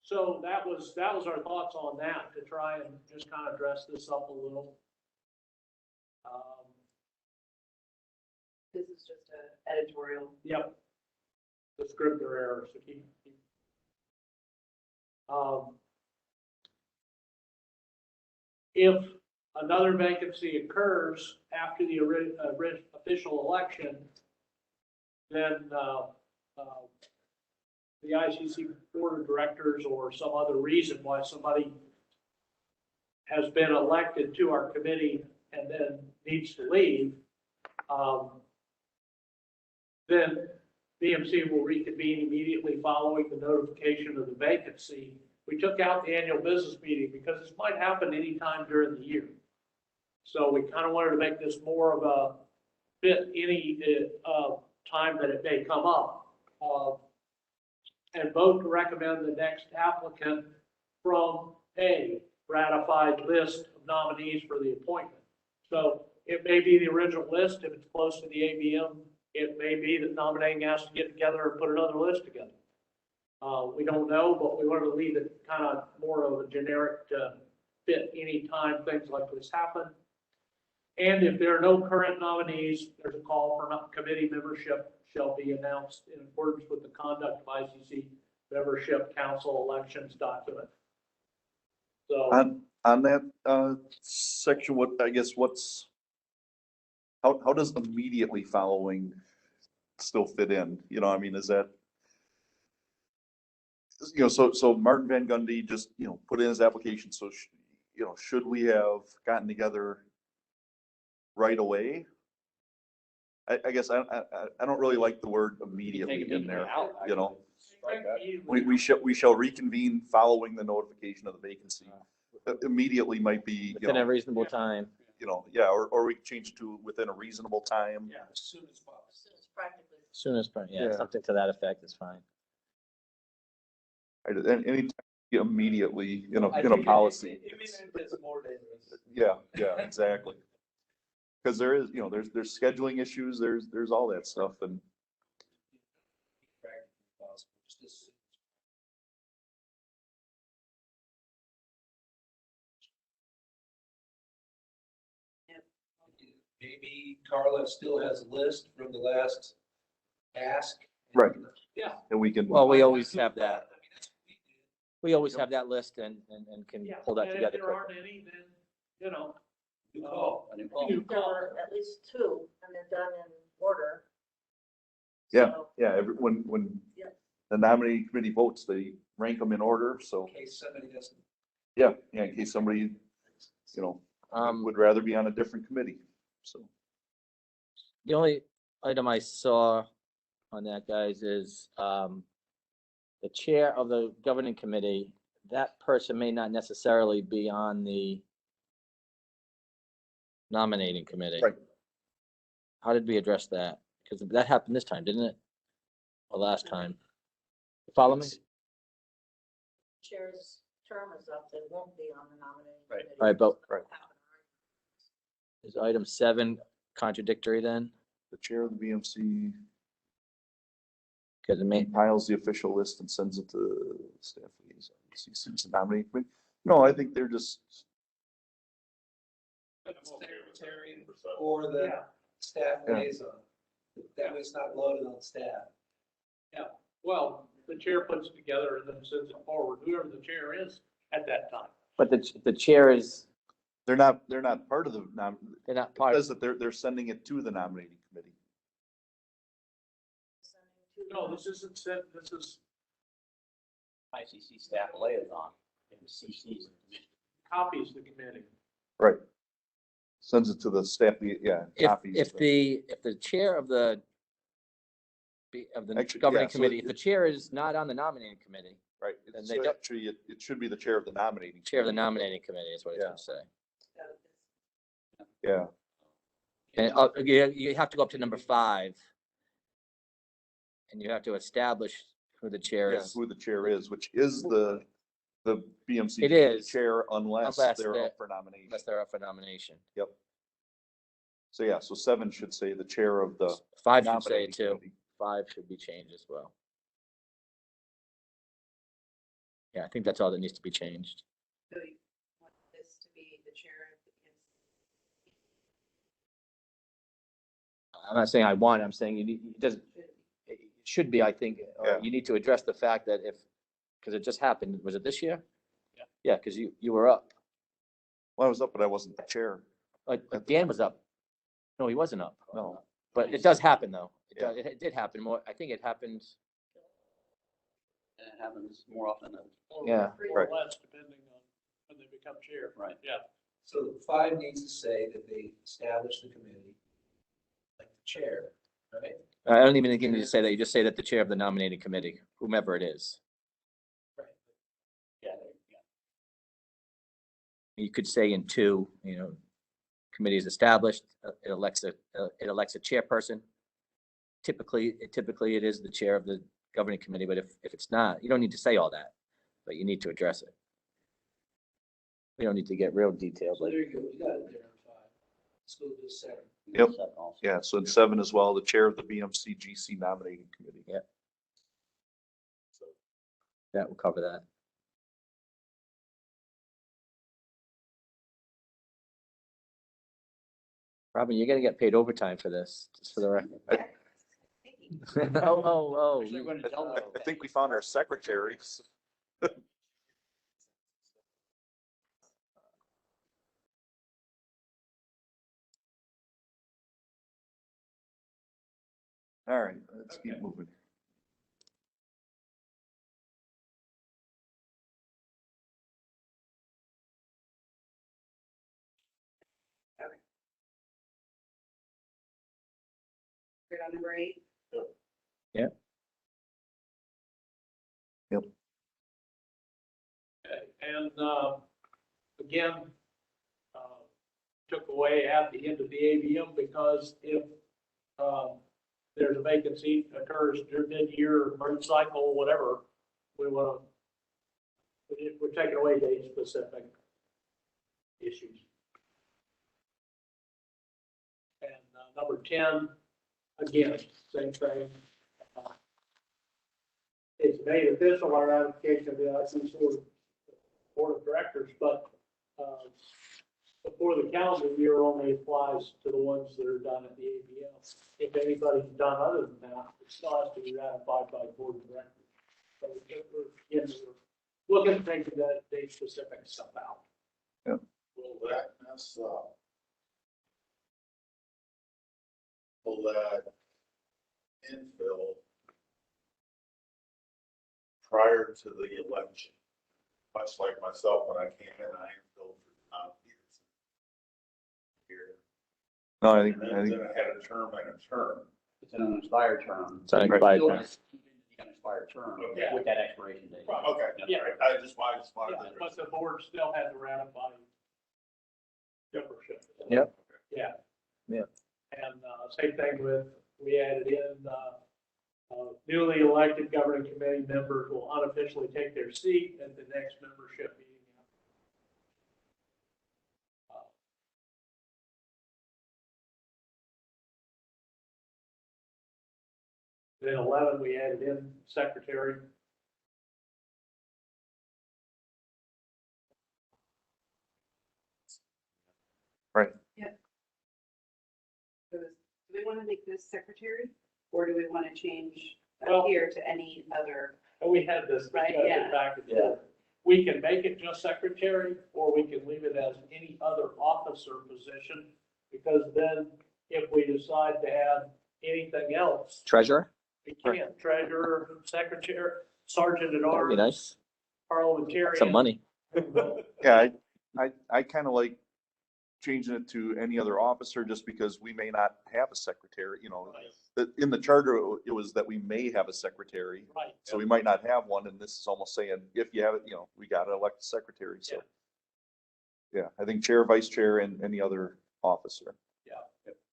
So that was our thoughts on that, to try and just kind of dress this up a little. This is just an editorial. Yep. the Scribner error, so if another vacancy occurs after the official election, then the ICC Board of Directors or some other reason why somebody has been elected to our committee and then needs to leave, then BMC will reconvene immediately following the notification of the vacancy. We took out the annual business meeting because this might happen anytime during the year. So we kind of wanted to make this more of a fit any time that it may come up. And vote to recommend the next applicant from a ratified list of nominees for the appointment. So it may be the original list if it's close to the ABM. It may be that nominating has to get together and put another list together. We don't know, but we wanted to leave it kind of more of a generic to fit any time things like this happen. And if there are no current nominees, there's a call for committee membership shall be announced in accordance with the conduct of ICC membership council elections document. So on that section, how does immediately following still fit in? You know, I mean, is that, you know, so Martin Van Gundy just, you know, put in his application. So, you know, should we have gotten together right away? I guess I don't really like the word immediately in there, you know. We shall reconvene following the notification of the vacancy. Immediately might be, Within a reasonable time. you know, yeah, or we can change it to within a reasonable time. yeah, as soon as possible. Soon as, yeah, Yeah. something to that effect is fine. And anytime immediately, you know, I in a think policy. imminent is more dangerous. Yeah, exactly. Because there is, you know, there's scheduling issues, there's all that stuff, and Maybe Carla still has a list from the last ask. right. Yeah. And we can. Well, we always have that. We always have that list and can Yeah, pull that and together if there aren't quickly. any, then, you know, You call. you call. At least two, and they're done in order. Yeah, So, yeah, when Yep. the nominating committee votes, they rank them in order, so, In case somebody doesn't. yeah, in case somebody, you know, would rather be on a different committee, so. The only item I saw on that, guys, is the chair of the governing committee. That person may not necessarily be on the nominating committee. Right. How did we address that? Because that happened this time, didn't it? Or last time? Follow me? Chair's term is up, they won't be on the nominating Right. committee. All right, but Right. is item 7 contradictory then? The chair of the BMC Because it may, compiles the official list and sends it to staff liaison, CC's nominating committee. No, I think they're just, Secretary or the Yeah. staff Yeah. liaison. That was not loaded on staff. Yeah, well, the chair puts it together and then sends it forward, whoever the chair is at that time. but the chair is, they're not part of the they're not it part says that they're sending it to the nominating committee. No, this isn't sent, this is ICC staff liaison and CC's the commission. copies the committee. Right. Sends it to the staff, yeah, copies. if the chair of the Actually, governing yeah, so committee, if the chair is not on the nominating committee, Right, then so they don't- actually, it should be the chair of the nominating. chair of the committee. nominating committee is what it's Yeah. going to say. Yeah, And you have to go up to number 5. And you have to establish who the chair yeah, is. who the chair is, which is the BMC. It is. Chair unless Unless they're they're- up for nomination. Unless they're up for nomination. Yep. So yeah, so 7 should say the chair of the 5 should say nominating it too. committee. 5 should be changed as well. Yeah, I think that's all that needs to be changed. So you want this to be the chair of the BMC? I'm not saying I want it, I'm saying it doesn't, it should be, I think, Yeah. you need to address the fact that because it just happened, was it this year? Yeah. Yeah, because you were up. Well, I was up, but I wasn't the chair. Dan was up. No, he wasn't up. No. But it does happen, though. Yeah. It did happen more. I think it happened. And it happens more often than. Yeah. Or less, depending on when they become chair. Right. Yeah. So 5 needs to say that they establish the committee, like the chair, right? I don't even think you need to say that. You just say that the chair of the nominating committee, whomever it is. Right. Yeah. You could say in 2, committee is established, it elects a chairperson. Typically it is the chair of the governing committee, but if it's not, you don't need to say all that, but you need to address it. We don't need to get real detailed, So but there you go, you got it there in 5. Let's go to 7. Yep. Yeah, so in 7 as well, the chair of the BMC GC nominating committee. Yeah. That will cover that. Robin, you're gonna get paid overtime for this, just for the record. Oh. I think we found our secretaries. All right, let's keep moving. Good on number 8. Yeah. Yep. Okay. And again, took away at the end of the ABM because if there's a vacancy occurs during mid-year, merge cycle, whatever, we're taking away date-specific issues. And number 10, again, same thing. It's made official our ratification of the IECC Board of Directors, but before the calendar year only applies to the ones that are done at the ABM. If anybody's done other than that, it still has to be ratified by the Board of Directors. So we're looking at taking that date-specific stuff out. Yep. Will that mess up? Will that infill prior to the election? Much like myself, when I came in, I infilled for Tom Peterson here. No, I And think, then I had a term and a term. It's an unexpired term. It's an expired term. The unexpired term Yeah. with that expiration date. Okay. Yeah. I just wanted Yeah, but the board still has to ratify membership. Yep. Yeah. Yeah. And same thing with, we added in, newly elected governing committee members will unofficially take their seat at the next membership meeting. Then 11, we added in secretary. right. Do we want to make this secretary, or do we want to change Well- here to any other? And we had this Right, discussion yeah. back and forth. We can make it just secretary, or we can leave it as any other officer position, because then if we decide to add anything else, Treasurer, we can. Treasurer, secretary, sergeant at that'd arms, be nice. parliamentarian. Some money. Yeah, I kind of like changing it to any other officer just because we may not have a secretary, In the charter, it was that we may have a secretary. Right. So we might not have one, and this is almost saying, if you have it, we got to elect a secretary, so. Yeah, I think chair, vice chair, and any other officer. Yeah.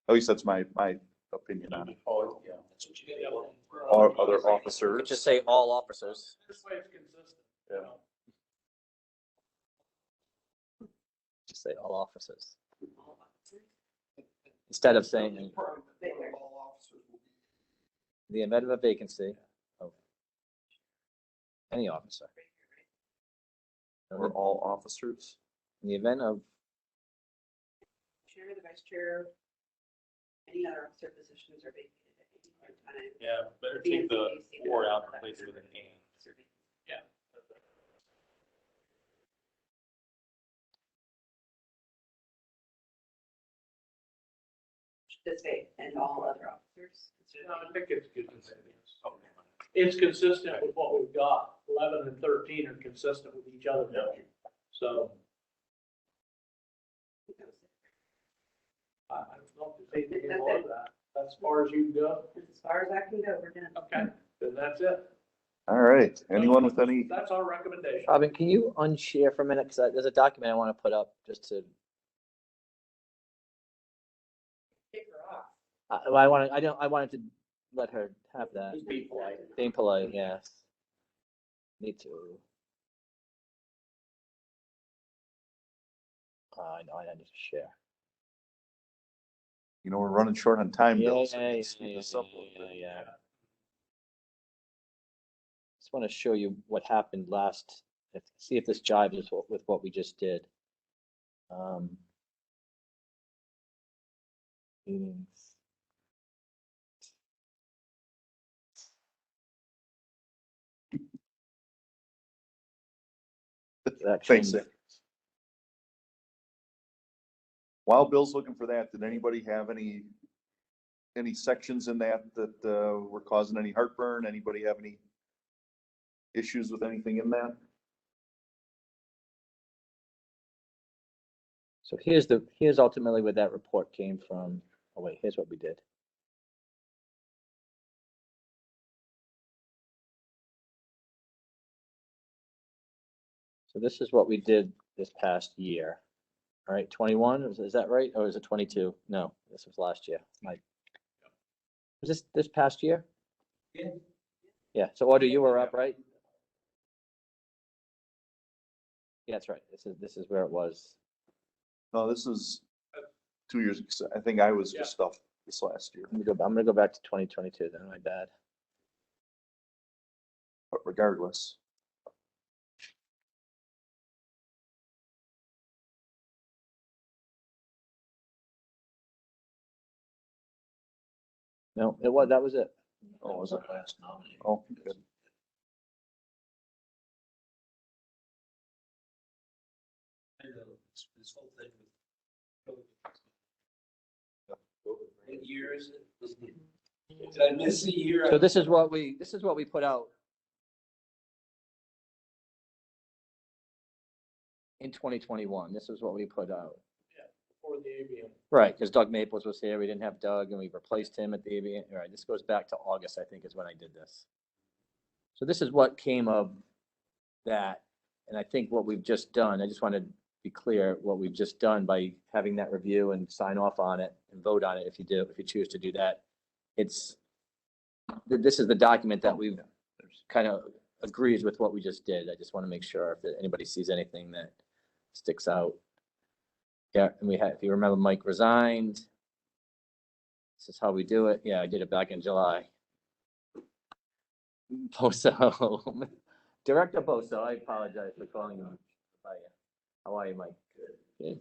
At least that's my opinion on it. Oh, yeah. That's what you get. Or other officers. Just say all officers. This way it's consistent. Yeah. Just say all officers. Instead of saying, in the event of a vacancy of any officer. Or all officers. In the event of, Chair, the vice chair, any other officer positions are vacated at any point in time. Yeah, better take the or out and replace it with an and. Yeah. Should say, and all other officers. No, I think it's good. It's consistent with what we've got. 11 and 13 are consistent with each other. So. I don't know if there's anything more of that. That's as far as you can go. As far as I can go, we're done. Okay, then that's it. All right. Anyone with any? That's our recommendation. Robin, can you unshare for a minute? Because there's a document I want to put up just to. Kick her off. I wanted to let her have that. Just be polite. Being polite, yes. Need to. I know, I need to share. You know, we're running short on time, Yeah, Bill. So yeah, let's speed this up a little bit. yeah. Just want to show you what happened last. See if this jives with what we just did. Meetings. Thanks, Nick. While Bill's looking for that, did anybody have any sections in that were causing any heartburn? Anybody have any issues with anything in that? So here's ultimately where that report came from. Oh wait, here's what we did. So this is what we did this past year. All right, 21, is that right? Or is it 22? No, this was last year. Was this past year? Yeah. Yeah, so Audrey, you were up, right? Yeah, that's right. This is where it was. No, this is 2 years. I think I was just stuff this last year. I'm gonna go back to 2022 then, my bad. But regardless. No, that was it. Oh, was it last nominee? Oh, good. This whole thing with what year is it? Did I miss a year? So this is what we put out in 2021. This is what we put out. For the ABM. Right, because Doug Maples was here. We didn't have Doug, and we replaced him at the ABM. All right, this goes back to August, I think, is when I did this. So this is what came of that, and I think what we've just done. I just want to be clear what we've just done by having that review and sign off on it and vote on it if you choose to do that. This is the document that we've kind of agrees with what we just did. I just want to make sure if anybody sees anything that sticks out. Yeah, and we had, if you remember, Mike resigned. This is how we do it. Yeah, I did it back in July. Boso, Director Boso, I apologize for calling you by you. How are you, Mike? Good.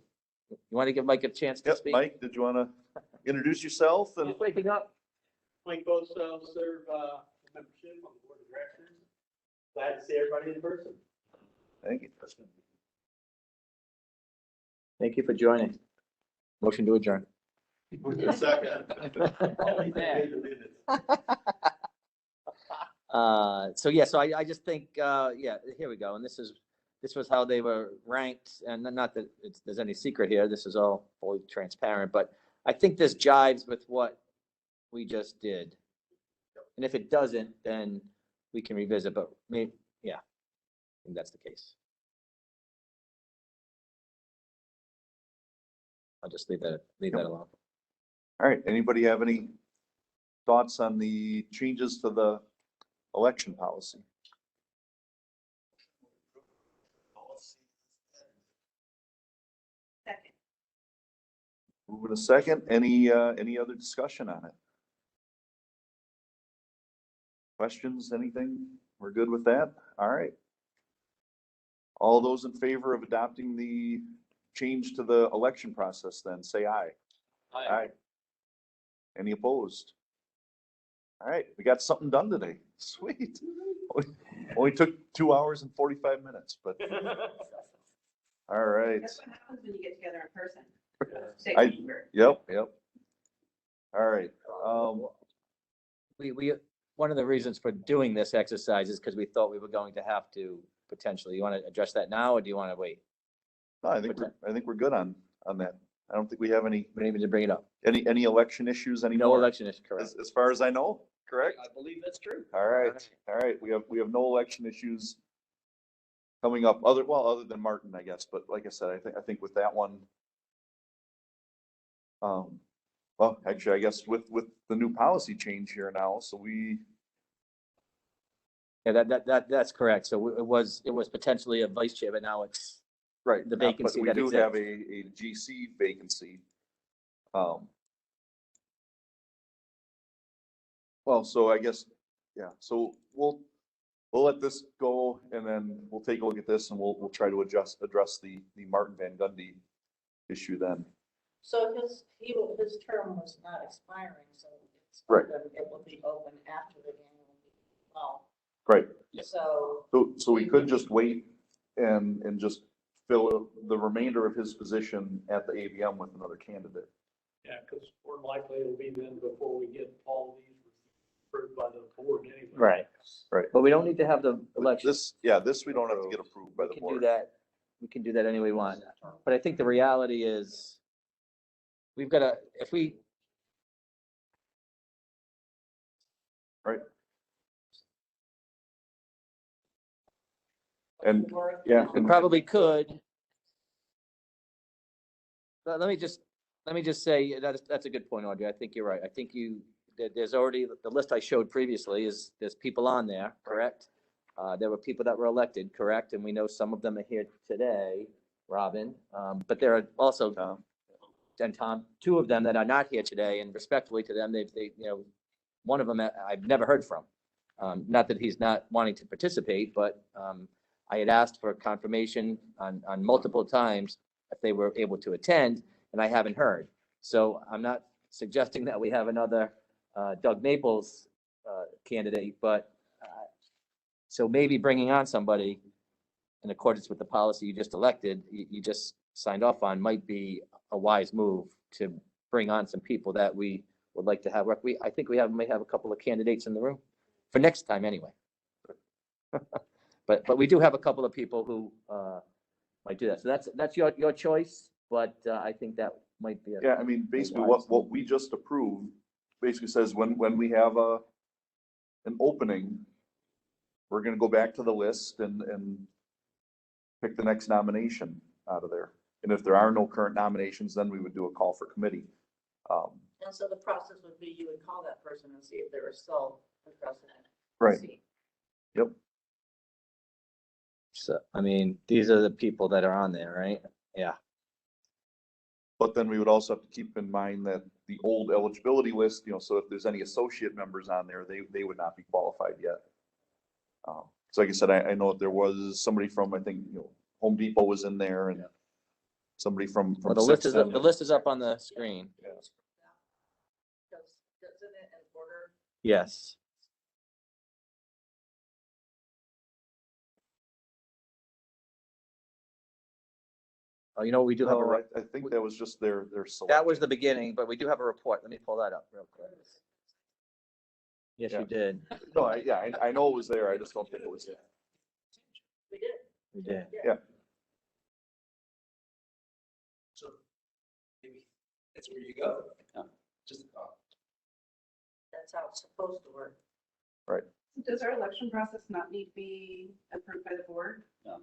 You want to give Mike a chance to speak? Mike, did you want to introduce yourself? And Just waking up. Mike Boso, serve membership on the board of directors. Glad to see everybody in person. Thank you. Thank you for joining. Motion to adjourn. Second. So yeah, so I just think, yeah, here we go. And this was how they were ranked, and not that there's any secret here. This is all fully transparent, but I think this jives with what we just did. And if it doesn't, then we can revisit, but maybe, yeah, I think that's the case. I'll just leave that alone. All right. Anybody have any thoughts on the changes to the election policy? Second. Moving a second. Any other discussion on it? Questions? Anything? We're good with that? All right. All those in favor of adopting the change to the election process, then say aye. Aye. Any opposed? All right, we got something done today. Sweet. Only took 2 hours and 45 minutes, but. All right. That's what happens when you get together in person. Yep. All right. We, one of the reasons for doing this exercise is because we thought we were going to have to potentially, you want to address that now, or do you want to wait? No, I think we're good on that. I don't think we have any, We don't even to bring it up. any election issues anymore. No election is correct. As far as I know, correct? I believe that's true. All right. We have no election issues coming up, other than Martin, I guess, but like I said, I think with that one, well, actually, I guess with the new policy change here now, so Yeah, that's correct. So it was potentially a vice chair, but now it's right, the vacancy but that we do have exists. a GC vacancy. Well, so I guess, yeah, so we'll let this go, and then we'll take a look at this, and we'll try to address the Martin Van Gundy issue then. So his term was not expiring, so it's Right. open, it will be open after the annual meeting. Well, Right. so We could just wait and just fill the remainder of his position at the AVM with another candidate. Yeah, because more than likely it'll be then before we get all these approved by the board anyway. Right. But we don't need to have the election. This we don't have to get approved by the We can do board. that. We can do that any way we want. But I think the reality is, we've got to, if we. Right. And, yeah. We probably could. But let me just say, that's a good point, Audrey. I think you're right. I think there's already, the list I showed previously there's people on there, correct? There were people that were elected, correct? And we know some of them are here today, Robin. But there are also, and Tom, two of them that are not here today, and respectfully to them, they, one of them I've never heard from. Not that he's not wanting to participate, but, I had asked for confirmation on multiple times if they were able to attend, and I haven't heard. So I'm not suggesting that we have another Doug Maples candidate, but so maybe bringing on somebody in accordance with the policy you just elected, you just signed off on, might be a wise move to bring on some people that we would like to have. I think we may have a couple of candidates in the room for next time anyway. But we do have a couple of people who might do that. So that's your choice, but I think that might be. Yeah, I mean, basically what we just approved basically says when we have an opening, we're gonna go back to the list and pick the next nomination out of there. And if there are no current nominations, then we would do a call for committee. and so the process would be you would call that person and see if they were still interested in it. Right. See. Yep. So, I mean, these are the people that are on there, right? Yeah. But then we would also have to keep in mind that the old eligibility list, so if there's any associate members on there, they would not be qualified yet. So like I said, I know there was somebody from, I think, Home Depot was in there, and somebody from. Well, the list is up on the screen. Yeah. Doesn't it in order? Yes. Oh, we do have No, a, I think that was just their selection. that was the beginning, but we do have a report. Let me pull that up real quick. Yes, Yeah. you did. No, I know it was there. I just don't think it was. We did. We did. Yeah. So maybe that's where you go. Just a thought. That's how it's supposed to work. Right. Does our election process not need to be approved by the board? No.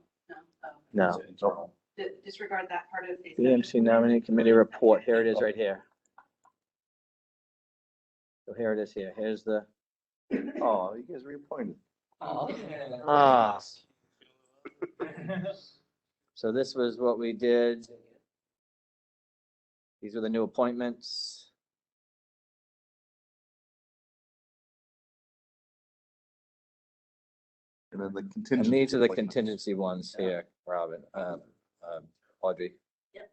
No. No. Disregard that part of the. BMC Nominating Committee report. Here it is right here. So here it is here. Here's the. Oh, you guys reappointed. Ah. So this was what we did. These are the new appointments. And then the And contingency. these are the contingency ones here, Robin, Audrey. Yep.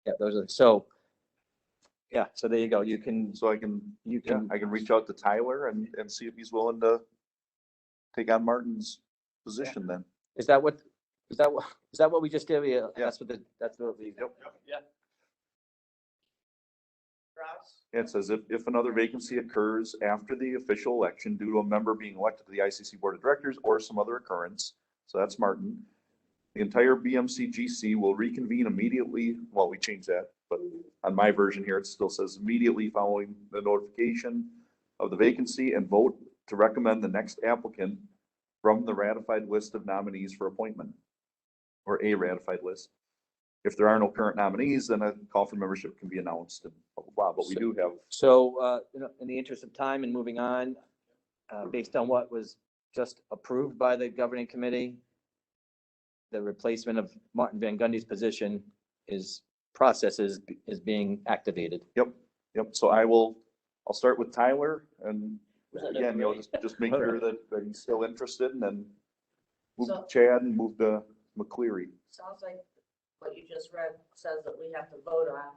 Yeah, those are, so Yeah, so there you go. You can, So I can, I can reach out to Tyler and see if he's willing to take on Martin's position then. is that what we just did? Yeah, that's what we. Yep. Yeah. Ross? It says if another vacancy occurs after the official election due to a member being elected to the ICC Board of Directors or some other occurrence, so that's Martin, the entire BMC GC will reconvene immediately. Well, we changed that, but on my version here, it still says immediately following the notification of the vacancy and vote to recommend the next applicant from the ratified list of nominees for appointment, or a ratified list. If there are no current nominees, then a call for membership can be announced and blah, blah, blah. But we do have. So, in the interest of time and moving on, based on what was just approved by the governing committee, the replacement of Martin Van Gundy's position is being activated. Yep. So I'll start with Tyler and again, just make sure that he's still interested and then move to Chad and move to McCleary. Sounds like what you just read says that we have to vote on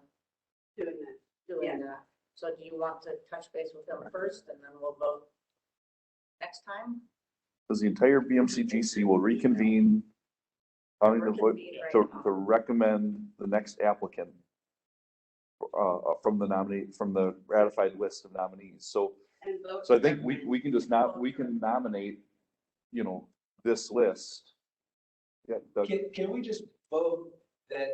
Doing that. So do you want to touch base with him first and then we'll vote next time? Because the entire BMC GC will reconvene on the vote to recommend the next applicant from the ratified list of nominees. So I think we can just nominate, this list. Yeah. Can we just vote that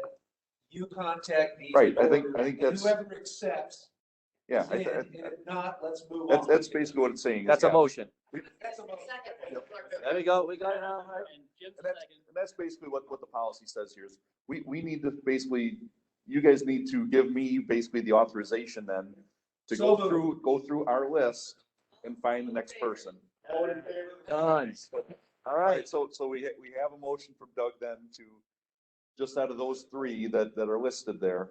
you contact these? Right, I think that's. Whoever accepts. Yeah. And if not, let's move on. That's basically what it's saying. That's a motion. That's a motion. There we go. We got it now. And that's basically what the policy says here is we need to basically, you guys need to give me basically the authorization then to go through our list and find the next person. Done. All right. So we have a motion from Doug then to, just out of those three that are listed there,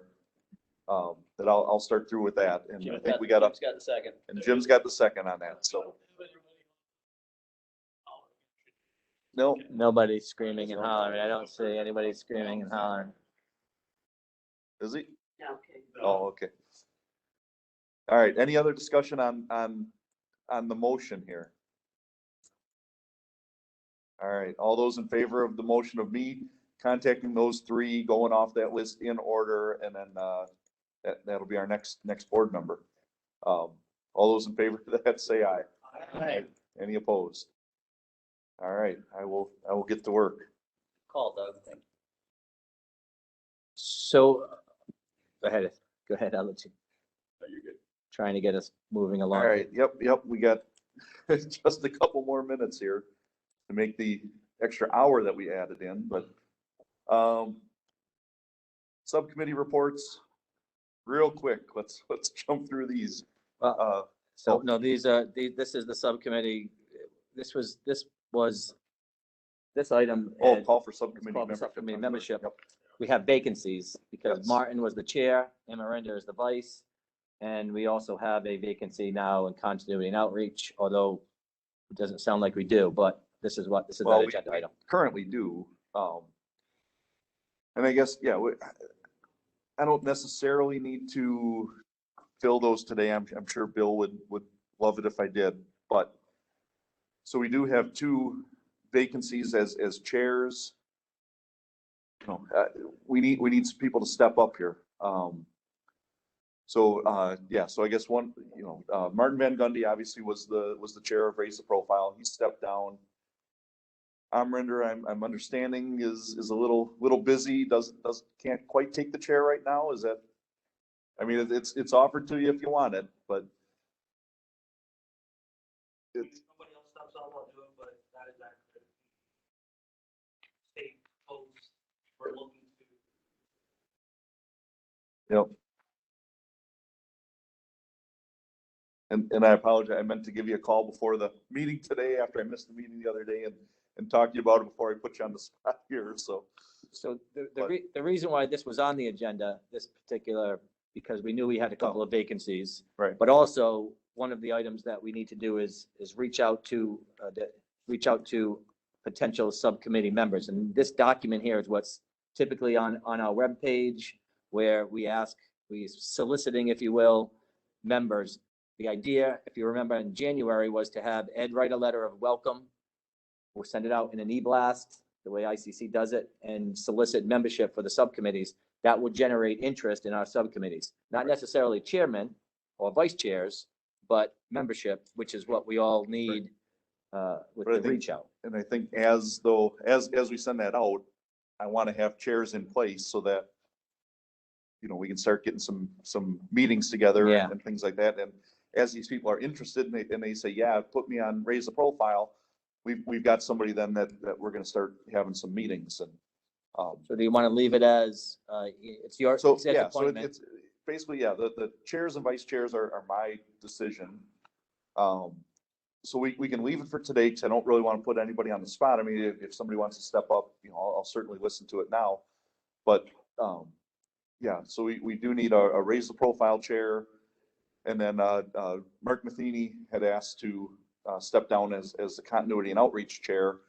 that I'll start through with that. And I think Jim's got the second. And Jim's got the second on that, so. No. Nobody's screaming and hollering. I don't see anybody screaming and hollering. Is he? Okay. Oh, okay. All right, any other discussion on the motion here? All right, all those in favor of the motion of me contacting those three, going off that list in order, and then that'll be our next board member. All those in favor of that, say aye. Aye. Any opposed? All right, I will get to work. Call Doug. Thank you. So, go ahead. I'll let you. No, you're good. Trying to get us moving along. All right, yep, we got just a couple more minutes here to make the extra hour that we added in, but subcommittee reports, real quick, let's jump through these. So no, this is the subcommittee. This item. Call for subcommittee membership. Yep. We have vacancies because Yes. Martin was the chair and Miranda is the vice. And we also have a vacancy now in continuity and outreach, although it doesn't sound like we do, but this is that agenda item. Currently do. And I guess, I don't necessarily need to fill those today. I'm sure Bill would love it if I did, but so we do have two vacancies as chairs. We need some people to step up here. So I guess one, Martin Van Gundy obviously was the chair of Raise the Profile. He stepped down. Amrinder, I'm understanding is a little busy. Can't quite take the chair right now. Is that? I mean, it's offered to you if you want it, but it's. Somebody else steps up, I'll do it, but that is actually state posts we're looking to. Yep. And I apologize. I meant to give you a call before the meeting today after I missed the meeting the other day and talk to you about it before I put you on the spot here. So the reason why this was on the agenda, this particular, because we knew we had a couple of vacancies. Right. But also one of the items that we need to do is reach out to potential subcommittee members. And this document here is what's typically on our webpage where we ask we soliciting, if you will, members. The idea, if you remember in January, was to have Ed write a letter of welcome. We'll send it out in an e-blast, the way ICC does it, and solicit membership for the subcommittees. That will generate interest in our subcommittees, not necessarily chairmen or vice chairs, but membership, which is what we all need with the reach out. And I think as we send that out, I want to have chairs in place so that, you know, we can start getting some meetings together Yeah. and things like that. And as these people are interested and they say, yeah, put me on, raise the profile, we've got somebody then that we're going to start having some meetings and. So do you want to leave it as, it's your, So, it's at yeah, so appointment? it's basically, yeah, the chairs and vice chairs are my decision. So we can leave it for today because I don't really want to put anybody on the spot. I mean, if somebody wants to step up, you know, I'll certainly listen to it now. But, yeah, so we do need a raise the profile chair. And then, Mark Matheny had asked to, step down as the continuity and outreach chair.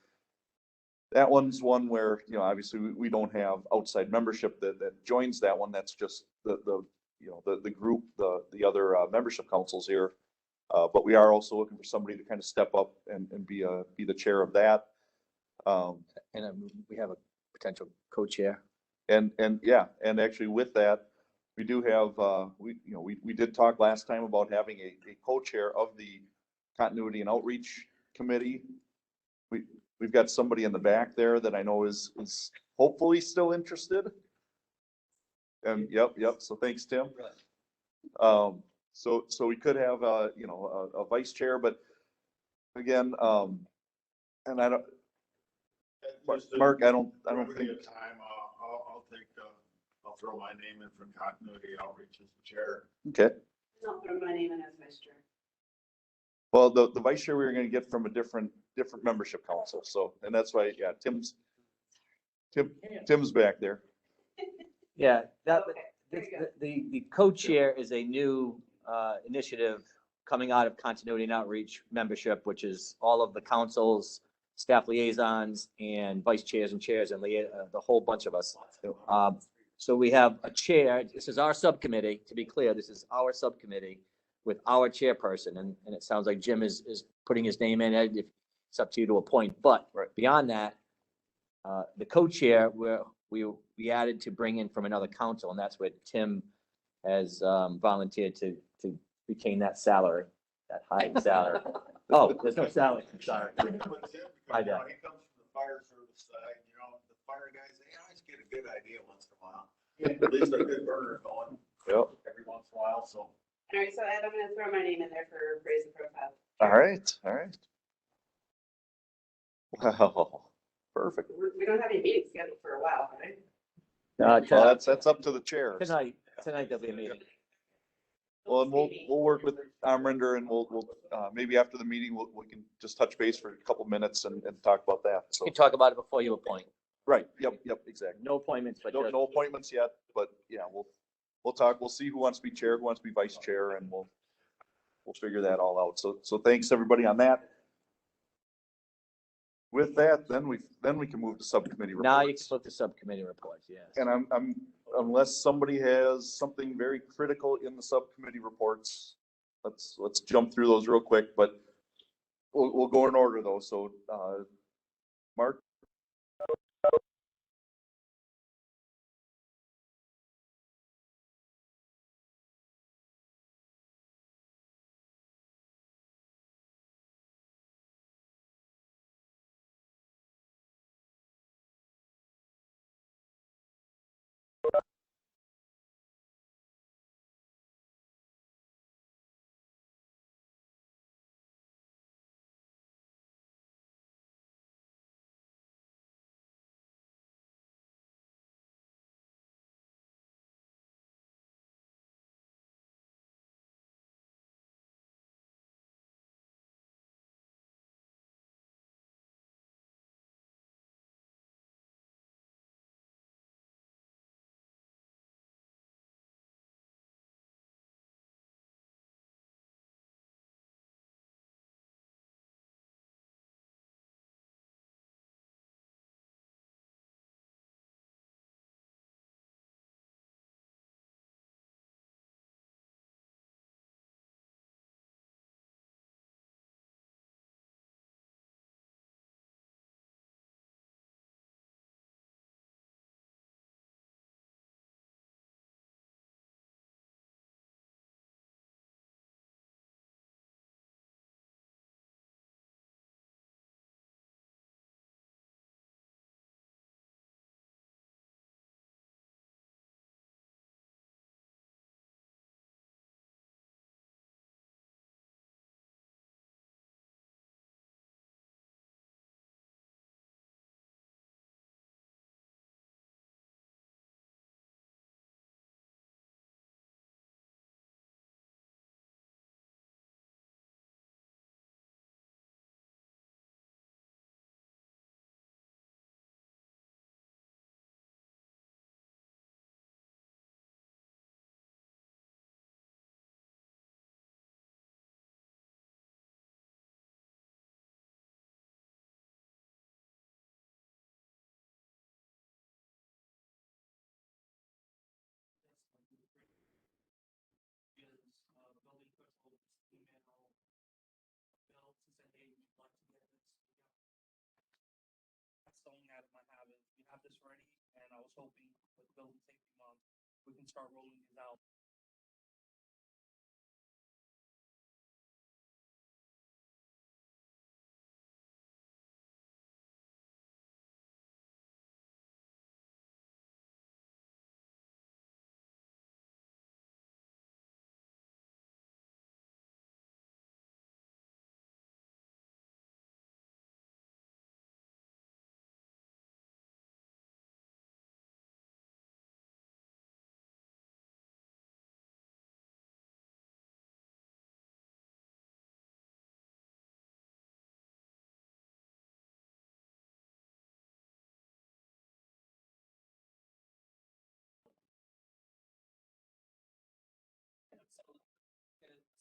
That one's one where, you know, obviously we don't have outside membership that joins that one. That's just the you know, the group, the other membership councils here. But we are also looking for somebody to kind of step up and be the chair of that. And we have a potential co-chair. And yeah, and actually with that, we do have, we did talk last time about having a co-chair of the continuity and outreach committee. We've got somebody in the back there that I know is hopefully still interested. And yep. So thanks, Tim. So we could have a vice chair, but again, and I don't, Mark, I don't think. Time, I'll throw my name in for continuity outreach as the chair. Okay. I'll throw my name in as vice chair. Well, the vice chair we were going to get from a different membership council. So, and that's why, yeah, Tim's back there. Yeah, the co-chair is a new initiative coming out of continuity and outreach membership, which is all of the councils, staff liaisons, and vice chairs and chairs and the whole bunch of us. So we have a chair. This is our subcommittee. To be clear, this is our subcommittee with our chairperson, and it sounds like Jim is putting his name in it. It's up to you to appoint. But beyond that, the co-chair we added to bring in from another council, and that's what Tim has volunteered to retain that salary, that high salary. Oh, there's no salary. I'm sorry. My bad. He comes from the fire service side, you know, the fire guys, they always get a good idea once in a while. At least a good burner going. Yep. Every once in a while, so. All right, so Ed, I'm gonna throw my name in there for raise the profile. All right. Wow, perfect. We don't have any meetings scheduled for a while, right? Well, that's up to the chair. Tonight there'll be a meeting. Well, and we'll work with Amrinder and we'll maybe after the meeting, we can just touch base for a couple minutes and talk about that. So. You can talk about it before you appoint. Right. Yep. Exactly. No appointments, but no appointments yet, but yeah, we'll talk. We'll see who wants to be chair, who wants to be vice chair, and we'll figure that all out. So thanks everybody on that. With that, then we can move to subcommittee reports. Now you can look to subcommittee reports, yes. And I'm unless somebody has something very critical in the subcommittee reports, let's jump through those real quick, but we'll go in order though. So, Mark. this ready, and I was hoping with Building Safety Month, we can start rolling these out.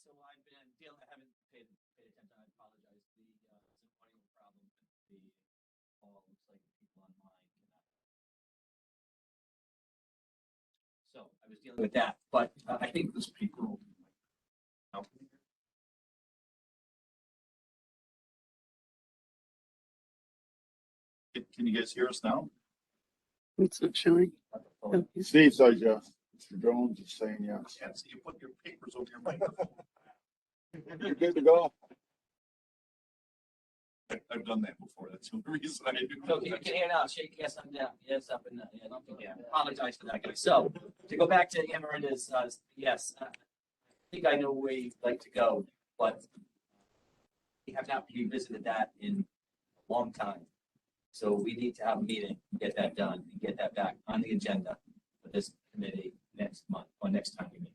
So I've been dealing, I haven't paid attention, I apologize. There's an audio problem with the call. Looks like the people online cannot. So I was dealing with that, but I think those people. Can you guys hear us now? It's not showing. Steve says yes. Mr. Jones is saying yes. Yeah, so you put your papers over your microphone. You're good to go. I've done that before. That's the reason I do. So you can hear now, shake yes, I'm down, yes, up and down, yeah, yeah. Apologize for that, guys. So to go back to Amarinda's, yes, I think I know where you'd like to go, but we have not revisited that in a long time. So we need to have a meeting, get that done, and get that back on the agenda for this committee next month, or next time we meet.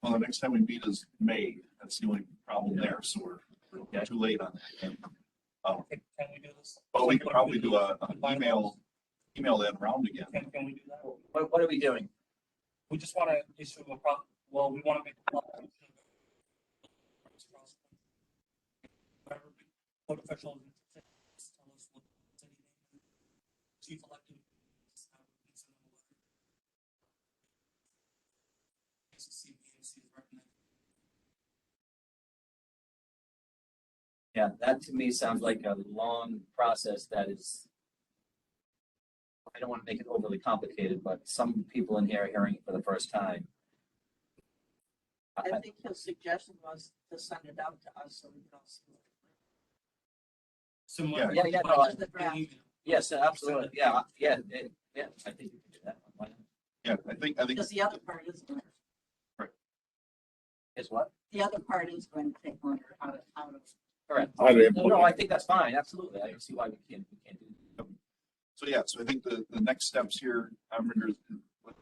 Well, the next time we meet is May. That's the only problem there. So we're too late on that. Can we do this? But we could probably do an email that around again. Can we do that? What are we doing? We just want to issue a well, we want to make a whatever code officials tell us what city name, chief elected, IECC, BMC is recommended. Yeah, that to me sounds like a long process that is, I don't want to make it overly complicated, but some people in here are hearing it for the first time. I think his suggestion was to send it out to us so we can all see it. Similar. Yeah, no, yes, absolutely, yeah, I think you can do that. Why not? Yeah, I think. Because the other part is, Is what? the other part is going to take longer out of. Correct. No, I think that's fine, absolutely. I see why we can't do that. So yeah, so I think the next steps here,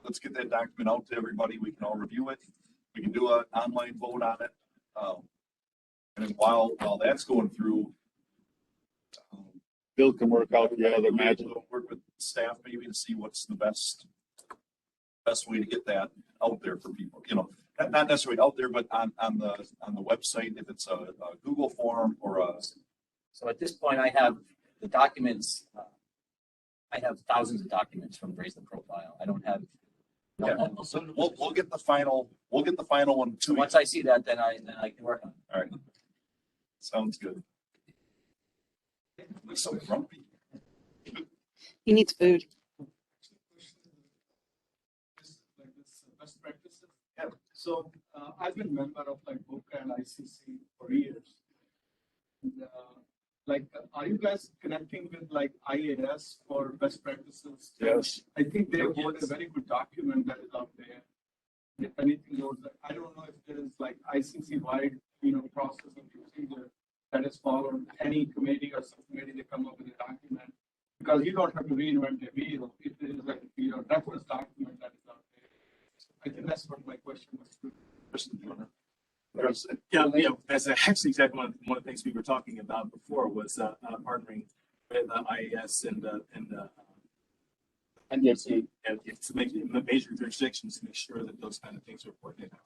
let's get that document out to everybody. We can all review it. We can do an online vote on it. And then while that's going through, Bill can work out the other magic. Work with staff maybe to see what's the best way to get that out there for people. You know, not necessarily out there, but on the website, if it's a Google form or a. So at this point, I have the documents. I have thousands of documents from Raise the Profile. I don't have. Yeah, we'll get the final. We'll get the final one too. Once I see that, then I can work on it. All right. Sounds good. We're so grumpy. He needs food. Best practices. Yeah. So I've been a member of like BOCA and ICC for years. And, are you guys connecting with like IAS for best practices? Yes. I think they hold a very good document that is out there. If anything goes, I don't know if there is like ICC wide, process and procedure that is followed. Any committee or subcommittee, they come up with a document because you don't have to reinvent the wheel. If there is like reference document that is out there. I think that's what my question was. Yeah, that's actually exactly one of the things we were talking about before was partnering with IAS and NDFC and to make major jurisdictions to make sure that those kind of things are coordinated.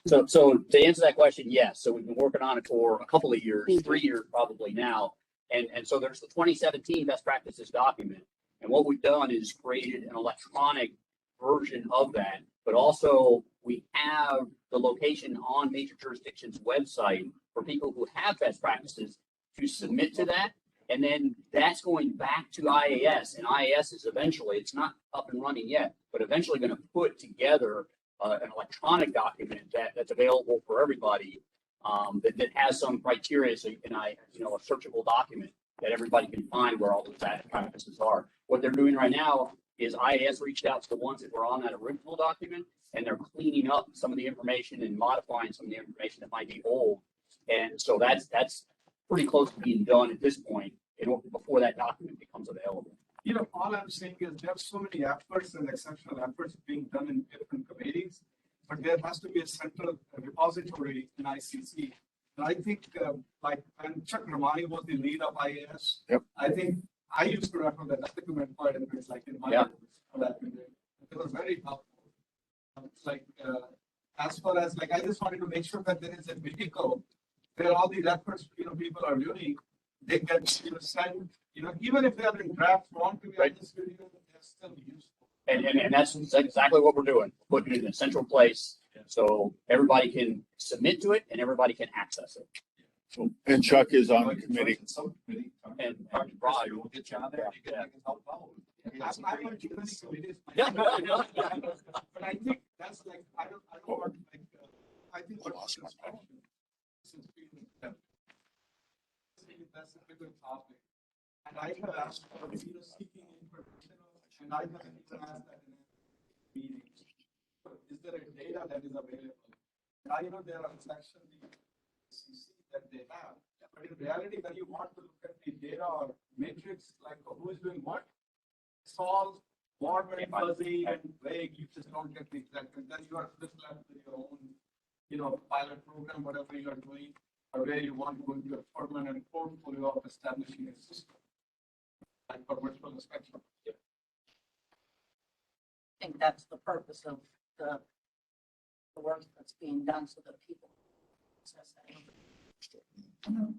So to answer that question, yes. So we've been working on it for a couple of years, 3 years probably now. And so there's the 2017 best practices document. And what we've done is created an electronic version of that, but also we have the location on major jurisdictions' website for people who have best practices to submit to that. And then that's going back to IAS, and IAS is eventually, it's not up and running yet, but eventually going to put together an electronic document that's available for everybody, that has some criteria, so you can, a searchable document that everybody can find where all those bad practices are. What they're doing right now is IAS reached out to the ones that were on that original document, and they're cleaning up some of the information and modifying some of the information that might be old. And so that's pretty close to being done at this point before that document becomes available. You know, all I'm saying is there's so many efforts and exceptional efforts being done in different committees, but there has to be a central repository in ICC. And I think, like when Chuck Romani was the lead of IAS, I think I used to refer that document quite a bit, like in my document. It was very helpful. As far as I just wanted to make sure that there is a vehicle where all these efforts, people are doing, they get, sent, even if they are in draft form to be on this video, they're still useful. And that's exactly what we're doing. Putting it in a central place so everybody can submit to it and everybody can access it. And Chuck is on the committee. And Rod, will get you on there. You can help follow. I'm on this committee. Yeah. But I think that's I don't want I think what's that's a good topic. And I have asked for seeking information, and I haven't even asked that in a meeting. Is there a data that is available? I know there are sections in the IECC that they have, but in reality, when you want to look at the data or matrix, like who is doing what, it's all more very fuzzy and vague. You just don't get the exact. And then you are just left with your own, pilot program, whatever you are doing, or where you want to go into a permanent portfolio of establishing a system, like for virtual inspection. I think that's the purpose of the work that's being done so that people access that. And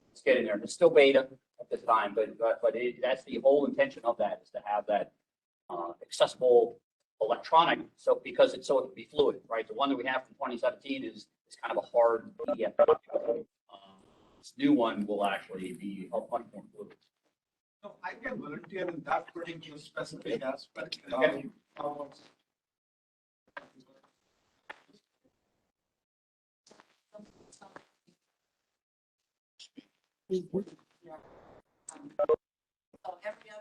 it's getting there. It's still beta at this time, but that's the whole intention of that, is to have that accessible electronic, because it can be fluid, right? The one that we have from 2017 is kind of a hard PDF document. This new one will actually be a much more fluid. No, I can volunteer in that particular specific aspect. Okay. Every other coming here.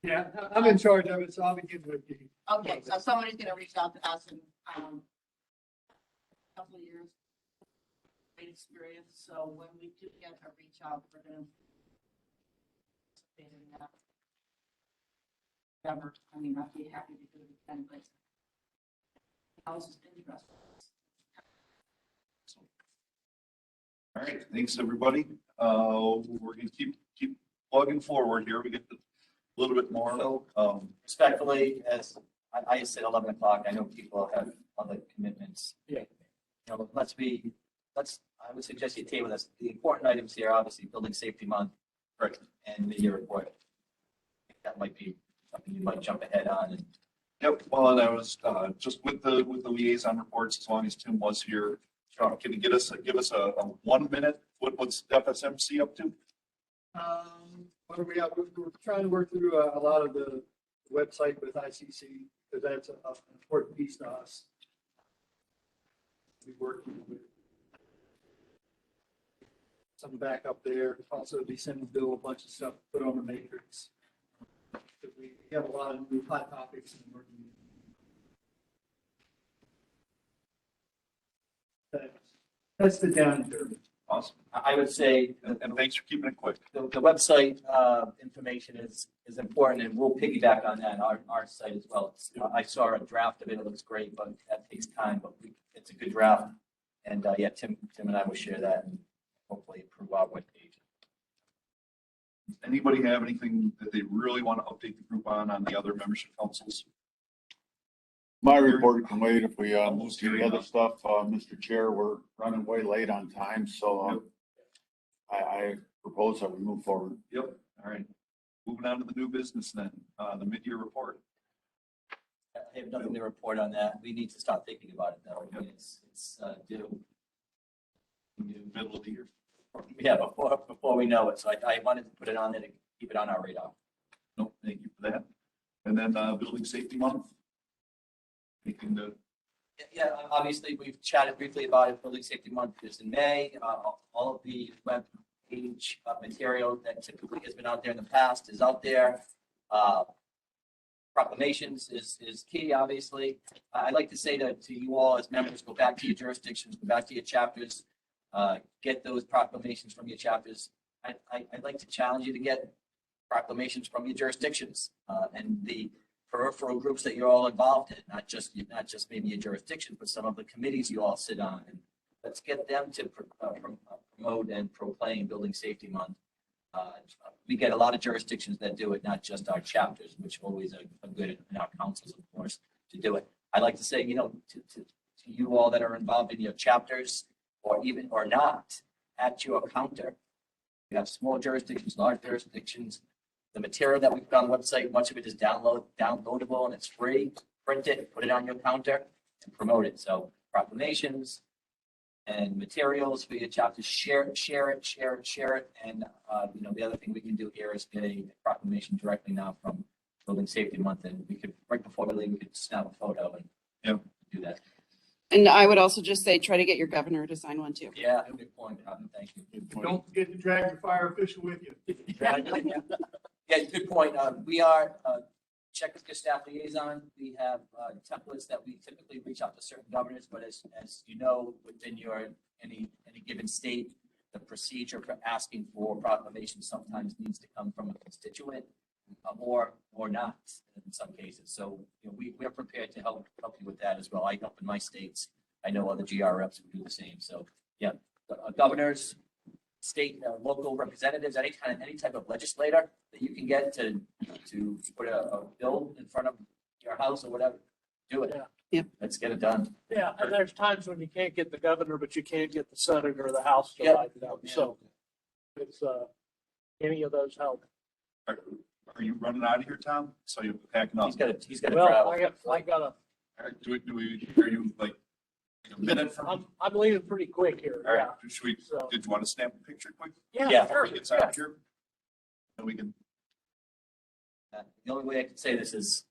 Yeah, I'm in charge of it, so I'll be good with you. Okay, so somebody's gonna reach out to us in a couple of years. Great experience, so when we do get a reach out, we're gonna. Ever, I mean, I'd be happy to do it again, but. I was just interested. All right, thanks, everybody. We're gonna keep plugging forward here. We get a little bit more. So, respectfully, as I said, 11 o'clock, I know people have other commitments. Yeah. I would suggest you table this. The important items here, obviously, Building Safety Month. Right. And the year report. That might be something you might jump ahead on. And Yep, well, and I was just with the liaison reports, as long as Tim was here. Can you give us a 1 minute? What's FSMC up to? What are we up? We're trying to work through a lot of the website with ICC, because that's an important piece to us. We working with some backup there. Also, be sending Bill a bunch of stuff to put on the matrix. We have a lot of new hot topics and working. That's the down here. Awesome. I would say, and thanks for keeping it quick. The website information is important, and we'll piggyback on that on our site as well. I saw a draft of it. It looks great, but that takes time. But it's a good draft, and Tim and I will share that and hopefully improve our webpage. Anybody have anything that they really want to update the group on the other membership councils? My report can wait if we move to the other stuff. Mr. Chair, we're running way late on time, so I propose that we move forward. Yep. All right. moving on to the new business then, the mid-year report. I have nothing to report on that. We need to start thinking about it though. I mean, it's due. Middle of the year. Yeah, before we know it. So I wanted to put it on there to keep it on our radar. No, thank you for that. And then, building safety month. Anything to, Yeah, obviously, we've chatted briefly about it. Building Safety Month is in May. All of the web page material that typically has been out there in the past is out there. Proclamations is key, obviously. I'd like to say to you all as members, go back to your jurisdictions, go back to your chapters, get those proclamations from your chapters. I'd like to challenge you to get proclamations from your jurisdictions and the peripheral groups that you're all involved in, not just maybe your jurisdiction, but some of the committees you all sit on. And let's get them to promote and proclaim Building Safety Month. We get a lot of jurisdictions that do it, not just our chapters, which always are good, and our councils, of course, to do it. I'd like to say, to you all that are involved in your chapters, or not, at your counter. We have small jurisdictions, large jurisdictions. The material that we've got on the website, much of it is downloadable and it's free. Print it, put it on your counter, and promote it. So proclamations and materials for your chapters, share it. And the other thing we can do here is get a proclamation directly now from Building Safety Month, and we could right before we leave, we could snap a photo and do that. And I would also just say, try to get your governor to sign one too. Yeah, good point. Thank you. Good point. Don't forget to drag your fire official with you. Yeah, good point. We are check with your staff liaison. We have templates that we typically reach out to certain governors, but as you know, within any given state, the procedure for asking for proclamation sometimes needs to come from a constituent or not in some cases. So we're prepared to help you with that as well. I help in my states. I know other GR reps who do the same. So yeah, governors, state, local representatives, any type of legislator that you can get to put a bill in front of your house or whatever, do it. Yeah. Let's get it done. Yeah, and there's times when you can't get the governor, but you can't get the senator or the house to Yeah. write it out. So it's any of those help. are you running out of here, Tom? So you're packing up? He's got to Well, travel. I got a. Are you like a minute from? I'm leaving pretty quick here. All right, Yeah. should we, So- did you want to snap a picture quick? Yeah, Before sure. he gets out of here? And we can, The only way I can say this is,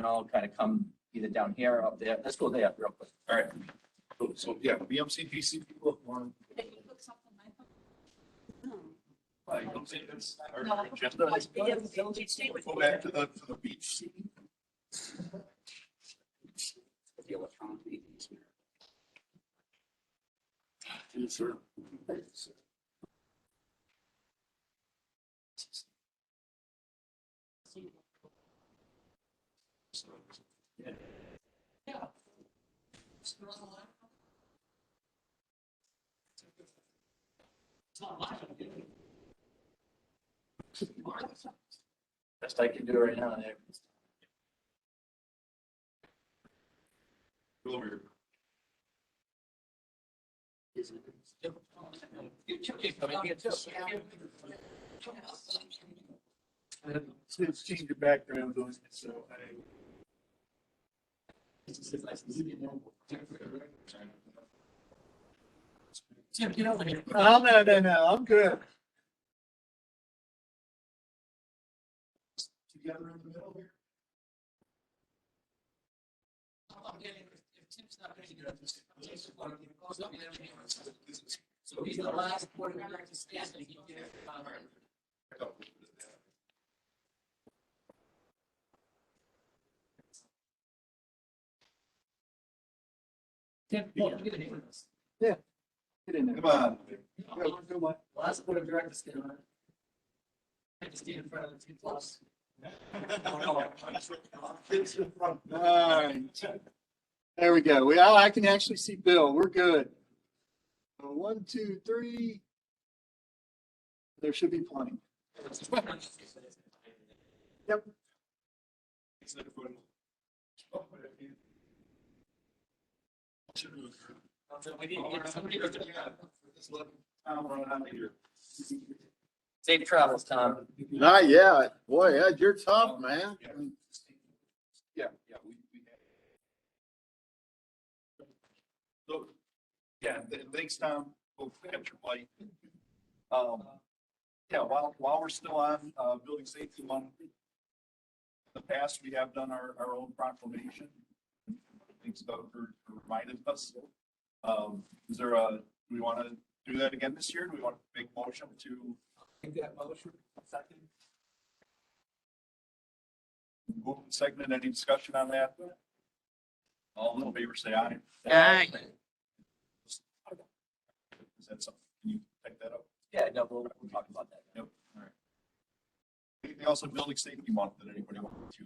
all kind of come either down here or up there. Let's go there real quick. all right. So, yeah, BMC PC people want. Like, don't say this, our agenda. Go back to the beach. Yes, sir. Best I can do right now there. Go over here. Let's change your background on it, so Tim, get over here. Oh, no, I'm good. Together in the middle here. So he's the last board member to stand and he did. Tim, get in here. Yeah. Get in there. Come on. Last board of directors stand on it. I just stand in front of the two plus. All right. There we go. I can actually see Bill. We're good. 1, 2, 3. There should be plenty. Yep. We need to get somebody to. Just let Tom run out of here. Safe travels, Tom. Not yet. Boy, Ed, you're tough, man. Yeah. So, yeah, thanks, Tom. We'll catch your plate. Yeah, while we're still on, building safety month, in the past, we have done our own proclamation. Thanks, Doug, for reminding us. Is there do we want to do that again this year? Do we want to make a motion to? Make that motion. Second. Move and second, any discussion on that? All in favor, say aye. Aye. Is that something? Can you take that up? Yeah, no, we'll talk about that. Yep. All right. Anything else in building safety month that anybody wants to?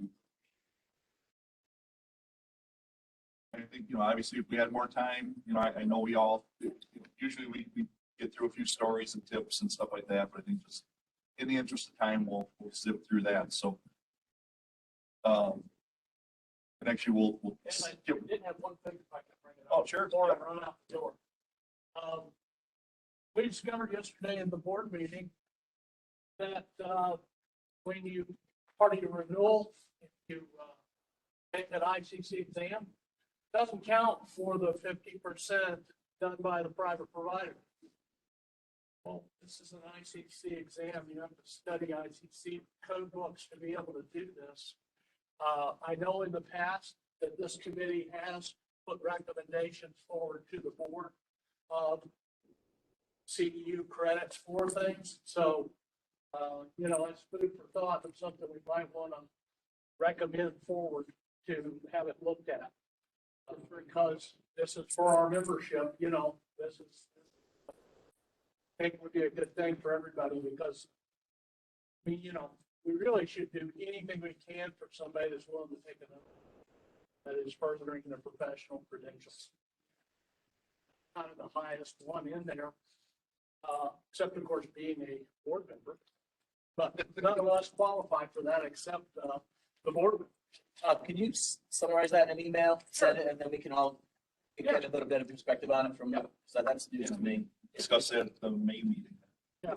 I think, obviously if we had more time, I know we all, usually we get through a few stories and tips and stuff like that, but I think just in the interest of time, we'll zip through that. So, and actually we'll I did have one thing if I could bring it up. Oh, sure. Before I run out the door. We discovered yesterday in the board meeting that when you, part of your renewal, if you take that ICC exam, doesn't count for the 50% done by the private provider. Well, this is an ICC exam. You have to study ICC code books to be able to do this. I know in the past that this committee has put recommendations forward to the board of CEU credits for things. So, it's food for thought of something we might want to recommend forward to have it looked at. Because this is for our membership, this is, I think would be a good thing for everybody because we really should do anything we can for somebody that's willing to take it up. That is furthering their professional credentials. Kind of the highest one in there, except of course being a board member. But none of us qualify for that except the board. Can you summarize that in an email? Send it, and then we can all get a little bit of perspective on it from you. So that's news to me. Discuss that at the May meeting. Yeah.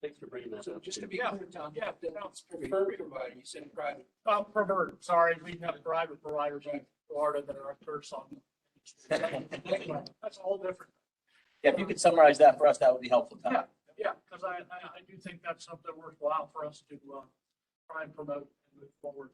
Thanks for bringing that So up. just to be clear, Tom, it's preferred provider, you said private. Preferred, sorry, we have private providers in Florida that are a curse on. That's all different. Yeah, if you could summarize that for us, that would be helpful, Tom. Yeah, because I do think that's something worthwhile for us to try and promote and move forward.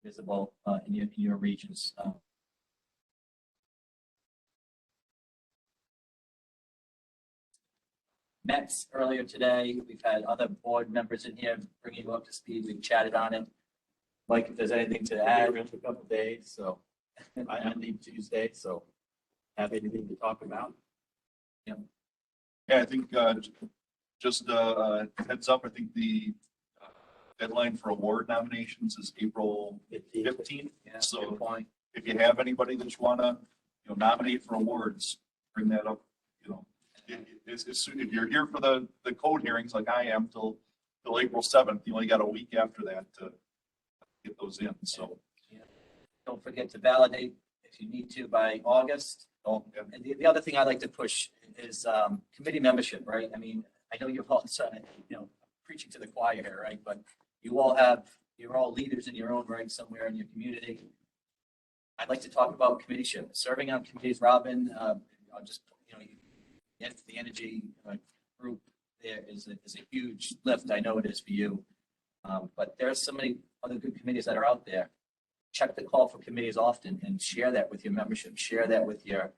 Visible in your regions. Met earlier today. We've had other board members in here bringing you up to speed. We've chatted on it. Mike, if there's anything to add, It's a couple days, so I leave Tuesday, so have anything to talk about? Yeah, I think just heads up, I think the deadline for award nominations is April 15th. Yeah, So point. if you have anybody that you want to, nominate for awards, bring that up. If you're here for the code hearings like I am till April 7th, you only got a week after that to get those in. So Don't forget to validate if you need to by August. And the other thing I like to push is committee membership, right? I mean, I know you're all preaching to the choir here, right? But you're all leaders in your own right somewhere in your community. I'd like to talk about committeeship, serving on committees. Robin, the energy group there is a huge lift. I know it is for you. But there are so many other good committees that are out there. Check the call for committees often and share that with your membership. Share that with your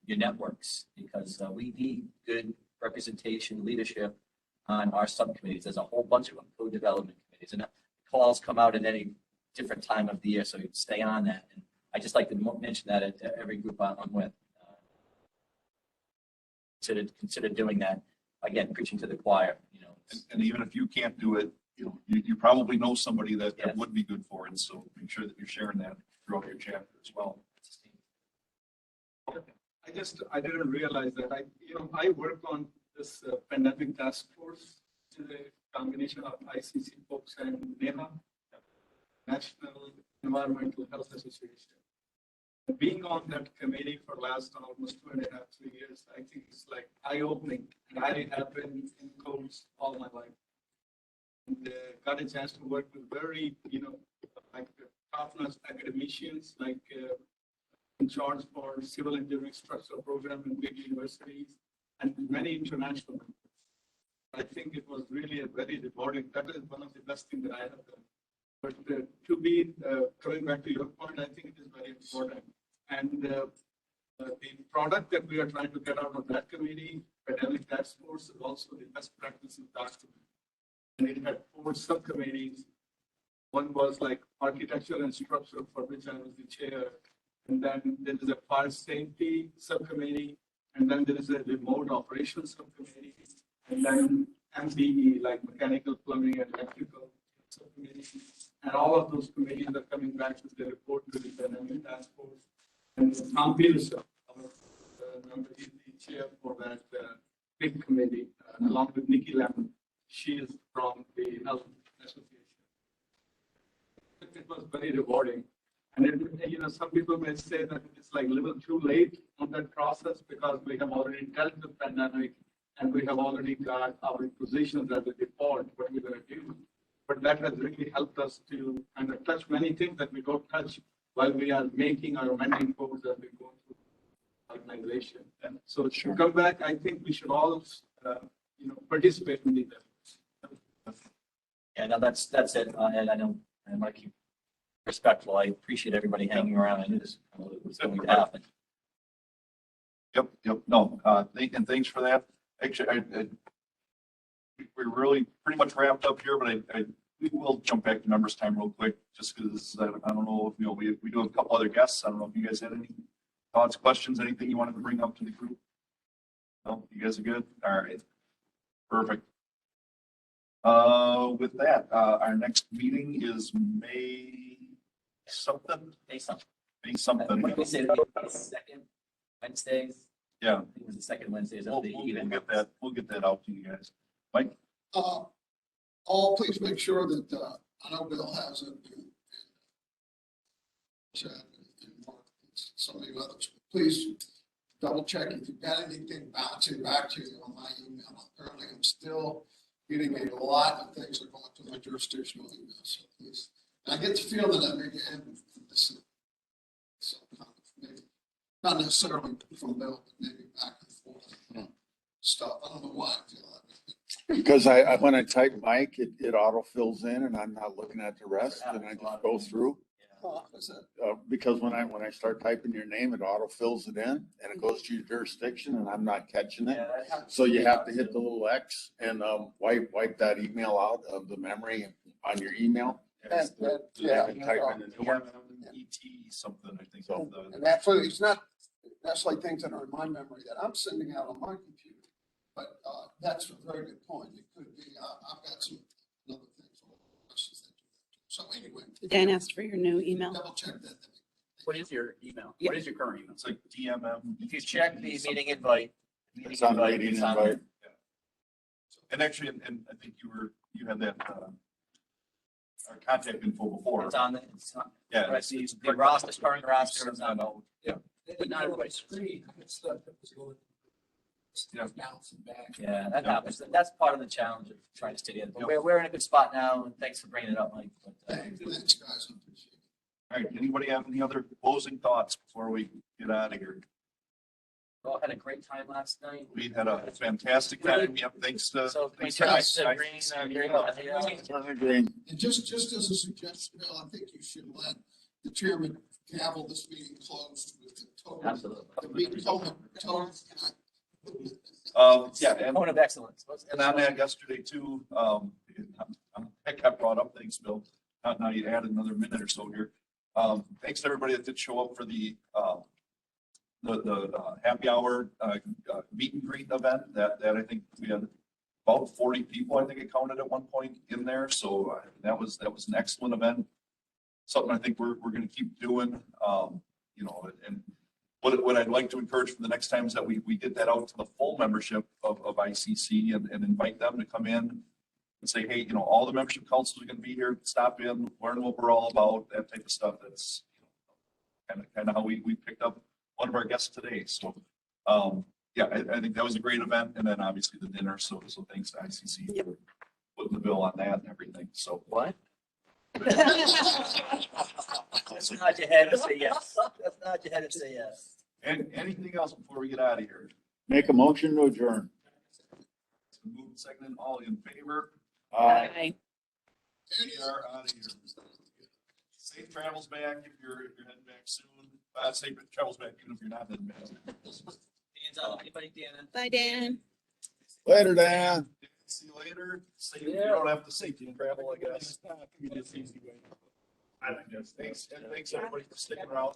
networks because we need good representation, leadership on our subcommittees. There's a whole bunch of them, co-development committees, and calls come out at any different time of the year, so you stay on that. And I just like to mention that at every group I'm with. Consider doing that, again, preaching to the choir, you know. And even if you can't do it, you know, you probably know somebody that would be good for it. So make sure that you're sharing that throughout your chapter as well. I didn't realize that I work on this pandemic task force, a combination of ICC folks and NEHA, National Environmental Health Association. Being on that committee for last almost 2.5, 3 years, I think it's like eye-opening. And I have been in codes all my life. And got a chance to work with very, like top-notch academicians, like in charge for civil engineering structural program in big universities and many international members. I think it was really a very rewarding. That is one of the best things that I have done. But to be coming back to your point, I think it is very important. And the product that we are trying to get out of that committee, pandemic task force, is also the best practices document. And it had 4 subcommittees. One was like architecture and structure, for which I was the chair. And then there is a fire safety subcommittee. And then there is a remote operations subcommittee. And then MPE, like mechanical, plumbing, and electrical subcommittee. And all of those committees are coming back with the report to the pandemic task force. And Tom Peterson, member, is the chair for that big committee, along with Nikki Lemon. She is from the Health Association. It was very rewarding. And some people may say that it's like a little too late on that process because we have already dealt with the pandemic and we have already got our positions as a default, what we're going to do. But that has really helped us to kind of touch many things that we don't touch while we are making our amending codes as we go through organization. And so to come back, I think we should all, participate in the Yeah, no, that's it. And I know I want to keep respectful. I appreciate everybody hanging around. I knew this was going to happen. Yep. No, thanks for that. Actually, we're really pretty much wrapped up here, but we will jump back to members time real quick, just because I don't know if we do have a couple other guests. I don't know if you guys had any thoughts, questions, anything you wanted to bring up to the group. No, you guys are good. All right, perfect. With that, our next meeting is May something. May something. May something. What did we say? Second Wednesdays. Yeah. It was the second Wednesdays We'll of the even. we'll get that out to you guys. Mike? All, please make sure that, I know Bill has it. Chad and Mark, some of you others, please double check if you've got anything bouncing back to you on my email. Apparently I'm still getting a lot of things that are going to my jurisdictional email, so please. And I get the feeling that maybe this is some kind of, maybe, not necessarily from Bill, but maybe back and forth stuff. I don't know why I feel that. Because when I type Mike, it auto fills in and I'm not looking at the rest and I just go through. Because when I start typing your name, it auto fills it in and it goes to your jurisdiction and I'm not catching it. So you have to hit the little X and wipe that email out of the memory on your email. ET something, I think. And absolutely, it's not necessarily things that are in my memory that I'm sending out on my computer. But that's a very good point. It could be, I've got some other things, questions that do that. So anyway. Dan asked for your new email. Double check that. What is your email? Yeah. What is your current email? It's like DMM. If you check the meeting invite. It's on the meeting invite. And actually, and I think you had that, our contact info before. It's on Yeah. Right, the roster, current roster is on. Yeah. But not everybody's screen. Stuff that was going. Bouncing back. Yeah, that happens. That's part of the challenge of trying to stay together. But we're in a good spot now, and thanks for bringing it up, Mike. But, Thanks, guys. I appreciate it. All right. Anybody have any other closing thoughts before we get out of here? we all had a great time last night. We had a fantastic time. Yep. Thanks to. So thanks thanks to to And just as a suggestion, Bill, I think you should let the chairman gavel this meeting closed with the total. Absolutely. The meeting total. Yeah, and Point of excellence. on that yesterday too, I got brought up, thanks, Bill. now you add another minute or so here. Thanks to everybody that did show up for the happy hour, meet and greet event that I think we had about 40 people, I think it counted at one point in there. So that was an excellent event. Something I think we're going to keep doing, you know, and what I'd like to encourage for the next time is that we get that out to the full membership of ICC and invite them to come in and say, hey, you know, all the membership councils are going to be here, stop in, learn what we're all about, that type of stuff. That's kind of how we picked up one of our guests today. So, yeah, I think that was a great event. And then obviously the dinner. So thanks to ICC for putting the bill on that and everything. So What? That's not your head to say yes. That's not your head to say yes. And anything else before we get out of here? Make a motion to adjourn. Move and second, all in favor? Aye. We are out of here. Safe travels back if you're heading back soon. Safe travels back even if you're not heading back. Dan's out. Anybody, Dan? Bye, Dan. Later, Dan. See you later. Safe, you don't have to safety travel, I guess. I think that's, thanks everybody for sticking around.